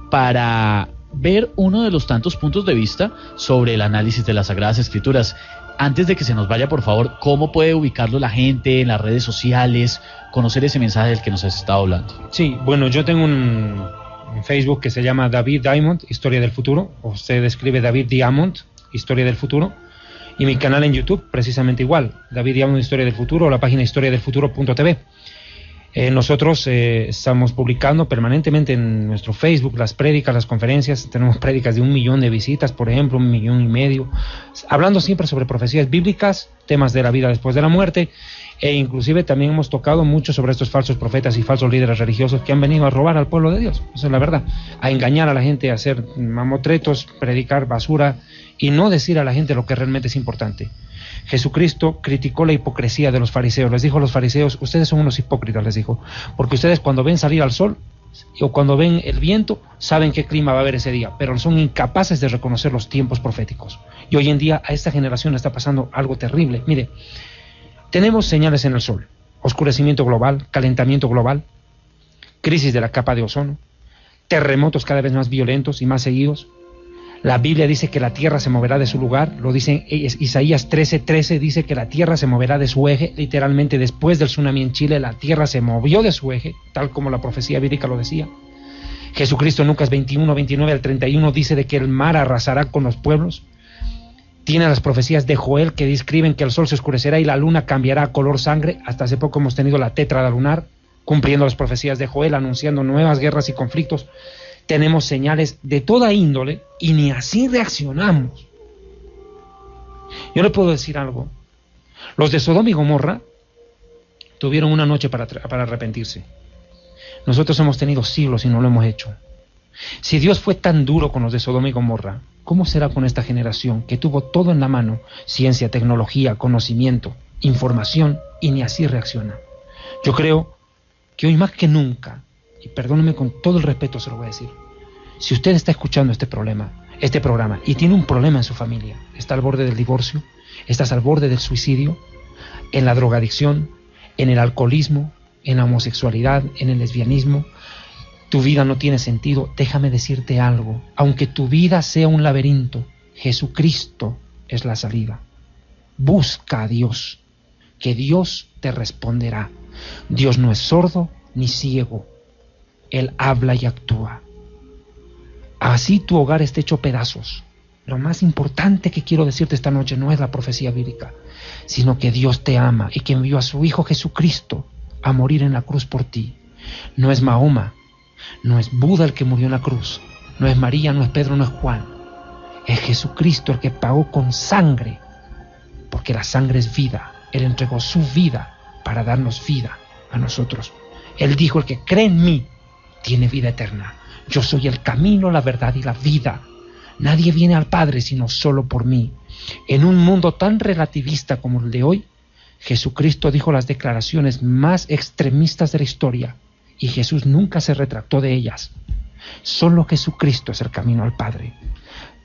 [SPEAKER 1] para ver uno de los tantos puntos de vista sobre el análisis de las Sagradas Escrituras. Antes de que se nos vaya, por favor, ¿cómo puede ubicarlo la gente en las redes sociales, conocer ese mensaje del que nos has estado hablando?
[SPEAKER 6] Sí, bueno, yo tengo un Facebook que se llama David Diamond, Historia del Futuro, o se escribe David Diamond, Historia del Futuro, y mi canal en YouTube, precisamente igual, David Diamond, Historia del Futuro, o la página historiadelfuturo.tv. Nosotros estamos publicando permanentemente en nuestro Facebook las prédicas, las conferencias. Tenemos prédicas de 1 millón de visitas, por ejemplo, 1,5 millones, hablando siempre sobre profecías bíblicas, temas de la vida después de la muerte, e inclusive también hemos tocado mucho sobre estos falsos profetas y falsos líderes religiosos que han venido a robar al pueblo de Dios. Esa es la verdad, a engañar a la gente, a hacer mamotretos, predicar basura y no decir a la gente lo que realmente es importante. Jesucristo criticó la hipocresía de los fariseos. Les dijo a los fariseos: ustedes son unos hipócritas, les dijo, porque ustedes cuando ven salir al sol o cuando ven el viento saben qué clima va a haber ese día, pero son incapaces de reconocer los tiempos proféticos. Y hoy en día a esta generación le está pasando algo terrible. Mire, tenemos señales en el sol: oscurecimiento global, calentamiento global, crisis de la capa de ozono, terremotos cada vez más violentos y más seguidos. La Biblia dice que la tierra se moverá de su lugar, lo dice Isaías 13:13, dice que la tierra se moverá de su eje. Literalmente, después del tsunami en Chile, la tierra se movió de su eje, tal como la profecía bíblica lo decía. Jesucristo en Lucas 21:29 al 31 dice de que el mar arrasará con los pueblos. Tiene las profecías de Joel que describen que el sol se oscurecerá y la luna cambiará a color sangre. Hasta hace poco hemos tenido la tétrada lunar, cumpliendo las profecías de Joel, anunciando nuevas guerras y conflictos. Tenemos señales de toda índole y ni así reaccionamos. Yo le puedo decir algo: los de Sodoma y Gomorra tuvieron una noche para arrepentirse. Nosotros hemos tenido siglos y no lo hemos hecho. Si Dios fue tan duro con los de Sodoma y Gomorra, ¿cómo será con esta generación que tuvo todo en la mano? Ciencia, tecnología, conocimiento, información, y ni así reacciona. Yo creo que hoy más que nunca, y perdóneme con todo el respeto se lo voy a decir, si usted está escuchando este programa y tiene un problema en su familia, está al borde del divorcio, estás al borde del suicidio, en la drogadicción, en el alcoholismo, en la homosexualidad, en el lesbianismo, tu vida no tiene sentido, déjame decirte algo. Aunque tu vida sea un laberinto, Jesucristo es la salida. Busca a Dios, que Dios te responderá. Dios no es sordo ni ciego. Él habla y actúa. Así tu hogar esté hecho pedazos. Lo más importante que quiero decirte esta noche no es la profecía bíblica, sino que Dios te ama y que envió a su Hijo Jesucristo a morir en la cruz por ti. No es Mahoma, no es Buda el que murió en la cruz, no es María, no es Pedro, no es Juan. Es Jesucristo el que pagó con sangre, porque la sangre es vida. Él entregó su vida para darnos vida a nosotros. Él dijo: el que cree en mí tiene vida eterna. Yo soy el camino, la verdad y la vida. Nadie viene al Padre sino solo por mí. En un mundo tan relativista como el de hoy, Jesucristo dijo las declaraciones más extremistas de la historia y Jesús nunca se retractó de ellas. Solo Jesucristo es el camino al Padre.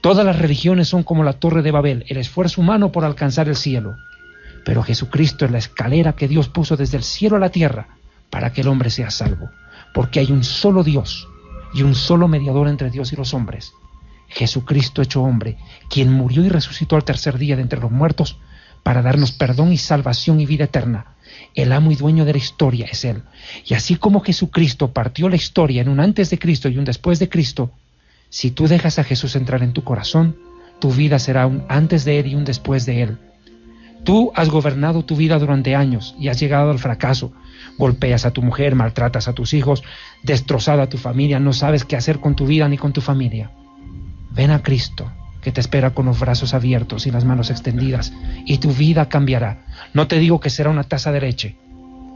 [SPEAKER 6] Todas las religiones son como la Torre de Babel, el esfuerzo humano por alcanzar el cielo. Pero Jesucristo es la escalera que Dios puso desde el cielo a la tierra para que el hombre sea salvo. Porque hay un solo Dios y un solo mediador entre Dios y los hombres. Jesucristo hecho hombre, quien murió y resucitó al tercer día de entre los muertos para darnos perdón y salvación y vida eterna. El amo y dueño de la historia es Él. Y así como Jesucristo partió la historia en un antes de Cristo y un después de Cristo, si tú dejas a Jesús entrar en tu corazón, tu vida será un antes de Él y un después de Él. Tú has gobernado tu vida durante años y has llegado al fracaso. Golpeas a tu mujer, maltratas a tus hijos, destrozado a tu familia, no sabes qué hacer con tu vida ni con tu familia. Ven a Cristo, que te espera con los brazos abiertos y las manos extendidas, y tu vida cambiará. No te digo que será una taza de leche,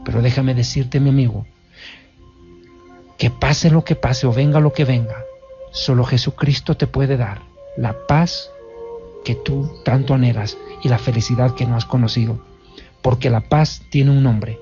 [SPEAKER 6] pero déjame decirte, mi amigo, que pase lo que pase o venga lo que venga, solo Jesucristo te puede dar la paz que tú tanto anhelas y la felicidad que no has conocido, porque la paz tiene un nombre: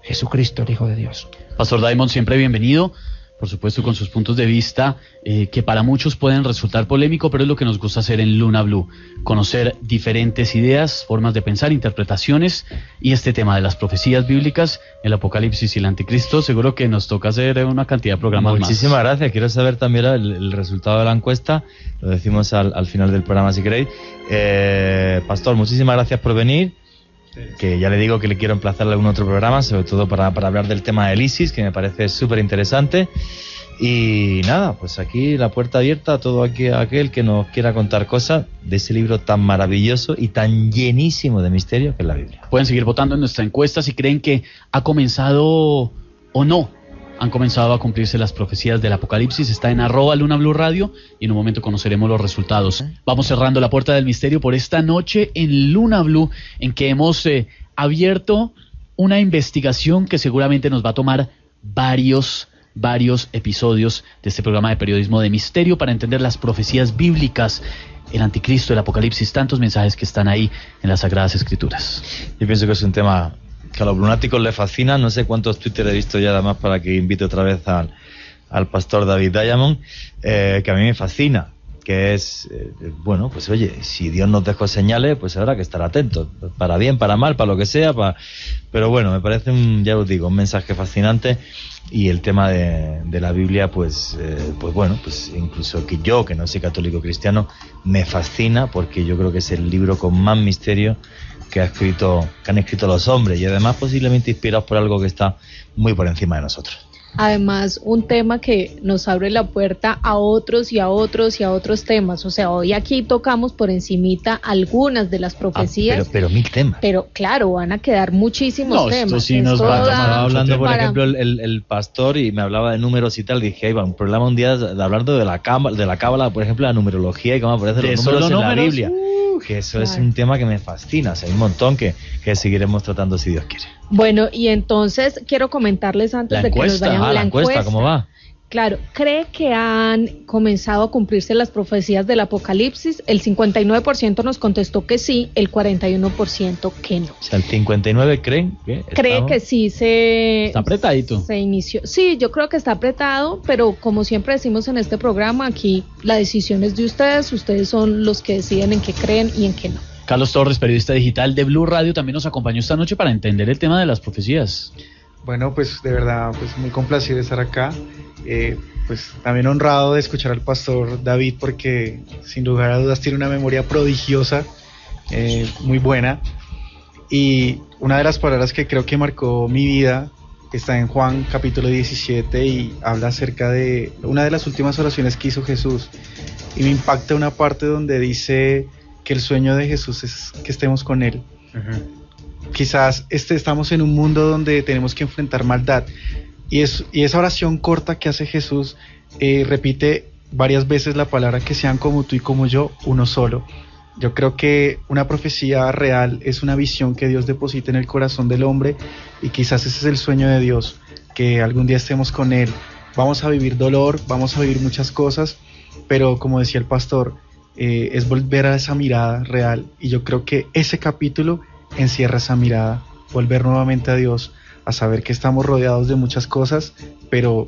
[SPEAKER 6] Jesucristo, el Hijo de Dios.
[SPEAKER 1] Pastor Diamond, siempre bienvenido, por supuesto con sus puntos de vista que para muchos pueden resultar polémico, pero es lo que nos gusta hacer en Luna Blue, conocer diferentes ideas, formas de pensar, interpretaciones, y este tema de las profecías bíblicas, el Apocalipsis y el Anticristo. Seguro que nos toca hacer una cantidad de programas más.
[SPEAKER 2] Muchísimas gracias. Quiero saber también el resultado de la encuesta, lo decimos al final del programa si queréis. Pastor, muchísimas gracias por venir. Que ya le digo que le quiero emplazar a algún otro programa, sobre todo para hablar del tema del ISIS, que me parece súper interesante. Y nada, pues aquí la puerta abierta a todo aquel que nos quiera contar cosas de ese libro tan maravilloso y tan llenísimo de misterio que es la Biblia.
[SPEAKER 1] Pueden seguir votando en nuestra encuesta si creen que ha comenzado o no han comenzado a cumplirse las profecías del Apocalipsis. Está en @LunaBlueRadio y en un momento conoceremos los resultados. Vamos cerrando la puerta del misterio por esta noche en Luna Blue, en que hemos abierto una investigación que seguramente nos va a tomar varios episodios de este programa de periodismo de misterio para entender las profecías bíblicas, el Anticristo, el Apocalipsis, tantos mensajes que están ahí en las Sagradas Escrituras.
[SPEAKER 2] Yo pienso que es un tema que a los lunáticos les fascina. No sé cuántos Twitter he visto ya, además, para que invite otra vez al pastor David Diamond, que a mí me fascina, que es, bueno, pues oye, si Dios nos dejó señales, pues habrá que estar atentos, para bien, para mal, para lo que sea, pero bueno, me parece ya os digo, un mensaje fascinante. Y el tema de la Biblia, pues bueno, pues incluso que yo, que no soy católico cristiano, me fascina, porque yo creo que es el libro con más misterio que han escrito los hombres, y además posiblemente inspirados por algo que está muy por encima de nosotros.
[SPEAKER 3] Además, un tema que nos abre la puerta a otros y a otros y a otros temas. O sea, hoy aquí tocamos por encimita algunas de las profecías.
[SPEAKER 2] Pero 1000 temas.
[SPEAKER 3] Pero claro, van a quedar muchísimos temas.
[SPEAKER 1] Esto sí nos va a tomar
[SPEAKER 2] hablando, por ejemplo, el pastor, y me hablaba de números y tal. Dije, iba un programa un día hablando de la cábala, por ejemplo, la numerología y cómo aparecen los números en la Biblia. Que eso es un tema que me fascina. O sea, hay un montón que seguiremos tratando si Dios quiere.
[SPEAKER 3] Bueno, y entonces quiero comentarles antes de que nos vayan
[SPEAKER 2] la encuesta, ¿cómo va?
[SPEAKER 3] Claro, ¿cree que han comenzado a cumplirse las profecías del Apocalipsis? El 59% nos contestó que sí, el 41% que no.
[SPEAKER 2] O sea, el 59% creen que
[SPEAKER 3] cree que sí
[SPEAKER 1] está apretadito.
[SPEAKER 3] Se inició. Sí, yo creo que está apretado, pero como siempre decimos en este programa, aquí la decisión es de ustedes son los que deciden en qué creen y en qué no.
[SPEAKER 1] Carlos Torres, periodista digital de Blue Radio, también nos acompañó esta noche para entender el tema de las profecías.
[SPEAKER 5] Bueno, pues de verdad, pues muy complacido de estar acá. Pues también honrado de escuchar al pastor David porque sin lugar a dudas tiene una memoria prodigiosa, muy buena. Y una de las palabras que creo que marcó mi vida está en Juan capítulo 17 y habla acerca de una de las últimas oraciones que hizo Jesús. Y me impacta una parte donde dice que el sueño de Jesús es que estemos con Él. Quizás estamos en un mundo donde tenemos que enfrentar maldad y esa oración corta que hace Jesús repite varias veces la palabra que sean como tú y como yo, uno solo. Yo creo que una profecía real es una visión que Dios deposita en el corazón del hombre y quizás ese es el sueño de Dios, que algún día estemos con Él. Vamos a vivir dolor, vamos a vivir muchas cosas, pero como decía el pastor, es volver a esa mirada real y yo creo que ese capítulo encierra esa mirada, volver nuevamente a Dios, a saber que estamos rodeados de muchas cosas, pero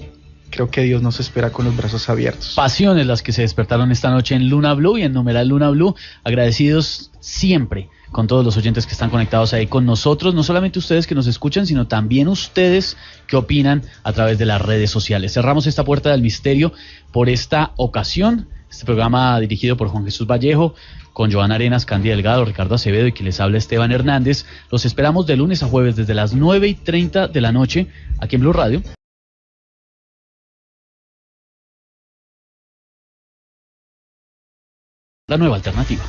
[SPEAKER 5] creo que Dios nos espera con los brazos abiertos.
[SPEAKER 1] Pasiones las que se despertaron esta noche en Luna Blue y en numeral Luna Blue, agradecidos siempre con todos los oyentes que están conectados ahí con nosotros, no solamente ustedes que nos escuchan, sino también ustedes que opinan a través de las redes sociales. Cerramos esta puerta del misterio por esta ocasión, este programa dirigido por Juan Jesús Vallejo, con Joana Arenas, Candy Delgado, Ricardo Acevedo y que les habla Esteban Hernández. Los esperamos de lunes a jueves desde las 9:30 de la noche aquí en Blue Radio. La nueva alternativa.